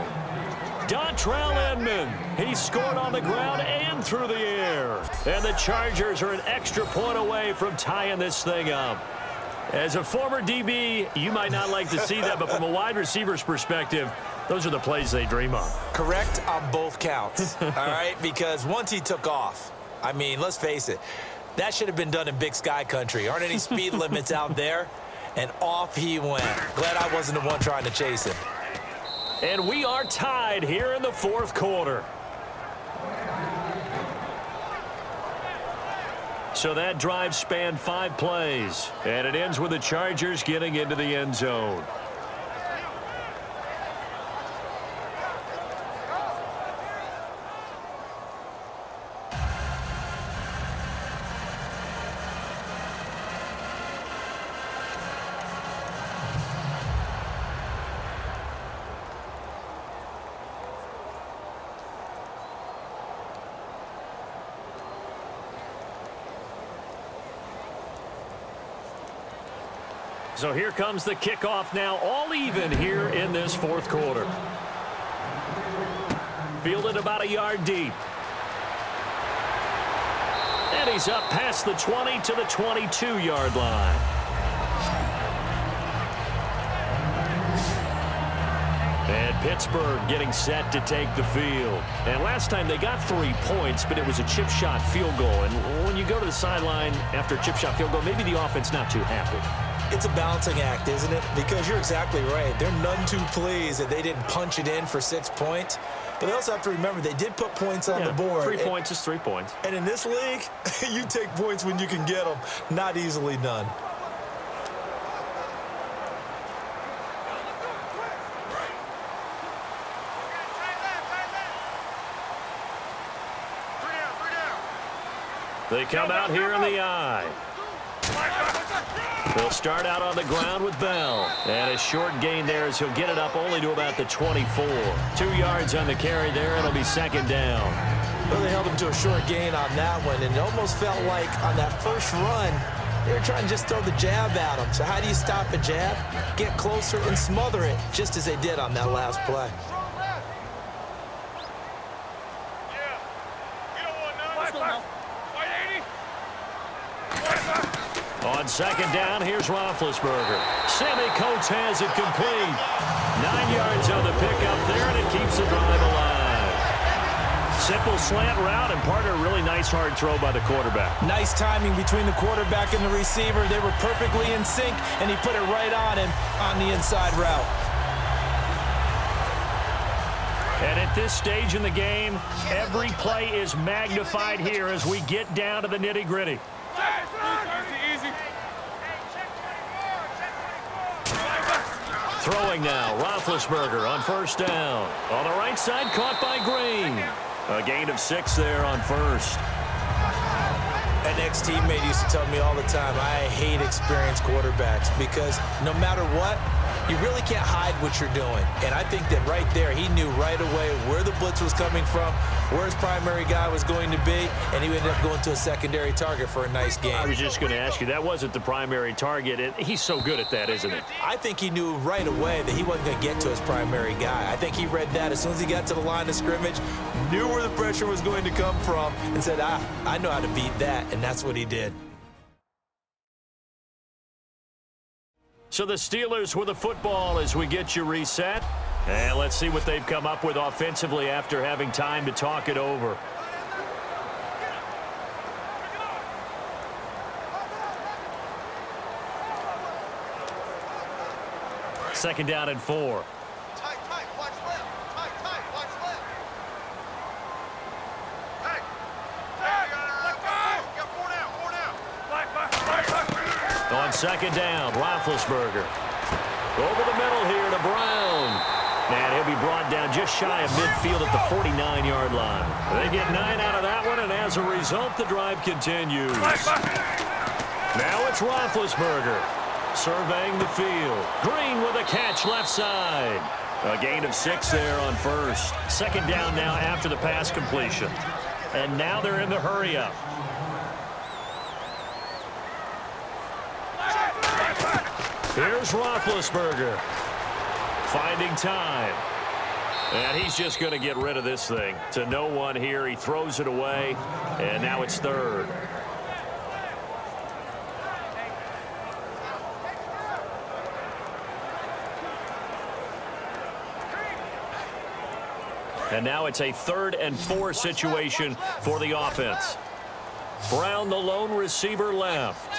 Dontrell Inman. He scored on the ground and through the air. And the Chargers are an extra point away from tying this thing up. As a former DB, you might not like to see that, but from a wide receiver's perspective, those are the plays they dream of. Correct on both counts, all right? Because once he took off, I mean, let's face it, that should have been done in Big Sky country. Aren't any speed limits out there? And off he went. Glad I wasn't the one trying to chase him. And we are tied here in the 4th quarter. So that drive spanned 5 plays, and it ends with the Chargers getting into the end zone. So here comes the kickoff now, all even here in this 4th quarter. Fielded about a yard deep. And he's up past the 20 to the 22-yard line. And Pittsburgh getting set to take the field. And last time they got 3 points, but it was a chip shot field goal. And when you go to the sideline after a chip shot field goal, maybe the offense not too happy. It's a balancing act, isn't it? Because you're exactly right. They're none too pleased that they didn't punch it in for 6 points. But they also have to remember they did put points on the board. 3 points is 3 points. And in this league, you take points when you can get them. Not easily done. They come out here in the eye. They'll start out on the ground with Bell. And a short gain there as he'll get it up only to about the 24. 2 yards on the carry there. It'll be 2nd down. Well, they held him to a short gain on that one, and it almost felt like on that first run, they were trying to just throw the jab at him. So how do you stop a jab? Get closer and smother it, just as they did on that last play. On 2nd down, here's Roethlisberger. Sammy Coates has it complete. 9 yards on the pickup there, and it keeps the drive alive. Simple slant route, and partner, really nice hard throw by the quarterback. Nice timing between the quarterback and the receiver. They were perfectly in sync, and he put it right on him on the inside route. And at this stage in the game, every play is magnified here as we get down to the nitty-gritty. Throwing now, Roethlisberger on first down. On the right side, caught by Green. A gain of 6 there on first. An ex-teammate used to tell me all the time, I hate experienced quarterbacks because no matter what, you really can't hide what you're doing. And I think that right there, he knew right away where the blitz was coming from, where his primary guy was going to be, and he ended up going to a secondary target for a nice game. I was just going to ask you, that wasn't the primary target. And he's so good at that, isn't he? I think he knew right away that he wasn't going to get to his primary guy. I think he read that as soon as he got to the line of scrimmage, knew where the pressure was going to come from, and said, I know how to beat that, and that's what he did. So the Steelers with the football as we get you reset. And let's see what they've come up with offensively after having time to talk it over. Second down and 4. Tight, watch left. Tight, watch left. Hey! You got 4 now. On second down, Roethlisberger. Over the middle here to Brown. And he'll be brought down just shy of midfield at the 49-yard line. They get 9 out of that one, and as a result, the drive continues. Now it's Roethlisberger surveying the field. Green with a catch left side. A gain of 6 there on first. Second down now after the pass completion. And now they're in the hurry-up. Here's Roethlisberger finding time. And he's just going to get rid of this thing. To no one here. He throws it away. And now it's third. And now it's a 3rd and 4 situation for the offense. Brown, the lone receiver left.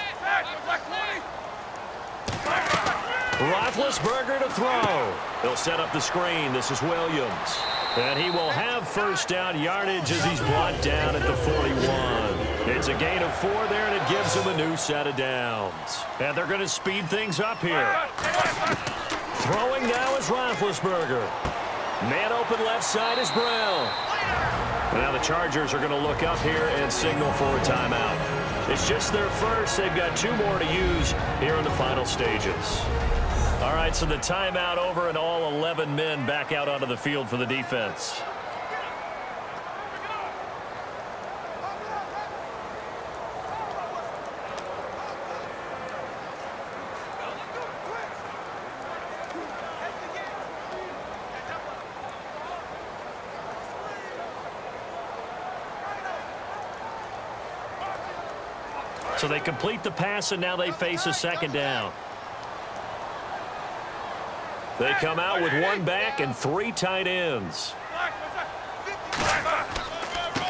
Roethlisberger to throw. He'll set up the screen. This is Williams. And he will have first down yardage as he's brought down at the 41. It's a gain of 4 there, and it gives him a new set of downs. And they're going to speed things up here. Throwing now is Roethlisberger. Man open left side is Brown. Now the Chargers are going to look up here and signal for a timeout. It's just their first. They've got 2 more to use here in the final stages. All right, so the timeout over and all 11 men back out onto the field for the defense. So they complete the pass, and now they face a second down. They come out with 1 back and 3 tight ends.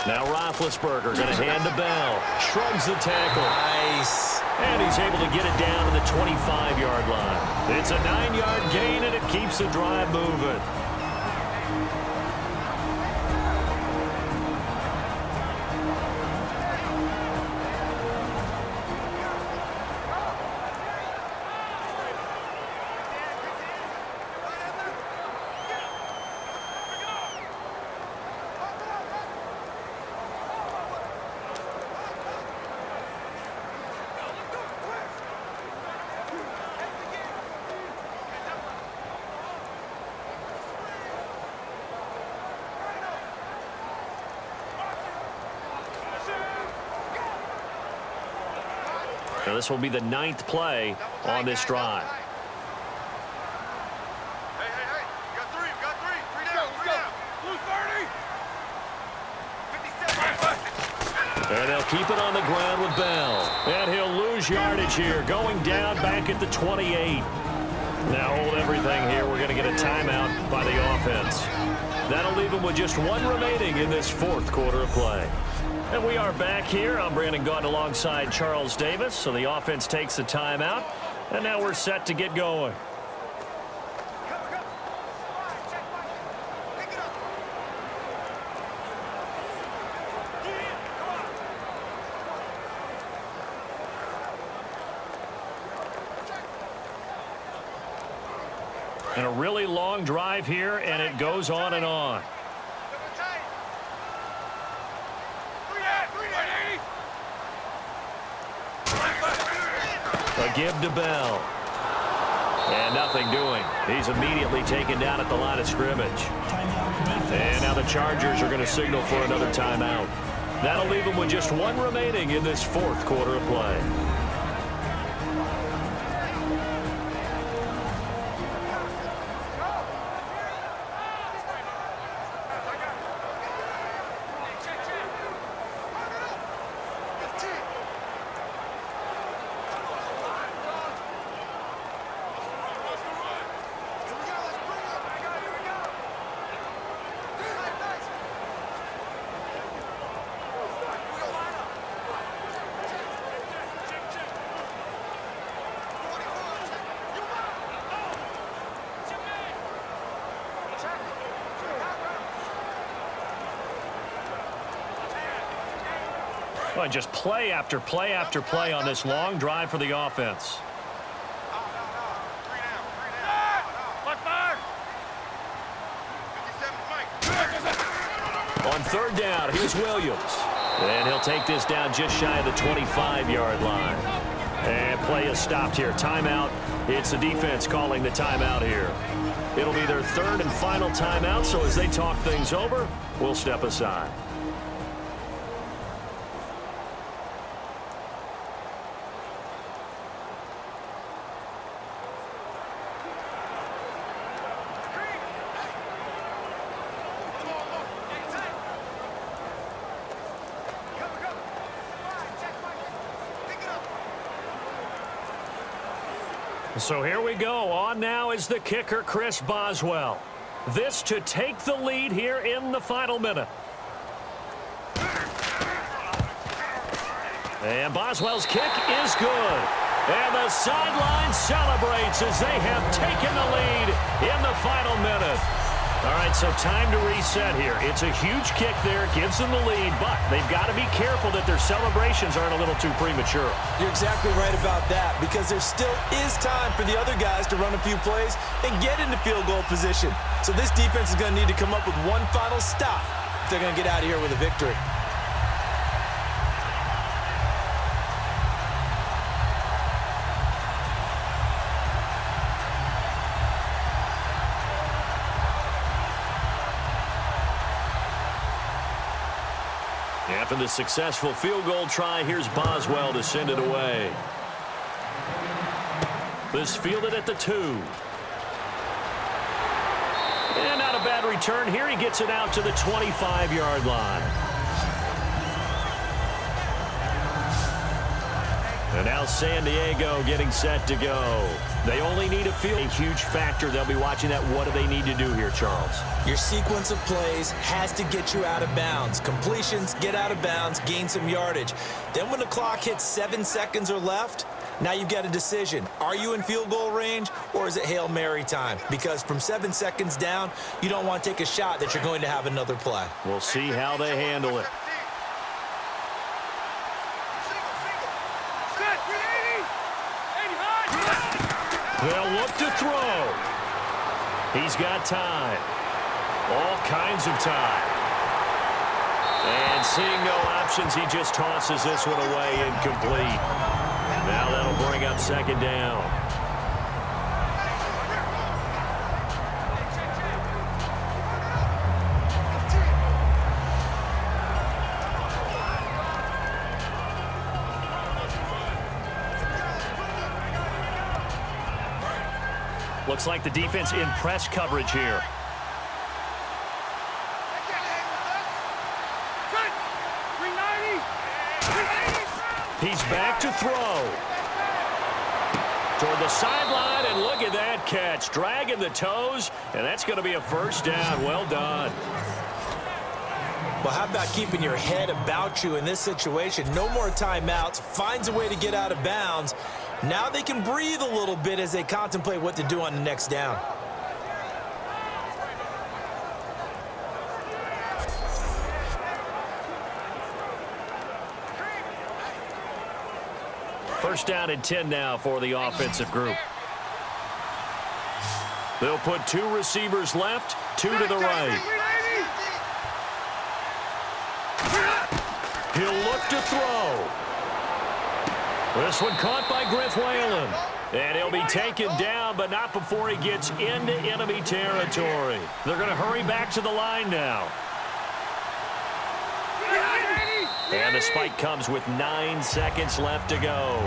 Now Roethlisberger going to hand to Bell. Shrugs the tackle. Nice. And he's able to get it down to the 25-yard line. It's a 9-yard gain, and it keeps the drive moving. Now this will be the 9th play on this drive. Hey, you got 3, 3 down, 3 down. Blue 30. 57. And they'll keep it on the ground with Bell. And he'll lose yardage here, going down back at the 28. Now hold everything here. We're going to get a timeout by the offense. That'll leave them with just 1 remaining in this 4th quarter of play. And we are back here. I'm Brandon Gaunt alongside Charles Davis. So the offense takes the timeout. And now we're set to get going. And a really long drive here, and it goes on and on. A give to Bell. And nothing doing. He's immediately taken down at the line of scrimmage. And now the Chargers are going to signal for another timeout. That'll leave them with just one remaining in this fourth quarter of play. And just play after play after play on this long drive for the offense. On third down, here's Williams. And he'll take this down just shy of the 25-yard line. And play is stopped here. Timeout. It's the defense calling the timeout here. It'll be their third and final timeout, so as they talk things over, we'll step aside. So here we go. On now is the kicker, Chris Boswell. This to take the lead here in the final minute. And Boswell's kick is good. And the sideline celebrates as they have taken the lead in the final minute. All right, so time to reset here. It's a huge kick there, gives them the lead, but they've got to be careful that their celebrations aren't a little too premature. You're exactly right about that, because there still is time for the other guys to run a few plays and get into field goal position. So this defense is going to need to come up with one final stop if they're going to get out of here with a victory. After the successful field goal try, here's Boswell to send it away. This fielded at the 2. And not a bad return here. He gets it out to the 25-yard line. And now San Diego getting set to go. They only need a field. A huge factor. They'll be watching that. What do they need to do here, Charles? Your sequence of plays has to get you out of bounds. Completions, get out of bounds, gain some yardage. Then when the clock hits 7 seconds or left, now you've got a decision. Are you in field goal range, or is it Hail Mary time? Because from 7 seconds down, you don't want to take a shot that you're going to have another play. We'll see how they handle it. They'll look to throw. He's got time. All kinds of time. And seeing no options, he just tosses this one away incomplete. Now that'll bring up second down. Looks like the defense in press coverage here. He's back to throw. Toward the sideline, and look at that catch. Dragging the toes, and that's going to be a first down. Well done. Well, how about keeping your head about you in this situation? No more timeouts. Finds a way to get out of bounds. Now they can breathe a little bit as they contemplate what to do on the next down. First down and 10 now for the offensive group. They'll put 2 receivers left, 2 to the right. He'll look to throw. This one caught by Griff Whalen. And he'll be taken down, but not before he gets into enemy territory. They're going to hurry back to the line now. And the spike comes with 9 seconds left to go.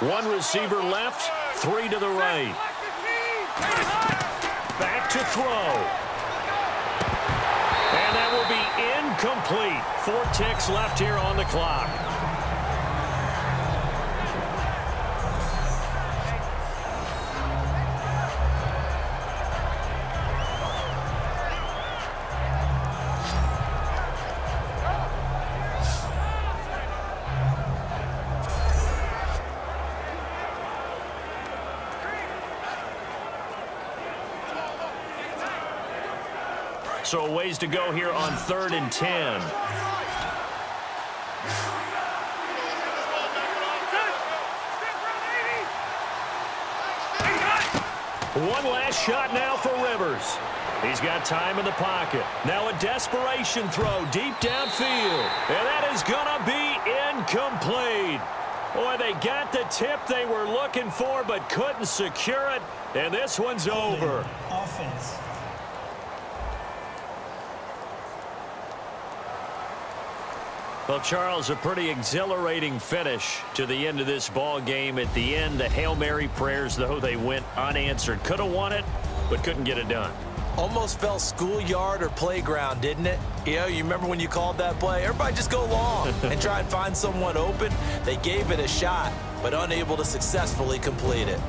One receiver left, 3 to the right. Back to throw. And that will be incomplete. 4 ticks left here on the clock. So a ways to go here on 3rd and 10. One last shot now for Rivers. He's got time in the pocket. Now a desperation throw deep downfield. And that is going to be incomplete. Boy, they got the tip they were looking for but couldn't secure it. And this one's over. Offense. Well, Charles, a pretty exhilarating finish to the end of this ball game. At the end, the Hail Mary prayers, though, they went unanswered. Could have won it, but couldn't get it done. Almost felt schoolyard or playground, didn't it? You know, you remember when you called that play? Everybody just go long and try and find someone open. They gave it a shot, but unable to successfully complete it.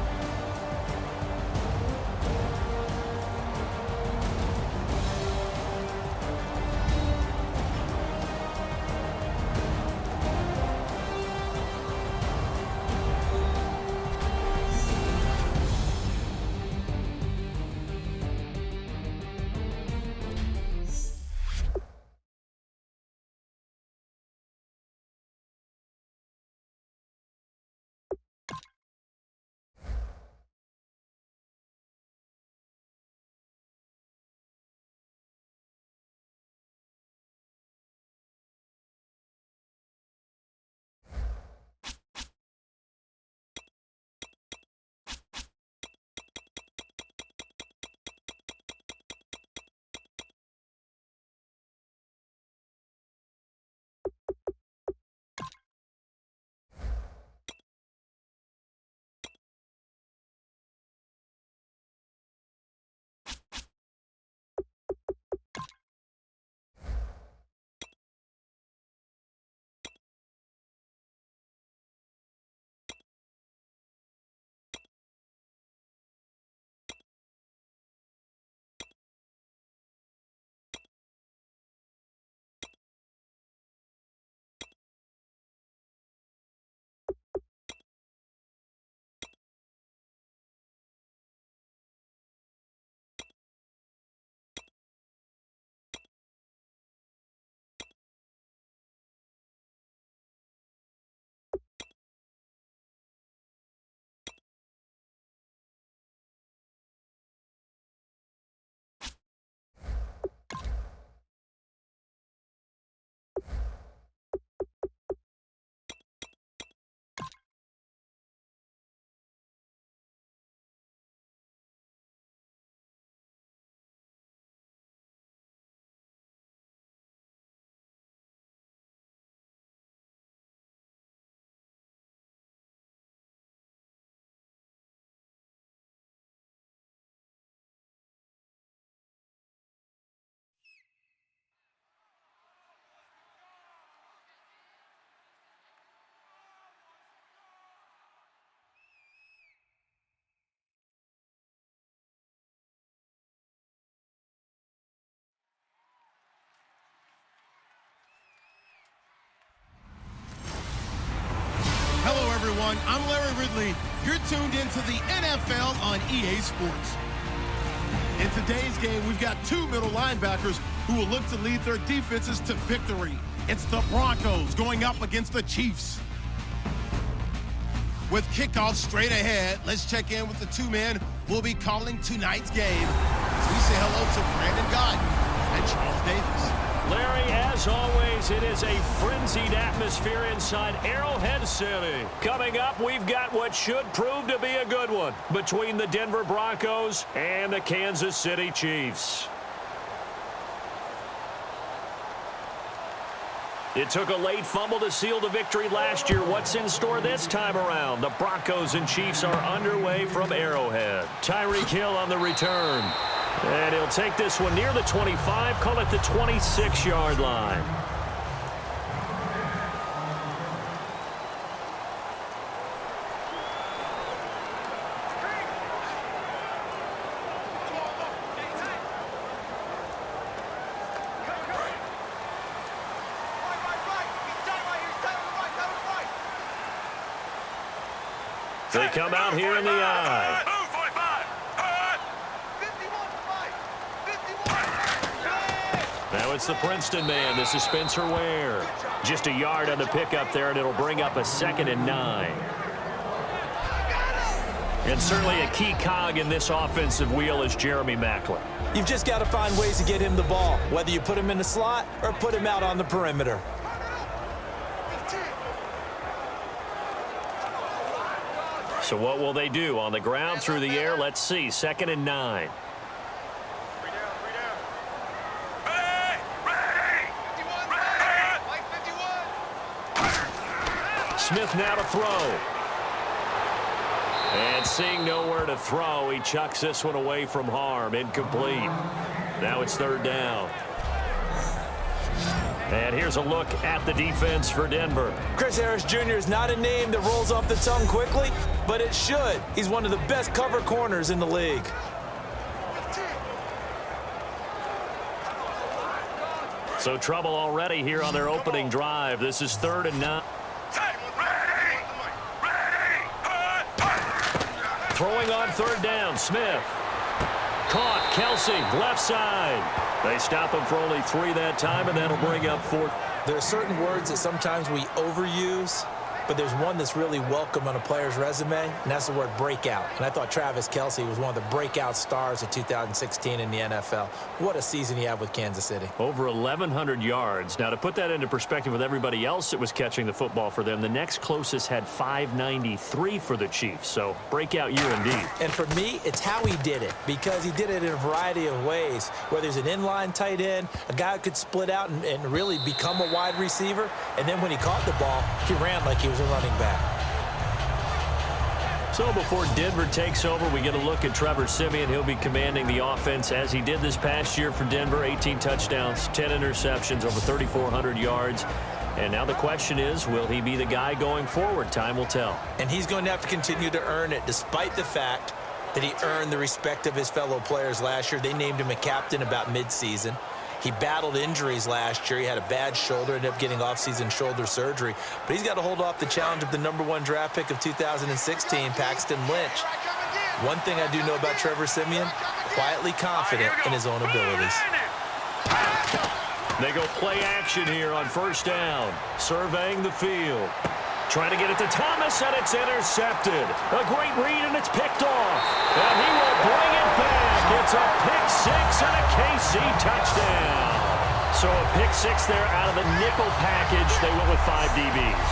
everyone. I'm Larry Ridley. You're tuned into the NFL on EA Sports. In today's game, we've got two middle linebackers who will look to lead their defenses to victory. It's the Broncos going up against the Chiefs. With kickoff straight ahead, let's check in with the two men who will be calling tonight's game. As we say hello to Brandon Gott and Charles Davis. Larry, as always, it is a frenzied atmosphere inside Arrowhead City. Coming up, we've got what should prove to be a good one between the Denver Broncos and the Kansas City Chiefs. It took a late fumble to seal the victory last year. What's in store this time around? The Broncos and Chiefs are underway from Arrowhead. Tyreek Hill on the return. And he'll take this one near the 25, call it the 26-yard line. They come out here in the eye. Now it's the Princeton man. This is Spencer Ware. Just a yard on the pickup there, and it'll bring up a 2nd and 9. And certainly a key cog in this offensive wheel is Jeremy Maclin. You've just got to find ways to get him the ball, whether you put him in the slot or put him out on the perimeter. So what will they do? On the ground, through the air, let's see. 2nd and 9. Smith now to throw. And seeing nowhere to throw, he chucks this one away from harm. Incomplete. Now it's 3rd down. And here's a look at the defense for Denver. Chris Harris Jr. is not a name that rolls off the tongue quickly, but it should. He's one of the best cover corners in the league. So trouble already here on their opening drive. This is 3rd and 9. Throwing on 3rd down, Smith. Caught, Kelsey, left side. They stop him for only 3 that time, and that'll bring up 4. There are certain words that sometimes we overuse, but there's one that's really welcome on a player's resume, and that's the word breakout. And I thought Travis Kelce was one of the breakout stars of 2016 in the NFL. What a season he had with Kansas City. Over 1,100 yards. Now, to put that into perspective with everybody else that was catching the football for them, the next closest had 593 for the Chiefs. So, breakout year indeed. And for me, it's how he did it, because he did it in a variety of ways. Whether he's an inline tight end, a guy who could split out and really become a wide receiver, and then when he caught the ball, he ran like he was a running back. So before Denver takes over, we get a look at Trevor Siemian. He'll be commanding the offense as he did this past year for Denver. 18 touchdowns, 10 interceptions, over 3,400 yards. And now the question is, will he be the guy going forward? Time will tell. And he's going to have to continue to earn it, despite the fact that he earned the respect of his fellow players last year. They named him a captain about midseason. He battled injuries last year. He had a bad shoulder, ended up getting off-season shoulder surgery. But he's got to hold off the challenge of the #1 draft pick of 2016, Paxton Lynch. One thing I do know about Trevor Siemian, quietly confident in his own abilities. They go play action here on 1st down, surveying the field. Trying to get it to Thomas, and it's intercepted. A great read, and it's picked off. And he will bring it back. It's a pick-6 and a KC touchdown. So a pick-6 there out of the nickel package. They went with 5 DBs.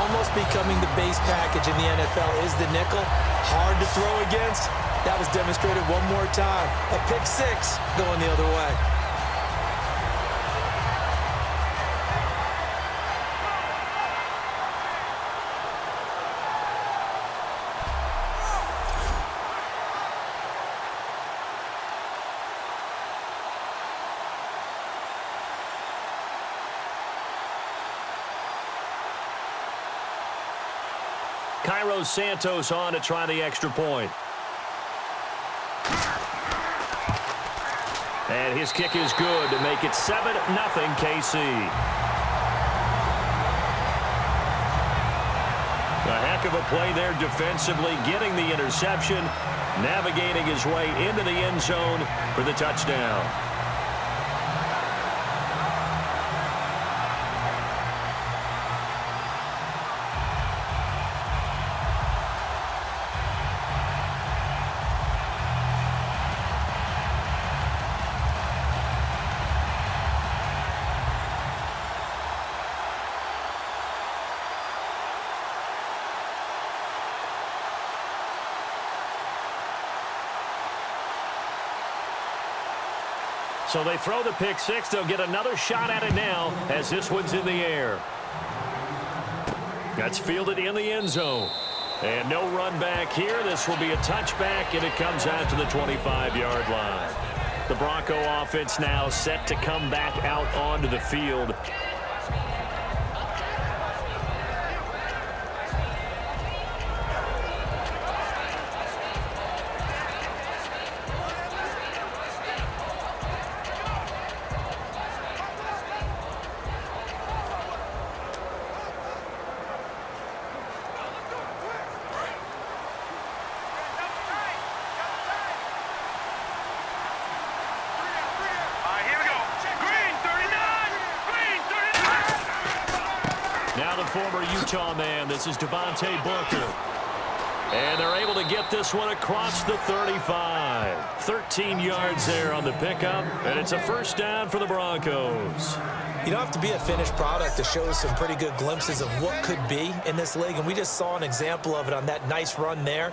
Almost becoming the base package in the NFL is the nickel. Hard to throw against. That was demonstrated one more time. A pick-6 going the other way. Cairo Santos on to try the extra point. And his kick is good to make it 7-0 KC. A heck of a play there defensively, getting the interception, navigating his way into the end zone for the touchdown. So they throw the pick six. They'll get another shot at it now as this one's in the air. That's fielded in the end zone. And no run back here. This will be a touchback, and it comes out to the 25-yard line. The Bronco offense now set to come back out onto the field. Now the former Utah man, this is Devontae Booker. And they're able to get this one across the 35. 13 yards there on the pickup, and it's a first down for the Broncos. You don't have to be a finished product to show some pretty good glimpses of what could be in this league, and we just saw an example of it on that nice run there.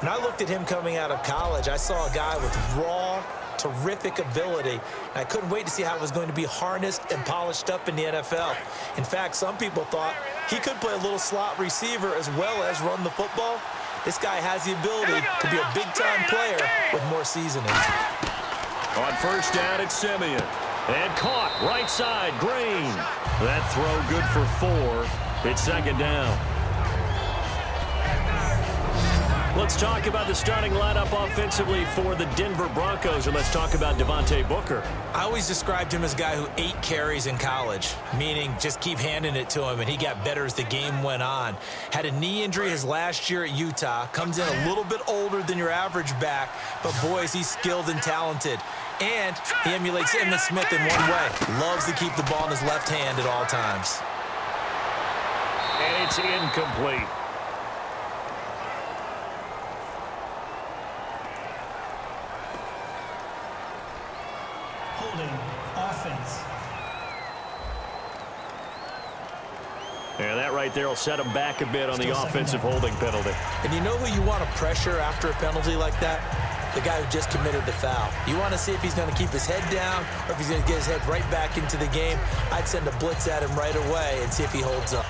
When I looked at him coming out of college, I saw a guy with raw, terrific ability. And I couldn't wait to see how it was going to be harnessed and polished up in the NFL. In fact, some people thought he could play a little slot receiver as well as run the football. This guy has the ability to be a big-time player with more seasoning. On first down, it's Simeon. And caught right side, Green. That throw good for 4. It's second down. Let's talk about the starting lineup offensively for the Denver Broncos, and let's talk about Devontae Booker. I always described him as a guy who ate carries in college, meaning just keep handing it to him, and he got better as the game went on. Had a knee injury his last year at Utah, comes in a little bit older than your average back, but boy, is he skilled and talented. And he emulates Emmitt Smith in one way. Loves to keep the ball in his left hand at all times. And it's incomplete. Offense. And that right there will set him back a bit on the offensive holding penalty. And you know who you want to pressure after a penalty like that? The guy who just committed the foul. You want to see if he's going to keep his head down or if he's going to get his head right back into the game. I'd send a blitz at him right away and see if he holds up.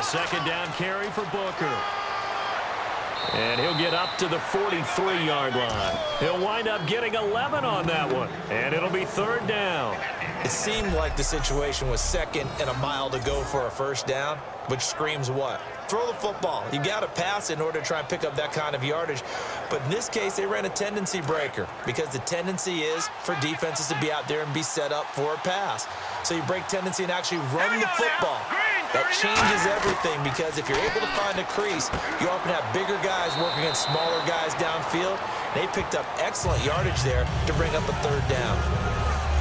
Second down carry for Booker. And he'll get up to the 43-yard line. He'll wind up getting 11 on that one. And it'll be third down. It seemed like the situation was second and a mile to go for a first down, which screams what? Throw the football. You got to pass in order to try and pick up that kind of yardage. But in this case, they ran a tendency breaker because the tendency is for defenses to be out there and be set up for a pass. So you break tendency and actually run the football. That changes everything because if you're able to find a crease, you often have bigger guys working against smaller guys downfield. They picked up excellent yardage there to bring up a third down.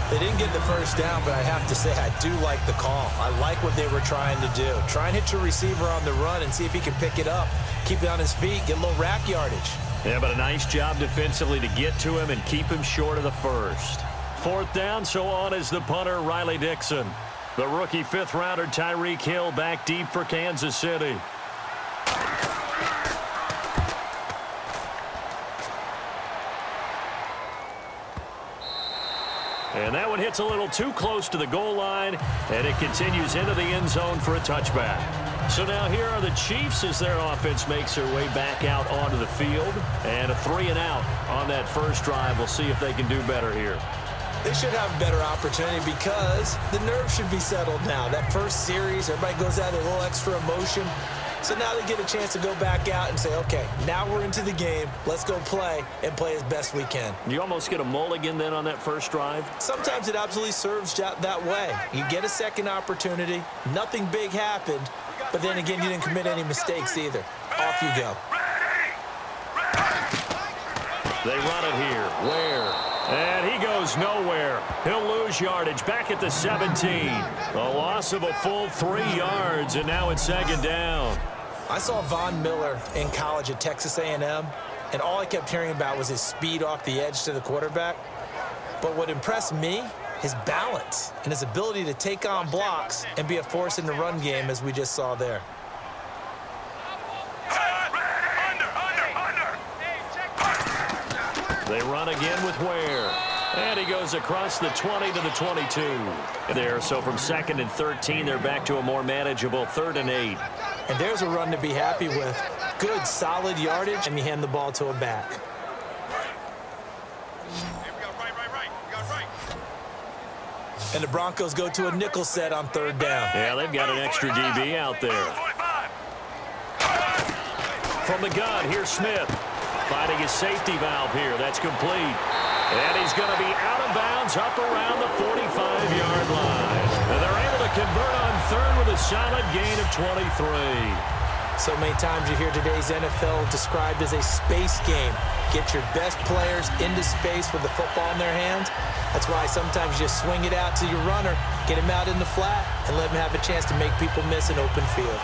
They didn't get the first down, but I have to say I do like the call. I like what they were trying to do. Try and hit your receiver on the run and see if he can pick it up, keep it on his feet, get a little rack yardage. Yeah, but a nice job defensively to get to him and keep him short of the first. Fourth down, so on is the punter, Riley Dixon. The rookie fifth-rounder Tyreek Hill back deep for Kansas City. And that one hits a little too close to the goal line, and it continues into the end zone for a touchback. So now here are the Chiefs as their offense makes their way back out onto the field. And a 3-and-out on that first drive. We'll see if they can do better here. They should have a better opportunity because the nerves should be settled now. That first series, everybody goes out with a little extra emotion. So now they get a chance to go back out and say, okay, now we're into the game. Let's go play and play as best we can. You almost get a mulligan then on that first drive? Sometimes it absolutely serves that way. You get a second opportunity. Nothing big happened. But then again, you didn't commit any mistakes either. Off you go. They run it here. Where? And he goes nowhere. He'll lose yardage back at the 17. A loss of a full 3 yards, and now it's second down. I saw Von Miller in college at Texas A&M, and all I kept hearing about was his speed off the edge to the quarterback. But what impressed me, his balance and his ability to take on blocks and be a force in the run game, as we just saw there. They run again with Ware. And he goes across the 20 to the 22. There, so from 2nd and 13, they're back to a more manageable 3rd and 8. And there's a run to be happy with. Good, solid yardage, and you hand the ball to a back. And the Broncos go to a nickel set on 3rd down. Yeah, they've got an extra DB out there. From the gun, here's Smith. Finding his safety valve here. That's complete. And he's going to be out of bounds up around the 45-yard line. And they're able to convert on 3rd with a solid gain of 23. So many times you hear today's NFL described as a space game. Get your best players into space with the football in their hands. That's why sometimes you just swing it out to your runner, get him out in the flat, and let him have a chance to make people miss an open field.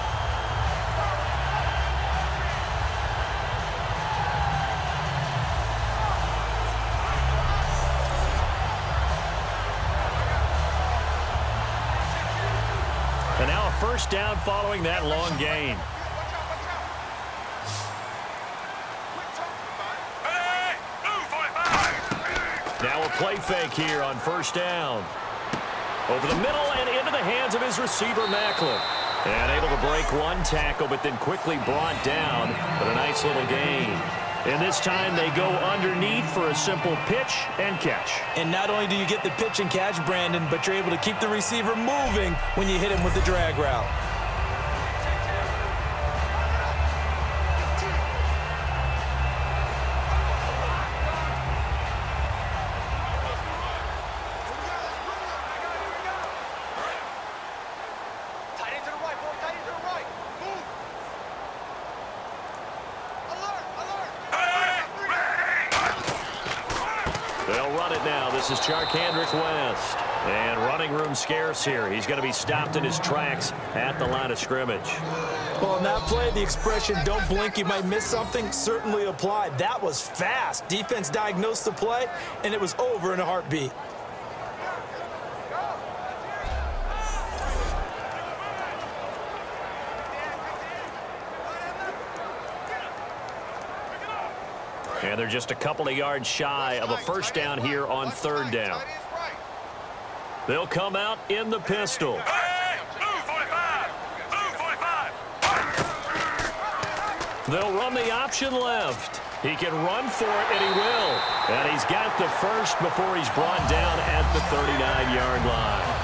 And now a first down following that long gain. Now a play fake here on first down. Over the middle and into the hands of his receiver, Macklin. And able to break one tackle, but then quickly brought down. But a nice little gain. And this time they go underneath for a simple pitch and catch. And not only do you get the pitch and catch, Brandon, but you're able to keep the receiver moving when you hit him with the drag route. This is Charkandrick West. And running room scarce here. He's going to be stopped in his tracks at the line of scrimmage. Well, in that play, the expression, don't blink, you might miss something, certainly applied. That was fast. Defense diagnosed the play, and it was over in a heartbeat. And they're just a couple of yards shy of a first down here on 3rd down. They'll come out in the pistol. They'll run the option left. He can run for it, and he will. And he's got the first before he's brought down at the 39-yard line.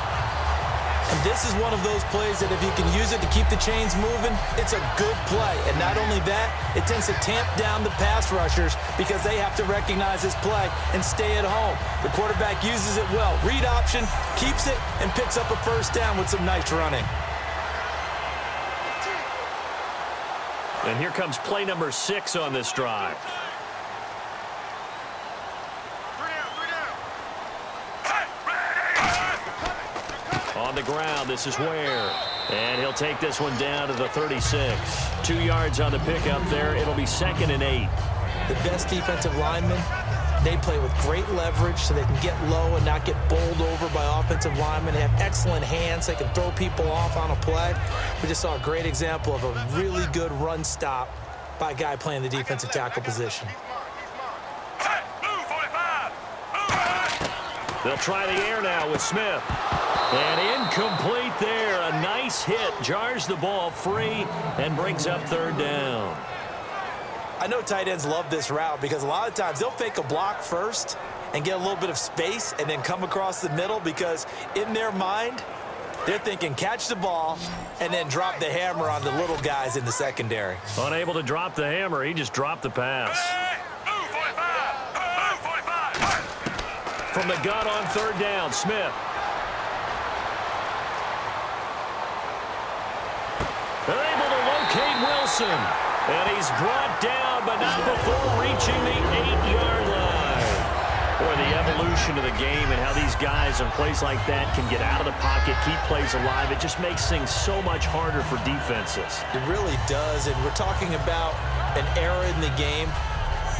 And this is one of those plays that if you can use it to keep the chains moving, it's a good play. And not only that, it tends to tamp down the pass rushers because they have to recognize this play and stay at home. The quarterback uses it well. Read option, keeps it, and picks up a first down with some nice running. And here comes play number 6 on this drive. On the ground, this is Ware. And he'll take this one down to the 36. 2 yards on the pickup there. It'll be 2nd and 8. The best defensive linemen, they play with great leverage so they can get low and not get bowled over by offensive linemen. They have excellent hands. They can throw people off on a play. We just saw a great example of a really good run stop by a guy playing the defensive tackle position. They'll try the air now with Smith. And incomplete there. A nice hit. Jars the ball free and brings up 3rd down. I know tight ends love this route because a lot of times they'll fake a block first and get a little bit of space and then come across the middle because in their mind, They're thinking catch the ball and then drop the hammer on the little guys in the secondary. Unable to drop the hammer, he just dropped the pass. From the gun on third down, Smith. They're able to locate Wilson. And he's brought down, but not before reaching the 8-yard line. Boy, the evolution of the game and how these guys on plays like that can get out of the pocket, keep plays alive, it just makes things so much harder for defenses. It really does, and we're talking about an era in the game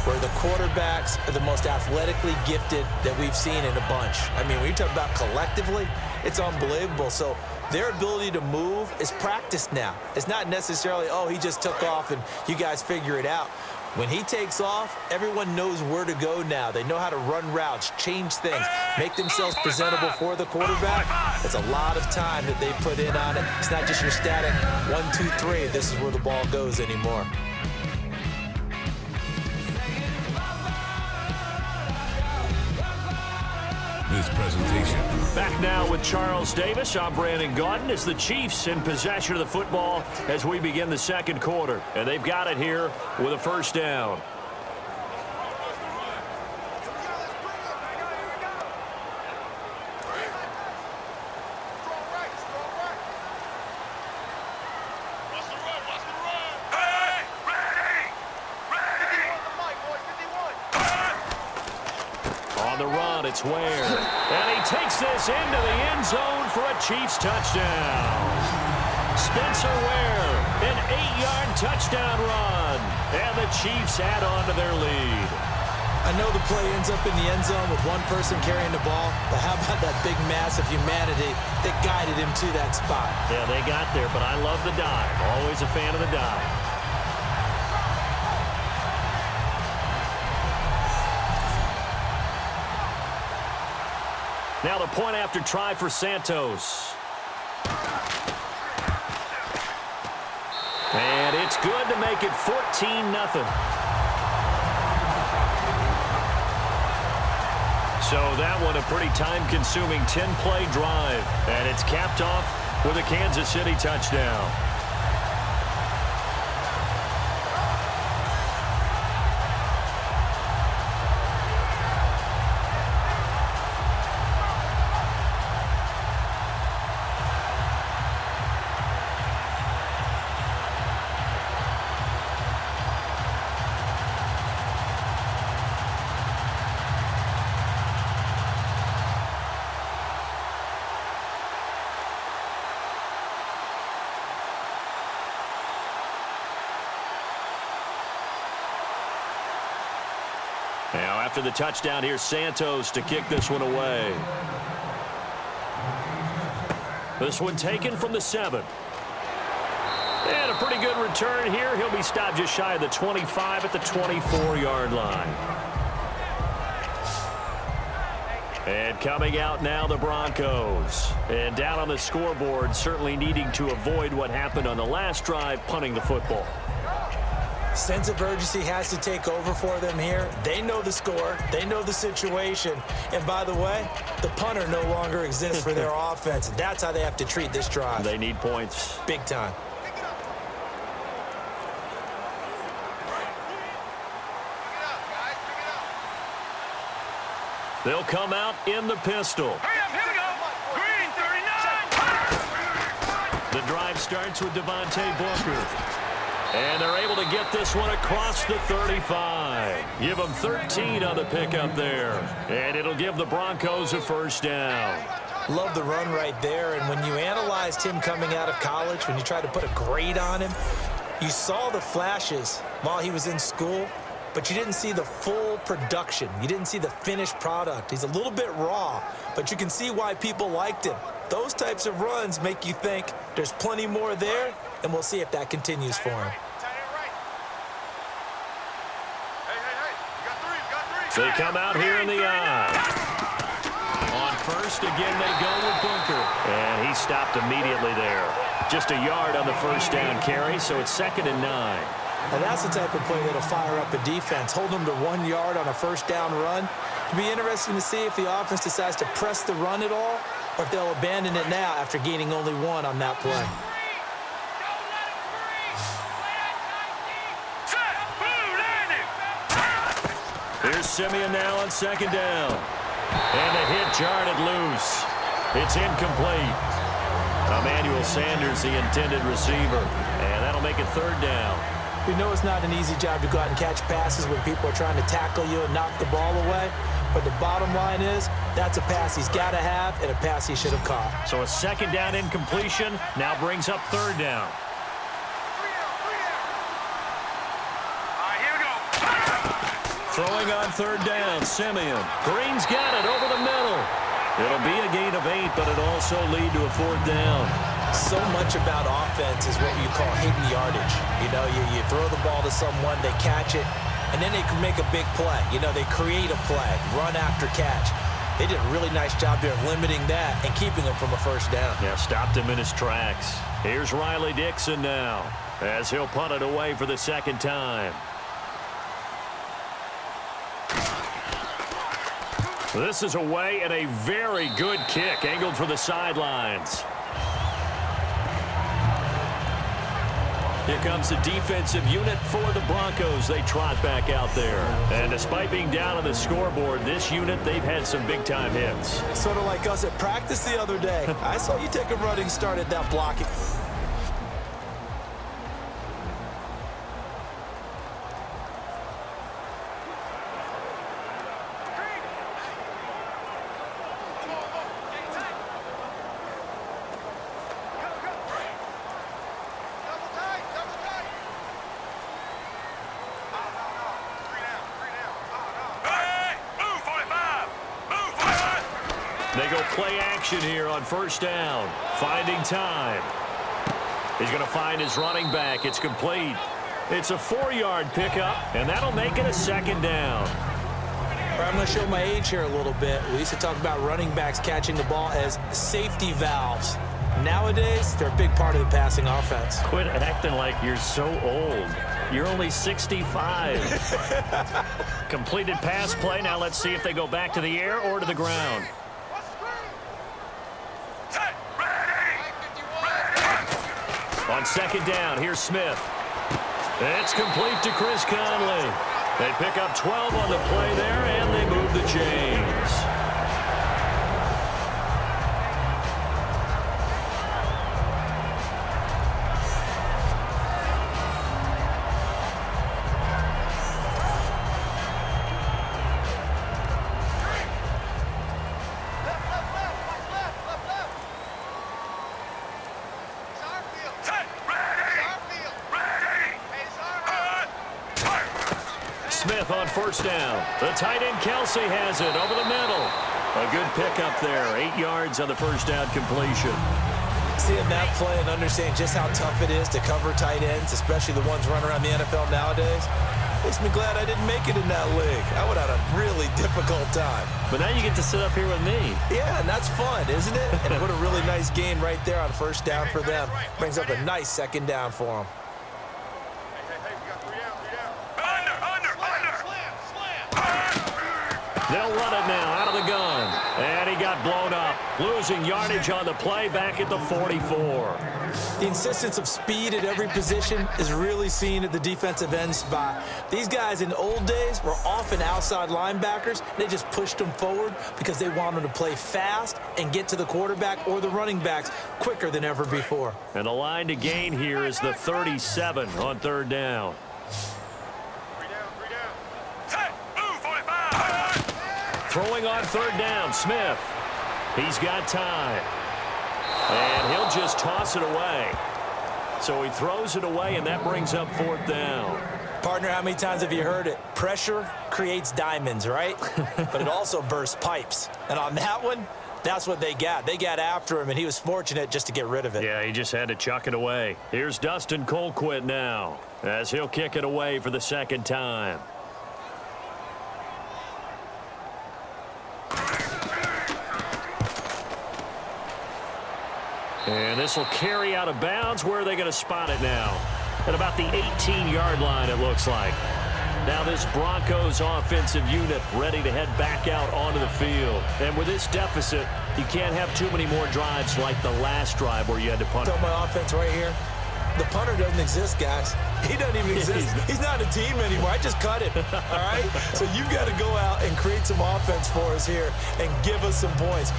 where the quarterbacks are the most athletically gifted that we've seen in a bunch. I mean, when you talk about collectively, it's unbelievable. So their ability to move is practiced now. It's not necessarily, oh, he just took off and you guys figure it out. When he takes off, everyone knows where to go now. They know how to run routes, change things, make themselves presentable for the quarterback. It's a lot of time that they put in on it. It's not just your static 1, 2, 3. This is where the ball goes anymore. This presentation. Back now with Charles Davis. I'm Brandon Gaudin as the Chiefs in possession of the football as we begin the second quarter. And they've got it here with a first down. It's Ware, and he takes this into the end zone for a Chiefs touchdown. Spencer Ware, an 8-yard touchdown run, and the Chiefs add on to their lead. I know the play ends up in the end zone with one person carrying the ball, but how about that big mass of humanity that guided him to that spot? Yeah, they got there, but I love the dive. Always a fan of the dive. Now the point after try for Santos. And it's good to make it 14-0. So that one a pretty time-consuming 10-play drive. And it's capped off with a Kansas City touchdown. Now, after the touchdown, here's Santos to kick this one away. This one taken from the 7. And a pretty good return here. He'll be stopped just shy of the 25 at the 24-yard line. And coming out now, the Broncos. And down on the scoreboard, certainly needing to avoid what happened on the last drive, punting the football. Sense of urgency has to take over for them here. They know the score. They know the situation. And by the way, the punter no longer exists for their offense. That's how they have to treat this drive. They need points. Big time. They'll come out in the pistol. Hurry up, here we go. Green 39. The drive starts with Devontae Booker. And they're able to get this one across the 35. Give them 13 on the pickup there. And it'll give the Broncos a first down. Love the run right there. And when you analyzed him coming out of college, when you tried to put a grade on him, you saw the flashes while he was in school, but you didn't see the full production. You didn't see the finished product. He's a little bit raw, but you can see why people liked him. Those types of runs make you think there's plenty more there, and we'll see if that continues for him. They come out here in the eye. On first, again, they go with Booker. And he stopped immediately there. Just a yard on the first down carry, so it's 2nd and 9. And that's the type of play that'll fire up a defense. Hold them to 1 yard on a first down run. It'll be interesting to see if the offense decides to press the run at all or if they'll abandon it now after gaining only 1 on that play. Here's Simeon now on 2nd down. And the hit jarred it loose. It's incomplete. Emmanuel Sanders, the intended receiver. And that'll make it 3rd down. We know it's not an easy job to go out and catch passes when people are trying to tackle you and knock the ball away. But the bottom line is, that's a pass he's got to have and a pass he should have caught. So a 2nd down incompletion now brings up 3rd down. Throwing on 3rd down, Simeon. Green's got it over the middle. It'll be a gain of 8, but it'll also lead to a 4th down. So much about offense is what you call hidden yardage. You know, you throw the ball to someone, they catch it, and then they can make a big play. You know, they create a play, run after catch. They did a really nice job there of limiting that and keeping him from a 1st down. Yeah, stopped him in his tracks. Here's Riley Dixon now as he'll punt it away for the 2nd time. This is away and a very good kick angled for the sidelines. Here comes the defensive unit for the Broncos. They trot back out there. And despite being down on the scoreboard, this unit, they've had some big-time hits. Sort of like us at practice the other day. I saw you take a running start at that blocking. They go play action here on 1st down. Finding time. He's going to find his running back. It's complete. It's a 4-yard pickup, and that'll make it a 2nd down. I'm going to show my age here a little bit. We used to talk about running backs catching the ball as safety valves. Nowadays, they're a big part of the passing offense. Quit acting like you're so old. You're only 65. Completed pass play. Now let's see if they go back to the air or to the ground. On 2nd down, here's Smith. It's complete to Chris Conley. They pick up 12 on the play there, and they move the chains. Smith on 1st down. The tight end Kelsey has it over the middle. A good pickup there. 8 yards on the 1st down completion. Seeing that play and understanding just how tough it is to cover tight ends, especially the ones running around the NFL nowadays, makes me glad I didn't make it in that league. I would have had a really difficult time. But now you get to sit up here with me. Yeah, and that's fun, isn't it? And what a really nice gain right there on 1st down for them. Brings up a nice 2nd down for them. They'll run it now out of the gun. And he got blown up. Losing yardage on the play back at the 44. The insistence of speed at every position is really seen at the defensive end spot. These guys in the old days were often outside linebackers. They just pushed them forward because they wanted to play fast and get to the quarterback or the running backs quicker than ever before. And the line to gain here is the 37 on 3rd down. Throwing on 3rd down, Smith. He's got time. And he'll just toss it away. So he throws it away, and that brings up 4th down. Partner, how many times have you heard it? Pressure creates diamonds, right? But it also bursts pipes. And on that one, that's what they got. They got after him, and he was fortunate just to get rid of it. Yeah, he just had to chuck it away. Here's Dustin Colquitt now, as he'll kick it away for the 2nd time. And this will carry out of bounds. Where are they going to spot it now? At about the 18-yard line, it looks like. Now this Broncos offensive unit ready to head back out onto the field. And with this deficit, you can't have too many more drives like the last drive where you had to punt. So my offense right here, the punter doesn't exist, guys. He doesn't even exist. He's not a team anymore. I just cut him, all right? So you've got to go out and create some offense for us here and give us some points.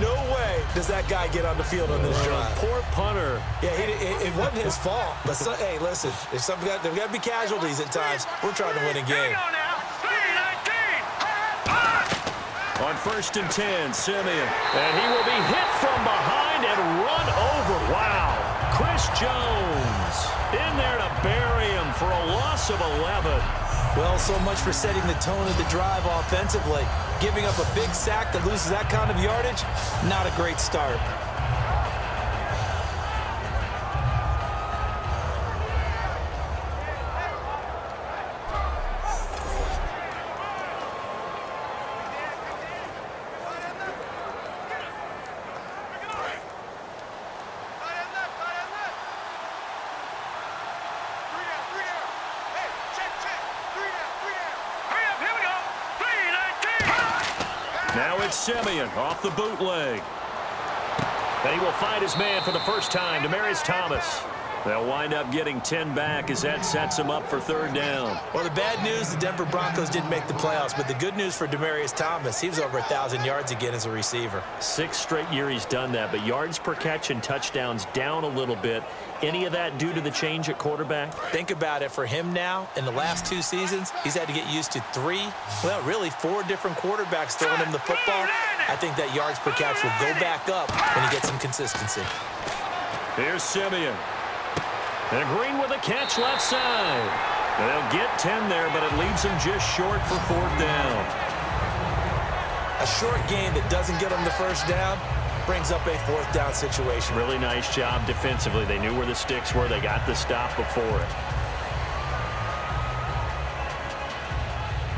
No way does that guy get on the field on this drive. Poor punter. Yeah, it wasn't his fault. But, hey, listen, there's got to be casualties at times. We're trying to win a game. On 1st and 10, Simeon. And he will be hit from behind and run over. Wow. Chris Jones in there to bury him for a loss of 11. Well, so much for setting the tone of the drive offensively. Giving up a big sack that loses that kind of yardage, not a great start. Now it's Simeon off the bootleg. And he will find his man for the first time, Demaryius Thomas. They'll wind up getting 10 back as that sets him up for 3rd down. Well, the bad news, the Denver Broncos didn't make the playoffs, but the good news for Demaryius Thomas, he was over 1,000 yards again as a receiver. 6th straight year he's done that, but yards per catch and touchdowns down a little bit. Any of that due to the change at quarterback? Think about it. For him now, in the last 2 seasons, he's had to get used to 4 different quarterbacks throwing him the football. I think that yards per catch will go back up when he gets some consistency. Here's Simeon. And Green with a catch left side. And they'll get 10 there, but it leaves him just short for 4th down. A short game that doesn't get him the first down brings up a 4th down situation. Really nice job defensively. They knew where the sticks were. They got the stop before it.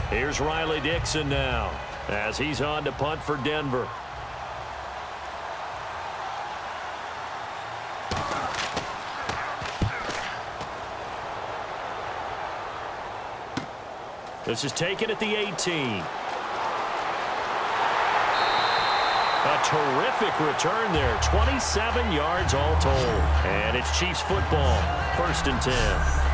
Here's Riley Dixon now as he's on to punt for Denver. This is taken at the 18. A terrific return there. 27 yards all told. And it's Chiefs football. 1st and 10.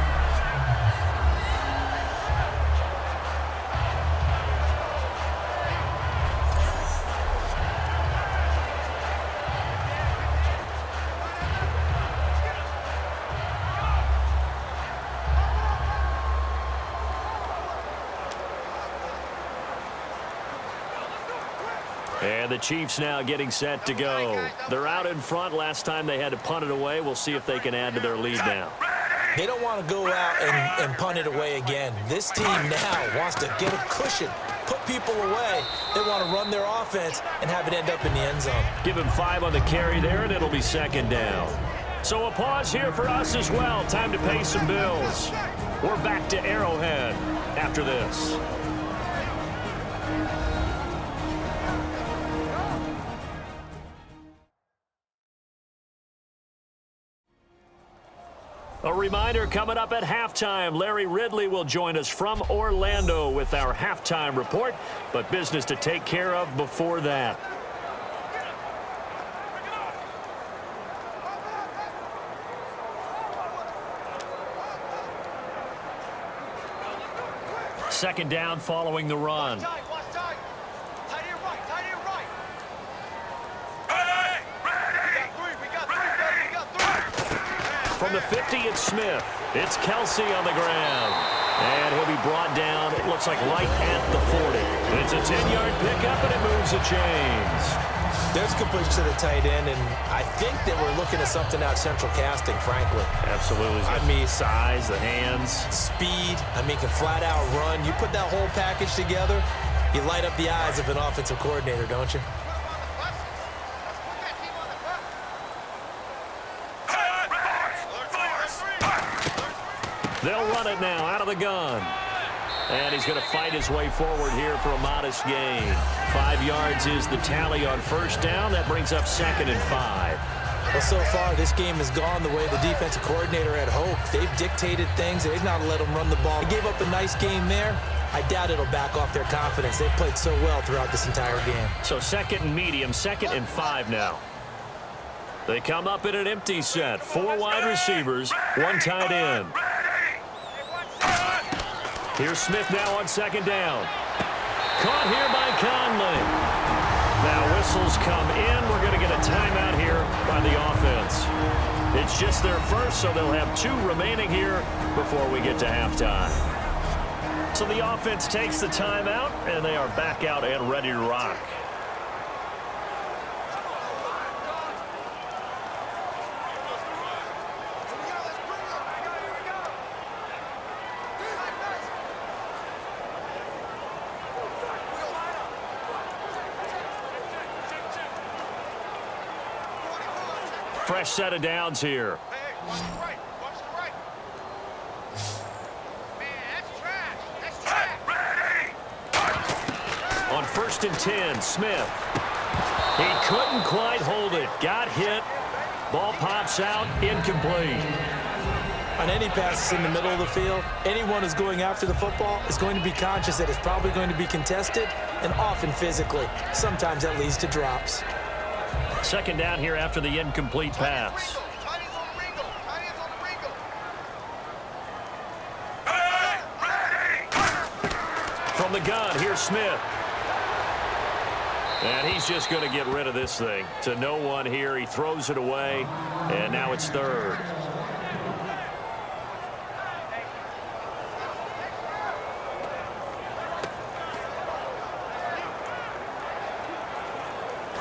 And the Chiefs now getting set to go. They're out in front. Last time they had to punt it away. We'll see if they can add to their lead now. They don't want to go out and punt it away again. This team now wants to get a cushion, put people away. They want to run their offense and have it end up in the end zone. Give him 5 on the carry there, and it'll be 2nd down. So a pause here for us as well. Time to pay some bills. We're back to Arrowhead after this. A reminder coming up at halftime. Larry Ridley will join us from Orlando with our halftime report, but business to take care of before that. Second down following the run. From the 50, it's Smith. It's Kelsey on the ground. And he'll be brought down, it looks like right at the 40. It's a 10-yard pickup, and it moves the chains. There's a good push to the tight end, and I think that we're looking at something out central casting, frankly. Absolutely. I mean, size, the hands. Speed. I mean, can flat out run. You put that whole package together, you light up the eyes of an offensive coordinator, don't you? They'll run it now out of the gun. And he's going to fight his way forward here for a modest gain. 5 yards is the tally on 1st down. That brings up 2nd and 5. Well, so far, this game has gone the way the defensive coordinator had hoped. They've dictated things. They've not let them run the ball. They gave up a nice game there. I doubt it'll back off their confidence. They've played so well throughout this entire game. So 2nd and medium, 2nd and 5 now. They come up in an empty set. 4 wide receivers, 1 tight end. Here's Smith now on 2nd down. Caught here by Conley. Now whistles come in. We're going to get a timeout here by the offense. It's just their first, so they'll have 2 remaining here before we get to halftime. So the offense takes the timeout, and they are back out and ready to rock. Fresh set of downs here. Hey, watch the right. Watch the right. Man, that's trash. That's trash. On 1st and 10, Smith. He couldn't quite hold it. Got hit. Ball pops out. Incomplete. On any passes in the middle of the field, anyone who's going after the football is going to be conscious that it's probably going to be contested, and often physically. Sometimes that leads to drops. 2nd down here after the incomplete pass. From the gun, here's Smith. And he's just going to get rid of this thing. To no one here. He throws it away, and now it's 3rd.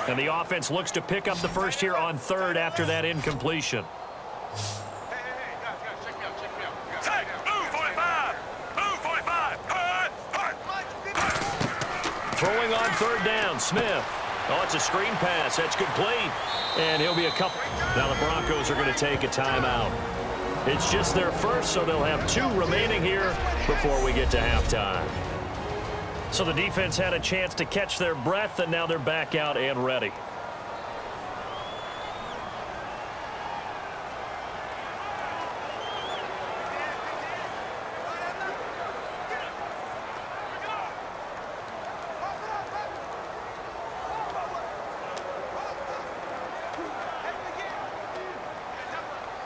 And the offense looks to pick up the first here on 3rd after that incompletion. Hey, guys, check me out. Hey, move 45! Move 45! Throwing on 3rd down, Smith. Oh, it's a screen pass. That's complete. And he'll be a couple. Now the Broncos are going to take a timeout. It's just their first, so they'll have 2 remaining here before we get to halftime. So the defense had a chance to catch their breath, and now they're back out and ready.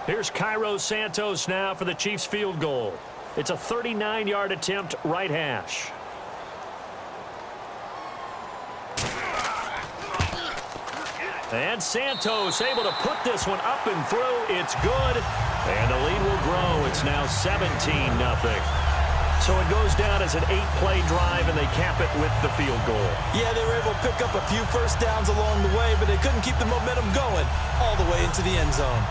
Here's Cairo Santos now for the Chiefs field goal. It's a 39-yard attempt, right hash. And Santos able to put this one up and through. It's good. And the lead will grow. It's now 17-0. So it goes down as an 8-play drive, and they cap it with the field goal. Yeah, they were able to pick up a few first downs along the way, but they couldn't keep the momentum going all the way into the end zone.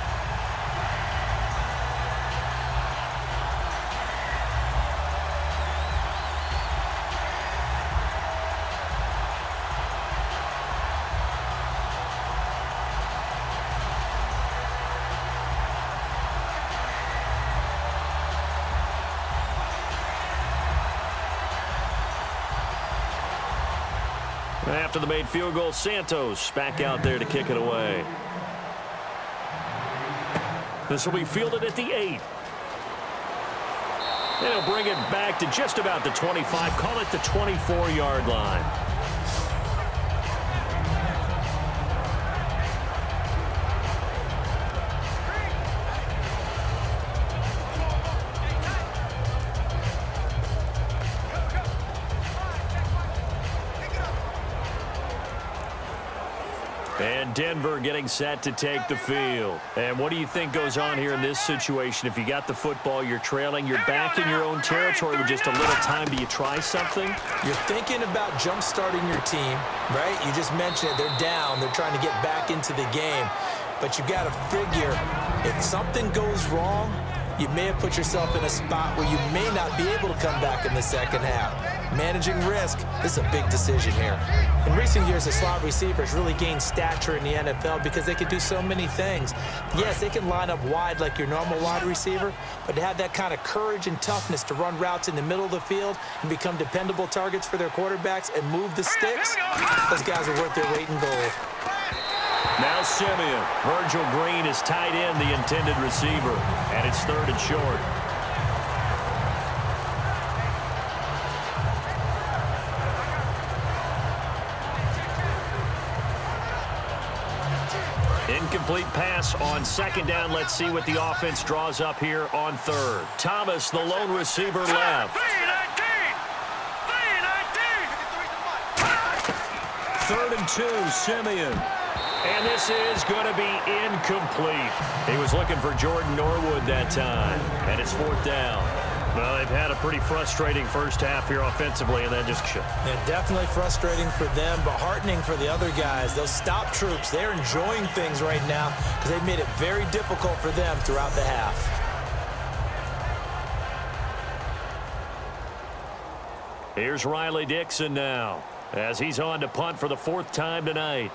After the made field goal, Santos back out there to kick it away. This will be fielded at the 8. And he'll bring it back to just about the 25. Call it the 24-yard line. And Denver getting set to take the field. And what do you think goes on here in this situation? If you got the football, you're trailing, you're back in your own territory with just a little time. Do you try something? You're thinking about jump-starting your team, right? You just mentioned it. They're down. They're trying to get back into the game. But you got to figure, if something goes wrong, you may have put yourself in a spot where you may not be able to come back in the second half. Managing risk, this is a big decision here. In recent years, the slot receivers really gained stature in the NFL because they can do so many things. Yes, they can line up wide like your normal wide receiver, but to have that kind of courage and toughness to run routes in the middle of the field and become dependable targets for their quarterbacks and move the sticks, those guys are worth their weight in gold. Now Simeon. Virgil Green is tight end, the intended receiver. And it's 3rd and short. Incomplete pass on 2nd down. Let's see what the offense draws up here on 3rd. Thomas, the lone receiver, left. 3rd and 2, Simeon. And this is going to be incomplete. He was looking for Jordan Norwood that time. And it's 4th down. Well, they've had a pretty frustrating first half here offensively, and that just... Yeah, definitely frustrating for them, but heartening for the other guys. Those stop troops, they're enjoying things right now because they've made it very difficult for them throughout the half. Here's Riley Dixon now, as he's on to punt for the 4th time tonight.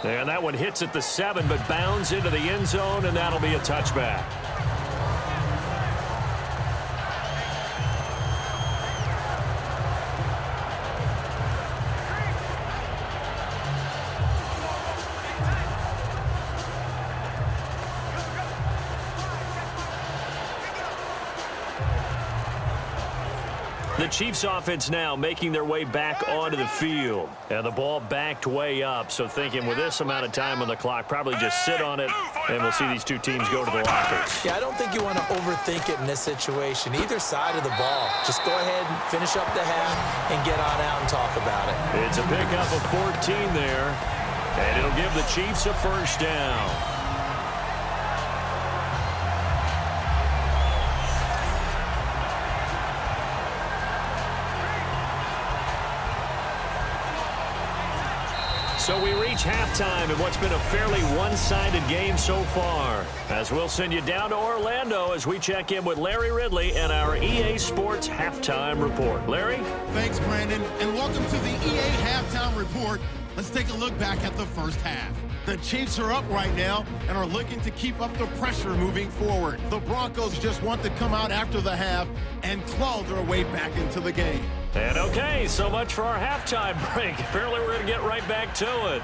And that one hits at the 7, but bounds into the end zone, and that'll be a touchback. The Chiefs offense now making their way back onto the field. And the ball backed way up. So thinking with this amount of time on the clock, probably just sit on it, and we'll see these two teams go to the lockers. Yeah, I don't think you want to overthink it in this situation. Either side of the ball. Just go ahead and finish up the half and get on out and talk about it. It's a pickup of 14 there. And it'll give the Chiefs a 1st down. So we reach halftime in what's been a fairly one-sided game so far. As we'll send you down to Orlando as we check in with Larry Ridley and our EA Sports Halftime Report. Larry? Thanks, Brandon, and welcome to the EA Halftime Report. Let's take a look back at the first half. The Chiefs are up right now and are looking to keep up the pressure moving forward. The Broncos just want to come out after the half and claw their way back into the game. And okay, so much for our halftime break. Apparently we're going to get right back to it.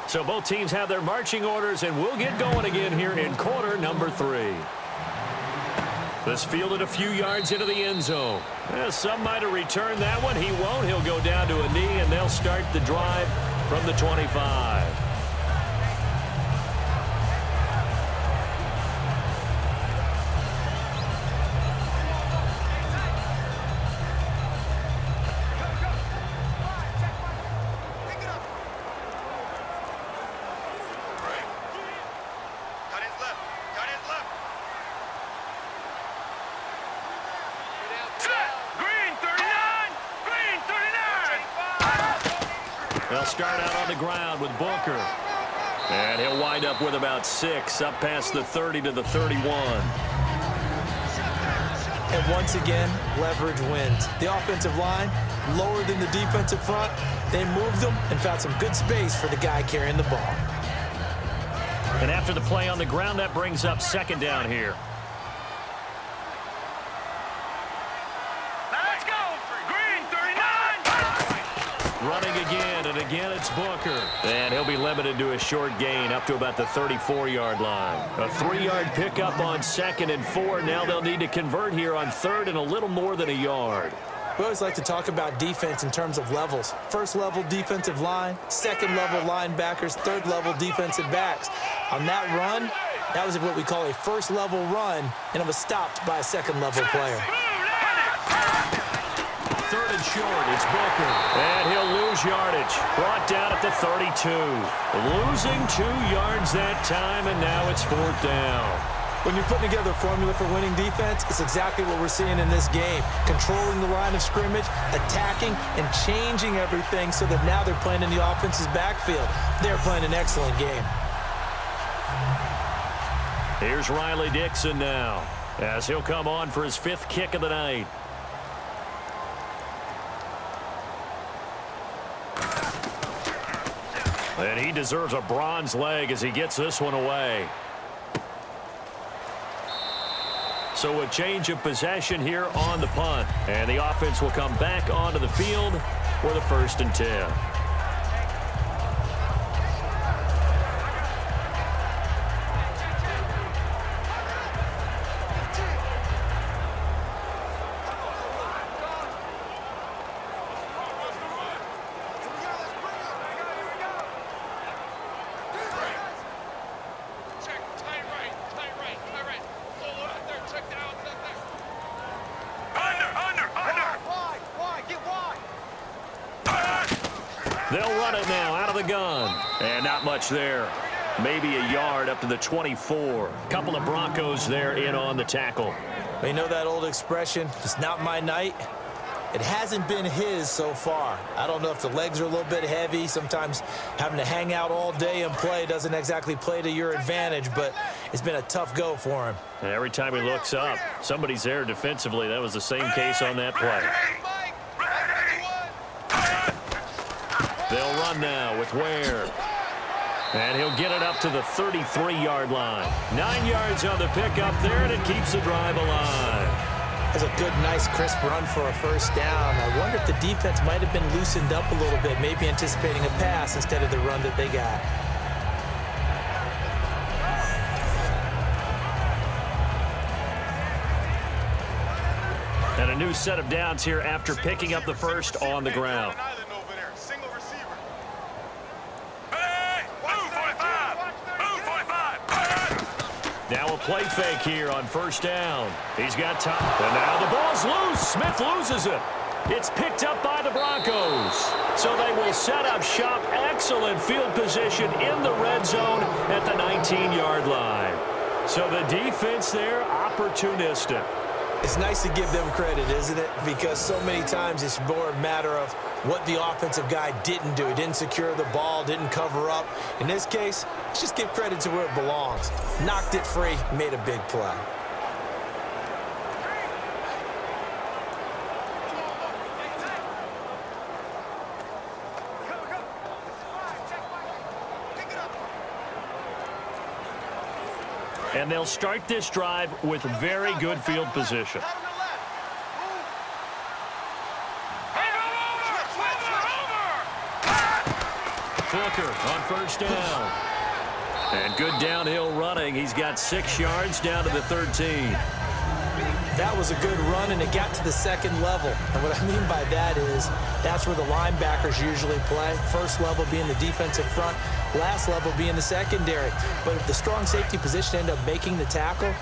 So both teams have their marching orders, and we'll get going again here in quarter number 3. This fielded a few yards into the end zone. Some might have returned that one. He won't. He'll go down to a knee, and they'll start the drive from the 25. They'll start out on the ground with Booker. And he'll wind up with about 6, up past the 30 to the 31. And once again, leverage wins. The offensive line, lower than the defensive front. They moved them and found some good space for the guy carrying the ball. And after the play on the ground, that brings up 2nd down here. Let's go! Green 39! Running again, and again it's Booker. And he'll be limited to a short gain up to about the 34-yard line. A 3-yard pickup on 2nd and 4. Now they'll need to convert here on 3rd and a little more than a yard. We always like to talk about defense in terms of levels. 1st level defensive line, 2nd level linebackers, 3rd level defensive backs. On that run, that was what we call a 1st level run, and it was stopped by a 2nd level player. 3rd and short, it's Booker. And he'll lose yardage. Brought down at the 32. Losing 2 yards that time, and now it's 4th down. When you're putting together a formula for winning defense, it's exactly what we're seeing in this game. Controlling the line of scrimmage, attacking, and changing everything so that now they're playing in the offense's backfield. They're playing an excellent game. Here's Riley Dixon now, as he'll come on for his 5th kick of the night. And he deserves a bronze leg as he gets this one away. So a change of possession here on the punt. And the offense will come back onto the field for the 1st and 10. They'll run it now out of the gun. And not much there. Maybe a yard up to the 24. Couple of Broncos there in on the tackle. You know that old expression, it's not my night? It hasn't been his so far. I don't know if the legs are a little bit heavy. Sometimes having to hang out all day and play doesn't exactly play to your advantage, but it's been a tough go for him. And every time he looks up, somebody's there defensively. That was the same case on that play. They'll run now with Ware. And he'll get it up to the 33-yard line. 9 yards on the pickup there, and it keeps the drive alive. That's a good, nice, crisp run for a 1st down. I wonder if the defense might have been loosened up a little bit, maybe anticipating a pass instead of the run that they got. And a new set of downs here after picking up the 1st on the ground. Now a play fake here on 1st down. He's got time. And now the ball's loose. Smith loses it. It's picked up by the Broncos. So they will set up shop. Excellent field position in the red zone at the 19-yard line. So the defense there, opportunistic. It's nice to give them credit, isn't it? Because so many times it's more a matter of what the offensive guy didn't do. He didn't secure the ball, didn't cover up. In this case, let's just give credit to where it belongs. Knocked it free, made a big play. And they'll start this drive with very good field position. Booker on 1st down. And good downhill running. He's got 6 yards down to the 13. That was a good run, and it got to the 2nd level. And what I mean by that is that's where the linebackers usually play. 1st level being the defensive front, last level being the secondary. But if the strong safety position end up making the tackle,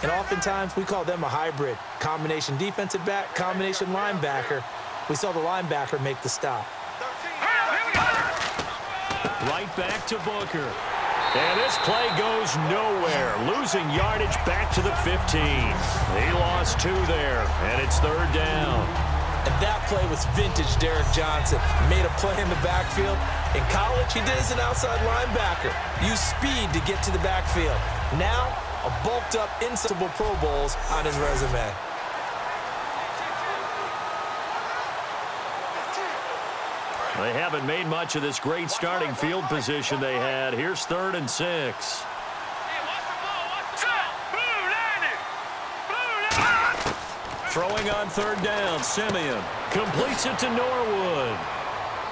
and oftentimes we call them a hybrid. Combination defensive back, combination linebacker. We saw the linebacker make the stop. Right back to Booker. And this play goes nowhere. Losing yardage back to the 15. He lost 2 there, and it's 3rd down. And that play was vintage Derek Johnson. Made a play in the backfield. In college, he did as an outside linebacker. Used speed to get to the backfield. Now, a bulked-up, inseparable Pro Bowls on his resume. They haven't made much of this great starting field position they had. Here's 3rd and 6. Throwing on 3rd down, Simeon completes it to Norwood.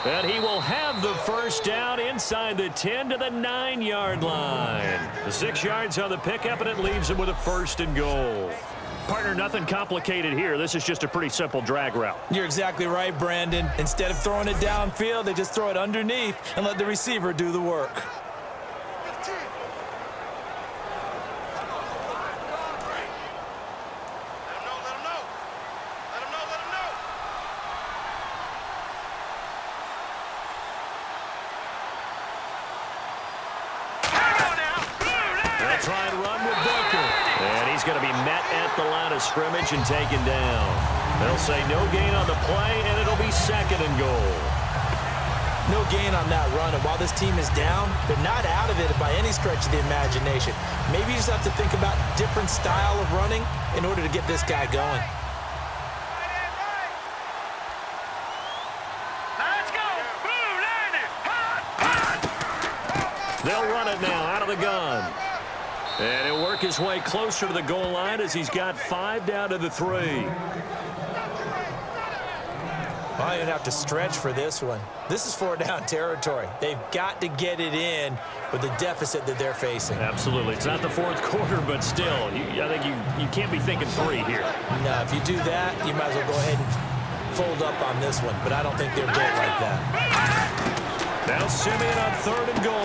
And he will have the 1st down inside the 10 to the 9-yard line. The 6 yards on the pickup, and it leaves him with a 1st and goal. Partner, nothing complicated here. This is just a pretty simple drag route. You're exactly right, Brandon. Instead of throwing it downfield, they just throw it underneath and let the receiver do the work. Try and run with Booker. at the line of scrimmage and taken down. They'll say no gain on the play, and it'll be 2nd and goal. No gain on that run, and while this team is down, they're not out of it by any stretch of the imagination. Maybe you just have to think about different style of running in order to get this guy going. Let's go. Blue, landed. Hot. They'll run it now out of the gun. And he'll work his way closer to the goal line as he's got 5 down to the 3. Well, you're going to have to stretch for this one. This is 4-down territory. They've got to get it in with the deficit that they're facing. Absolutely. It's not the 4th quarter, but still, I think you can't be thinking 3 here. No, if you do that, you might as well go ahead and fold up on this one, but I don't think they're built like that. Now Simeon on 3rd and goal.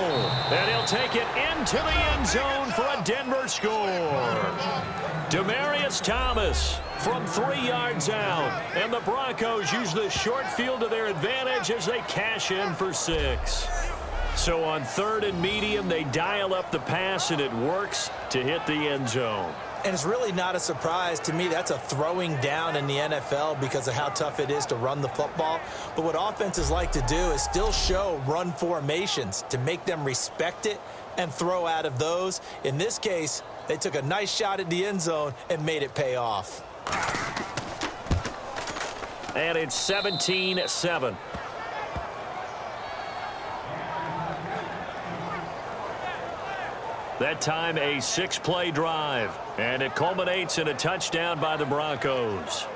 And he'll take it into the end zone for a Denver score. Demaryius Thomas from 3 yards out. And the Broncos use the short field to their advantage as they cash in for 6. So on 3rd and medium, they dial up the pass, and it works to hit the end zone. And it's really not a surprise to me. That's a throwing down in the NFL because of how tough it is to run the football. But what offenses like to do is still show run formations to make them respect it and throw out of those. In this case, they took a nice shot at the end zone and made it pay off. And it's 17-7. That time a 6-play drive, and it culminates in a touchdown by the Broncos.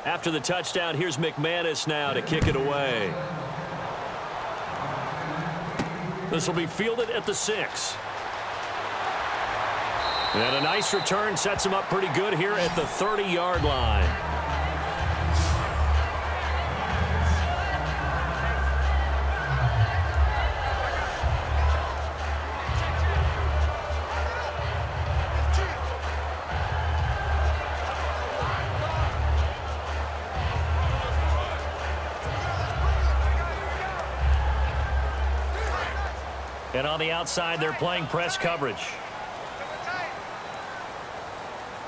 After the touchdown, here's McManus now to kick it away. This will be fielded at the 6. And a nice return sets him up pretty good here at the 30-yard line. And on the outside, they're playing press coverage.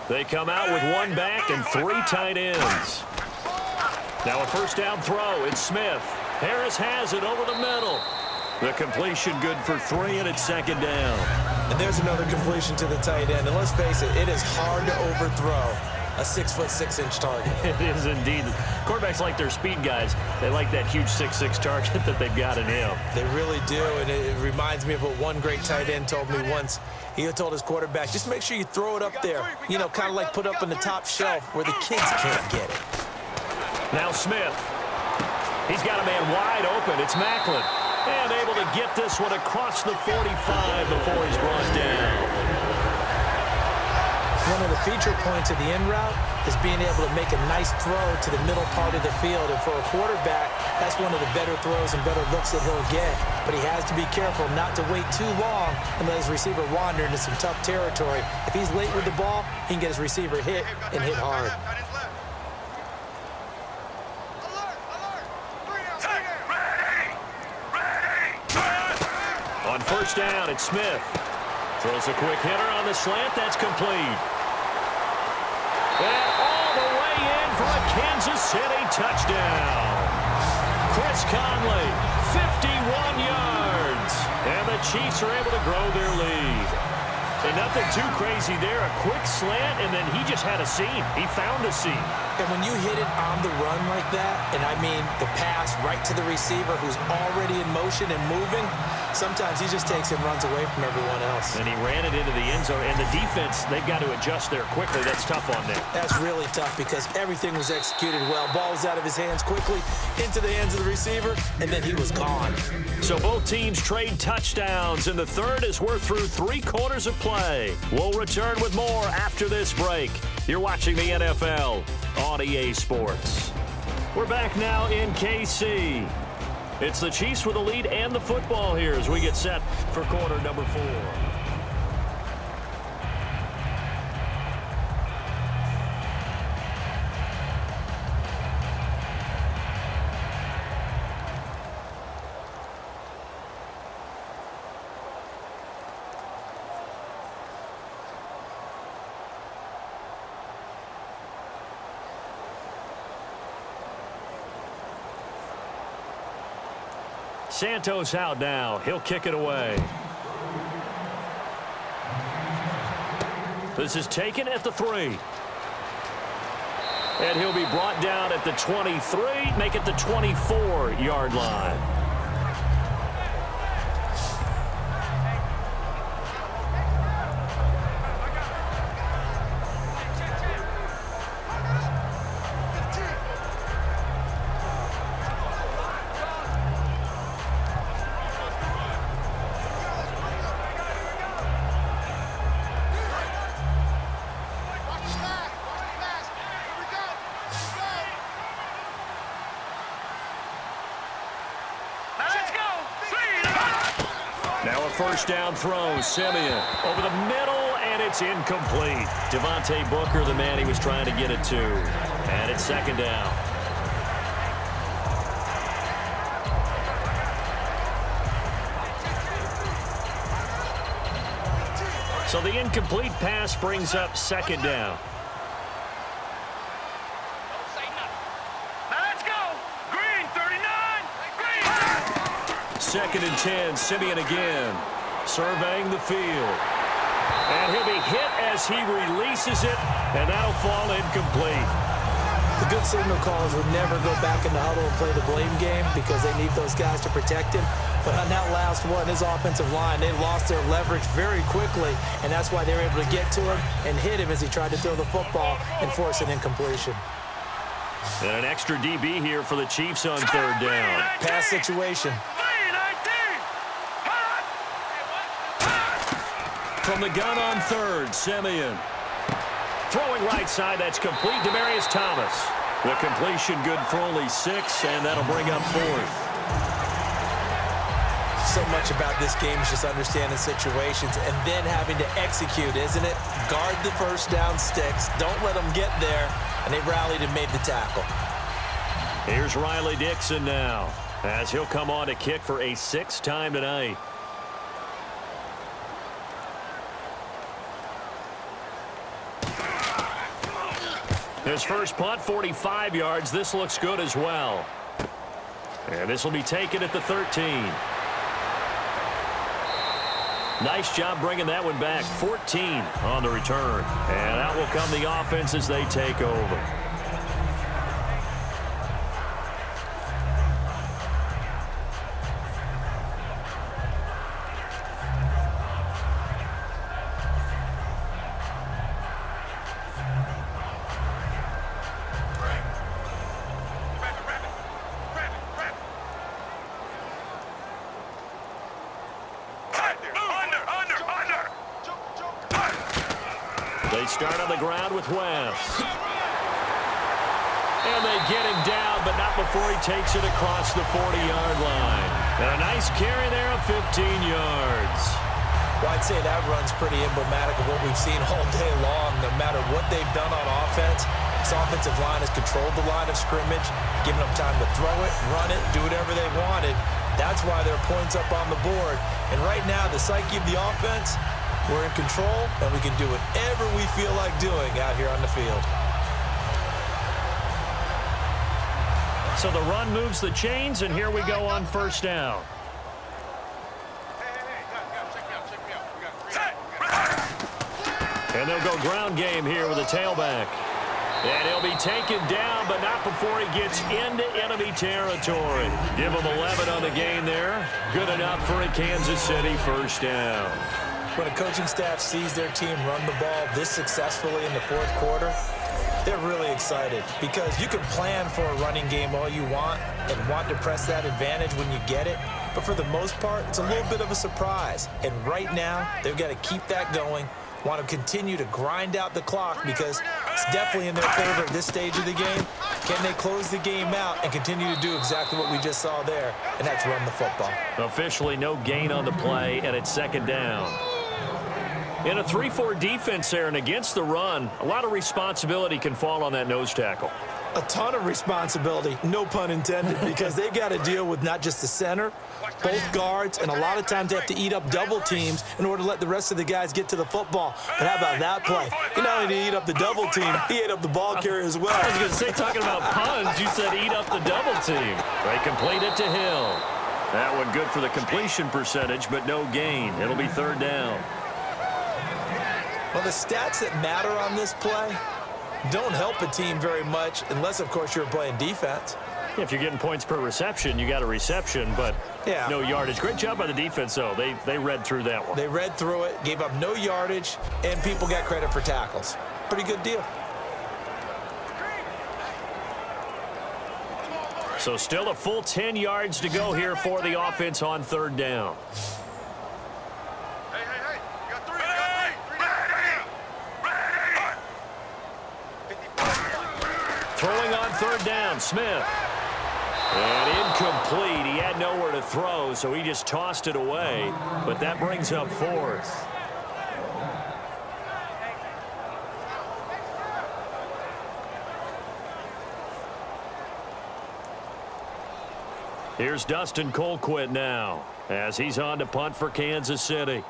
They come out with 1 back and 3 tight ends. Now a 1st down throw. It's Smith. Harris has it over the middle. The completion good for 3, and it's 2nd down. And there's another completion to the tight end. And let's face it, it is hard to overthrow a 6'6" target. It is indeed. Quarterbacks like their speed guys. They like that huge 6'6" target that they've got in him. They really do, and it reminds me of what one great tight end told me once. He told his quarterback, just make sure you throw it up there, you know, kind of like put up on the top shelf where the kids can't get it. Now Smith. He's got a man wide open. It's Macklin. And able to get this one across the 45 before he's brought down. One of the feature points of the in route is being able to make a nice throw to the middle part of the field. And for a quarterback, that's one of the better throws and better looks that he'll get. But he has to be careful not to wait too long and let his receiver wander into some tough territory. If he's late with the ball, he can get his receiver hit and hit hard. On 1st down, it's Smith. Throws a quick hitter on the slant. That's complete. And all the way in for a Kansas City touchdown. Chris Conley, 51 yards. And the Chiefs are able to grow their lead. And nothing too crazy there. A quick slant, and then he just had a seam. He found a seam. And when you hit it on the run like that, and I mean the pass right to the receiver who's already in motion and moving, sometimes he just takes and runs away from everyone else. And he ran it into the end zone. And the defense, they've got to adjust there quickly. That's tough on them. That's really tough because everything was executed well. Ball was out of his hands quickly into the hands of the receiver, and then he was gone. So both teams trade touchdowns in the third as we're through 3 quarters of play. We'll return with more after this break. You're watching the NFL on EA Sports. We're back now in KC. It's the Chiefs with the lead and the football here as we get set for quarter number 4. Santos out now. He'll kick it away. This is taken at the 3. And he'll be brought down at the 23, make it the 24-yard line. Now a first down throw. Simeon over the middle, and it's incomplete. Devontae Booker, the man he was trying to get it to. And it's second down. So the incomplete pass brings up second down. Second and 10, Simeon again, surveying the field. And he'll be hit as he releases it, and that'll fall incomplete. The good signal callers would never go back in the huddle and play the blame game because they need those guys to protect him. But on that last one, his offensive line, they lost their leverage very quickly, and that's why they were able to get to him and hit him as he tried to throw the football and force an incompletion. And an extra DB here for the Chiefs on third down. Pass situation. From the gun on third, Simeon. Throwing right side, that's complete. Demaryius Thomas. The completion good for only 6, and that'll bring up 4th. So much about this game is just understanding situations and then having to execute, isn't it? Guard the first down sticks. Don't let them get there. And they rallied and made the tackle. Here's Riley Dixon now, as he'll come on to kick for a 6th time tonight. His first punt, 45 yards. This looks good as well. And this will be taken at the 13. Nice job bringing that one back. 14 on the return. And out will come the offense as they take over. They start on the ground with West. And they get him down, but not before he takes it across the 40-yard line. And a nice carry there of 15 yards. Well, I'd say that run's pretty emblematic of what we've seen all day long. No matter what they've done on offense, this offensive line has controlled the line of scrimmage, given them time to throw it, run it, do whatever they wanted. That's why there are points up on the board. And right now, the psyche of the offense, we're in control, and we can do whatever we feel like doing out here on the field. So the run moves the chains, and here we go on first down. And they'll go ground game here with a tailback. And he'll be taken down, but not before he gets into enemy territory. Give him 11 on the game there. Good enough for a Kansas City first down. When a coaching staff sees their team run the ball this successfully in the fourth quarter, they're really excited because you can plan for a running game all you want and want to press that advantage when you get it. But for the most part, it's a little bit of a surprise. And right now, they've got to keep that going, want to continue to grind out the clock because it's definitely in their favor at this stage of the game. Can they close the game out and continue to do exactly what we just saw there, and that's run the football. Officially no gain on the play, and it's second down. In a 3-4 defense there and against the run, a lot of responsibility can fall on that nose tackle. A ton of responsibility, no pun intended, because they've got to deal with not just the center, both guards, and a lot of times they have to eat up double teams in order to let the rest of the guys get to the football. But how about that play? He not only did he eat up the double team, he ate up the ball carrier as well. I was going to say, talking about puns, you said eat up the double team. They complete it to Hill. That one good for the completion percentage, but no gain. It'll be third down. Well, the stats that matter on this play don't help a team very much unless, of course, you're playing defense. If you're getting points per reception, you got a reception, but no yardage. Great job by the defense, though. They read through that one. They read through it, gave up no yardage, and people got credit for tackles. Pretty good deal. So still a full 10 yards to go here for the offense on third down. Throwing on third down, Smith. And incomplete. He had nowhere to throw, so he just tossed it away. But that brings up fourth. Here's Dustin Colquitt now as he's on to punt for Kansas City.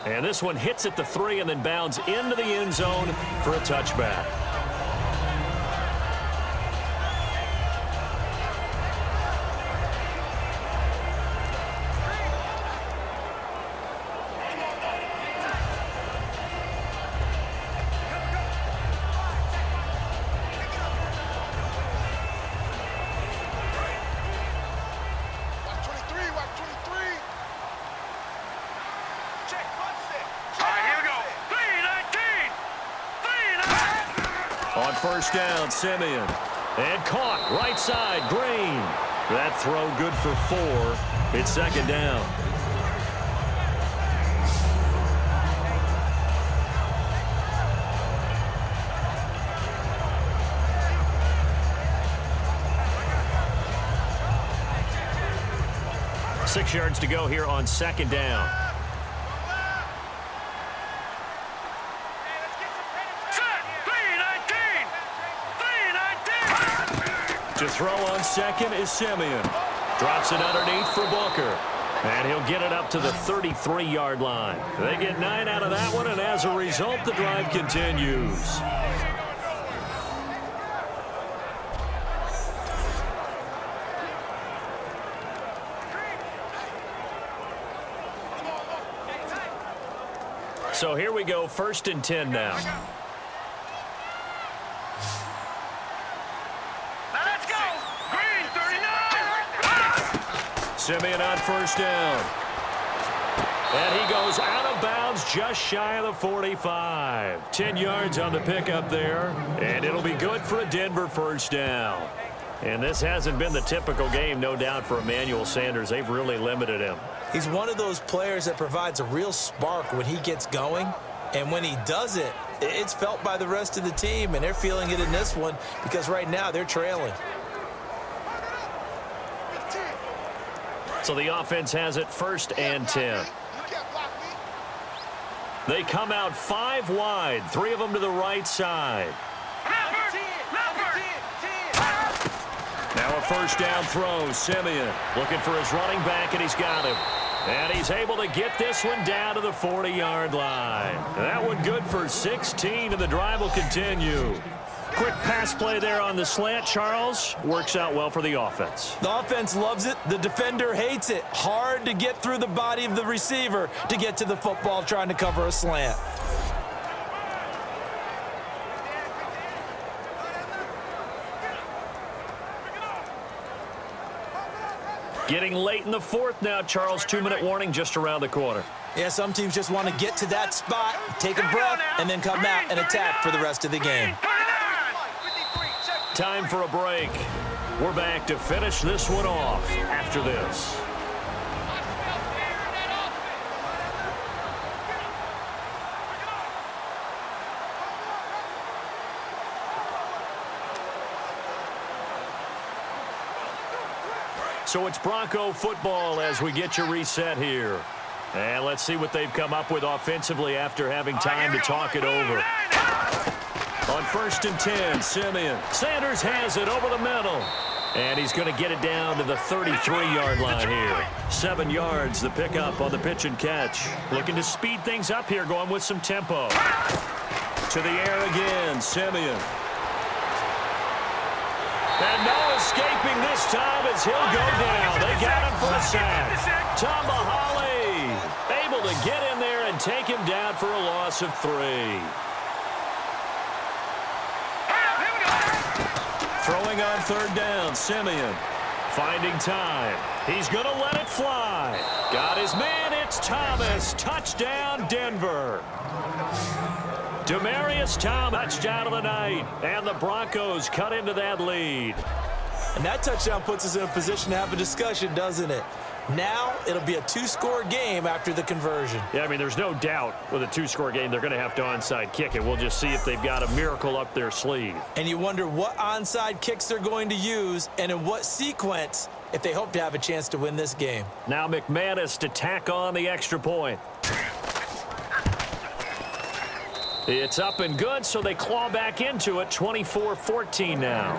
And this one hits at the 3 and then bounds into the end zone for a touchback. On first down, Simeon. And caught right side, Green. That throw good for 4. It's second down. Six yards to go here on second down. To throw on second is Simeon. Drops it underneath for Booker. And he'll get it up to the 33-yard line. They get 9 out of that one, and as a result, the drive continues. So here we go, 1st and 10 now. Simeon on first down. And he goes out of bounds just shy of the 45. 10 yards on the pickup there. And it'll be good for a Denver first down. And this hasn't been the typical game, no doubt, for Emmanuel Sanders. They've really limited him. He's one of those players that provides a real spark when he gets going. And when he does it, it's felt by the rest of the team. And they're feeling it in this one because right now they're trailing. So the offense has it 1st and 10. They come out 5 wide, 3 of them to the right side. Now a first down throw, Simeon looking for his running back, and he's got him. And he's able to get this one down to the 40-yard line. That one good for 16, and the drive will continue. Quick pass play there on the slant, Charles. Works out well for the offense. The offense loves it. The defender hates it. Hard to get through the body of the receiver to get to the football trying to cover a slant. Getting late in the fourth now, Charles. 2-minute warning just around the corner. Yeah, some teams just want to get to that spot, take a breath, and then come out and attack for the rest of the game. Time for a break. We're back to finish this one off after this. So it's Bronco football as we get you reset here. And let's see what they've come up with offensively after having time to talk it over. On 1st and 10, Simeon. Sanders has it over the middle. And he's going to get it down to the 33-yard line here. 7 yards, the pickup on the pitch and catch. Looking to speed things up here, going with some tempo. To the air again, Simeon. And no escaping this time as he'll go down. They got him for a sack. Tomahali able to get in there and take him down for a loss of 3. Throwing on 3rd down, Simeon. Finding time. He's going to let it fly. Got his man. It's Thomas. Touchdown, Denver. Demaryius Thomas, touchdown of the night. And the Broncos cut into that lead. And that touchdown puts us in a position to have a discussion, doesn't it? Now it'll be a 2-score game after the conversion. Yeah, I mean, there's no doubt with a 2-score game they're going to have to onside kick it. We'll just see if they've got a miracle up their sleeve. And you wonder what onside kicks they're going to use and in what sequence if they hope to have a chance to win this game. Now McManus to tack on the extra point. It's up and good, so they claw back into it. 24-14 now.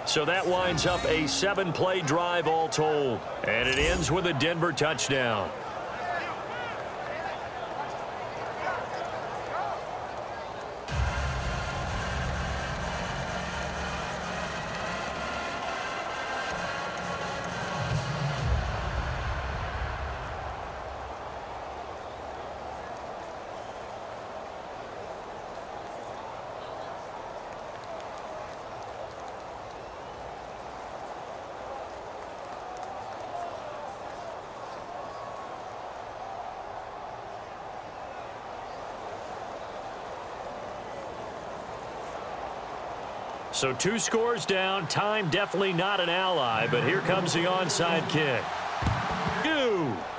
So that winds up a 7-play drive all told. And it ends with a Denver touchdown. So 2 scores down. Time definitely not an ally, but here comes the onside kick.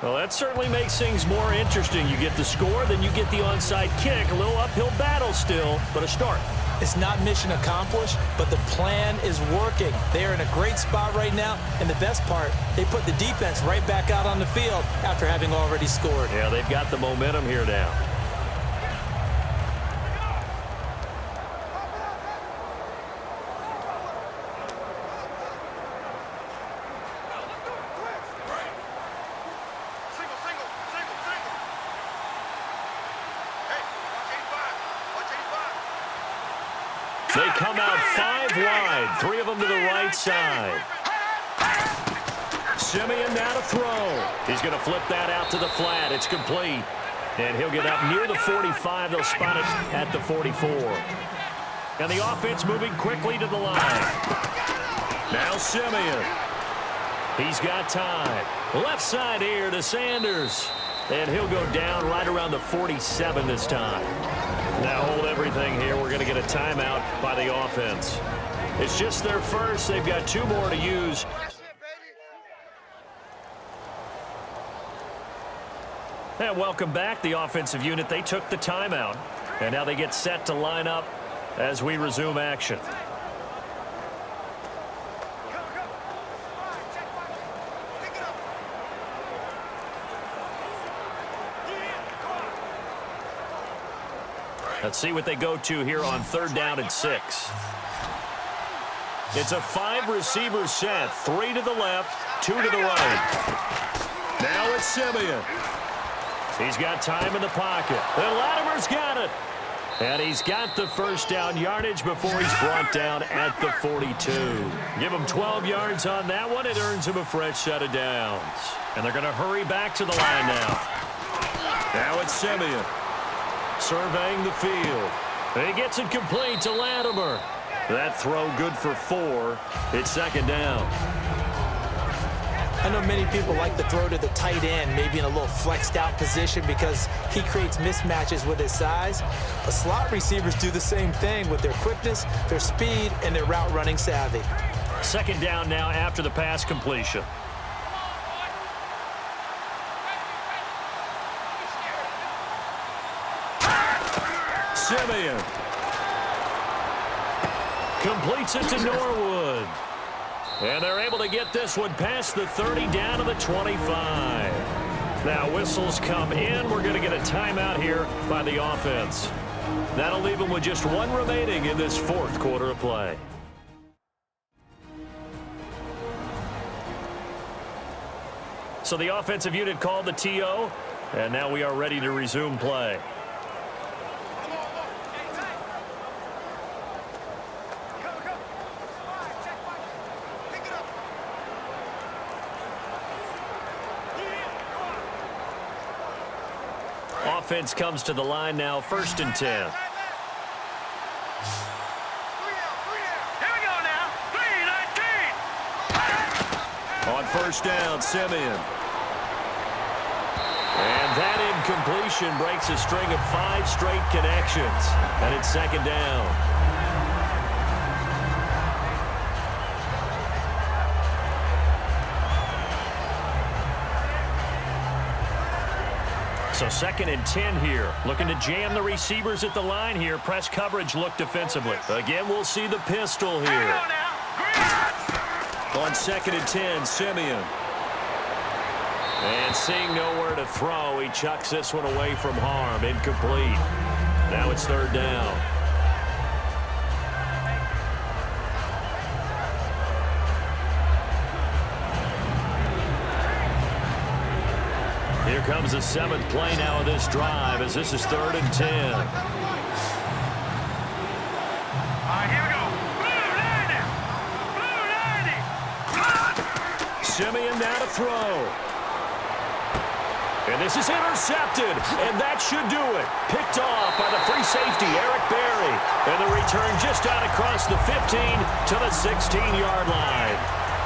Well, that certainly makes things more interesting. You get the score, then you get the onside kick. A little uphill battle still, but a start. It's not mission accomplished, but the plan is working. They are in a great spot right now, and the best part, they put the defense right back out on the field after having already scored. Yeah, they've got the momentum here now. They come out 5 wide, 3 of them to the right side. Simeon now to throw. He's going to flip that out to the flat. It's complete. And he'll get up near the 45. They'll spot it at the 44. And the offense moving quickly to the line. Now Simeon. He's got time. Left side here to Sanders. And he'll go down right around the 47 this time. Now hold everything here. We're going to get a timeout by the offense. It's just their first. They've got 2 more to use. And welcome back. The offensive unit, they took the timeout. And now they get set to line up as we resume action. Let's see what they go to here on 3rd down and 6. It's a 5-receiver set. 3 to the left, 2 to the right. Now it's Simeon. He's got time in the pocket. And Latimer's got it. And he's got the first down yardage before he's brought down at the 42. Give him 12 yards on that one. It earns him a fresh set of downs. And they're going to hurry back to the line now. Now it's Simeon surveying the field. And he gets it complete to Latimer. That throw good for 4. It's second down. I know many people like to throw to the tight end, maybe in a little flexed out position because he creates mismatches with his size. But slot receivers do the same thing with their quickness, their speed, and their route running savvy. Second down now after the pass completion. Simeon completes it to Norwood. And they're able to get this one past the 30 down to the 25. Now whistles come in. We're going to get a timeout here by the offense. That'll leave them with just one remaining in this fourth quarter of play. So the offensive unit called the TO, and now we are ready to resume play. Offense comes to the line now, 1st and 10. Here we go now. 3-19. On 1st down, Simeon. And that incompletion breaks a string of 5 straight connections. And it's second down. So 2nd and 10 here. Looking to jam the receivers at the line here. Press coverage look defensively. Again, we'll see the pistol here. On 2nd and 10, Simeon. And seeing nowhere to throw, he chucks this one away from harm. Incomplete. Now it's 3rd down. Here comes the 7th play now of this drive as this is 3rd and 10. All right, here we go. Blue 90. Simeon now to throw. And this is intercepted, and that should do it. Picked off by the free safety, Eric Berry. And the return just out across the 15 to the 16-yard line.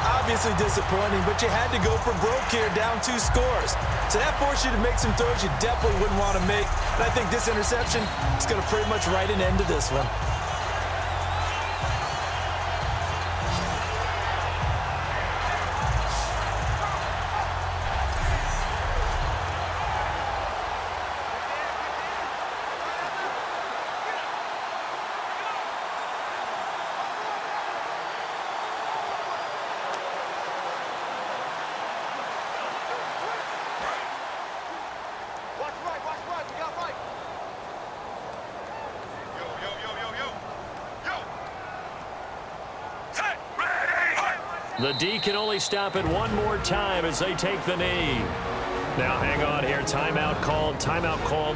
Obviously disappointing, but you had to go for broke here, down 2 scores. So that forced you to make some throws you definitely wouldn't want to make. And I think this interception is going to pretty much write an end to this one. The D can only stop it one more time as they take the knee. Now hang on here. Timeout called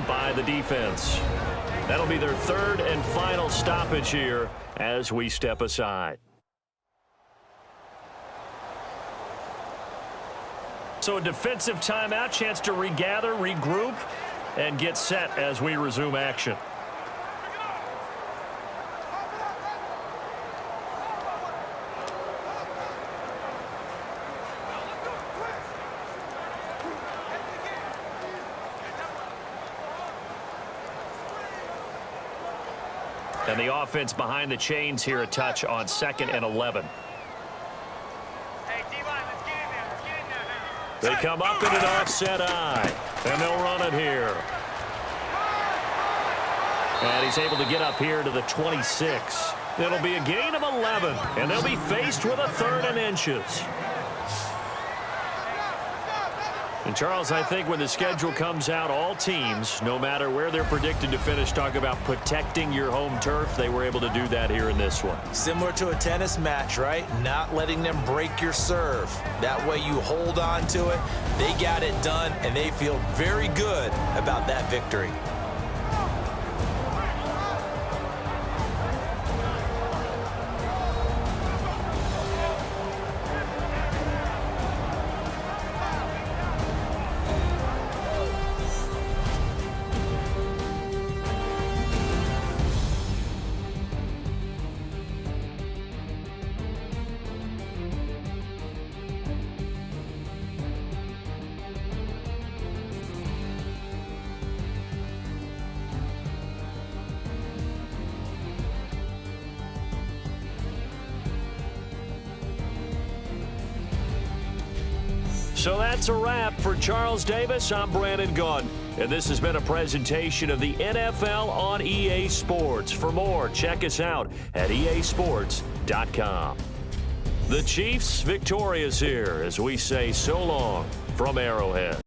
by the defense. That'll be their 3rd and final stoppage here as we step aside. So a defensive timeout, chance to regather, regroup, and get set as we resume action. And the offense behind the chains here, a touch on 2nd and 11. Hey, D-line, let's get in there. Let's get in there now. They come up in an offset eye, and they'll run it here. And he's able to get up here to the 26. It'll be a gain of 11, and they'll be faced with a 3rd and inches. And, Charles, I think when the schedule comes out, all teams, no matter where they're predicted to finish, talk about protecting your home turf. They were able to do that here in this one. Similar to a tennis match, right? Not letting them break your serve. That way you hold on to it. They got it done, and they feel very good about that victory. So that's a wrap. For Charles Davis, I'm Brandon Gunn. And this has been a presentation of the NFL on EA Sports. For more, check us out at easports.com. The Chiefs victorious here as we say so long from Arrowhead.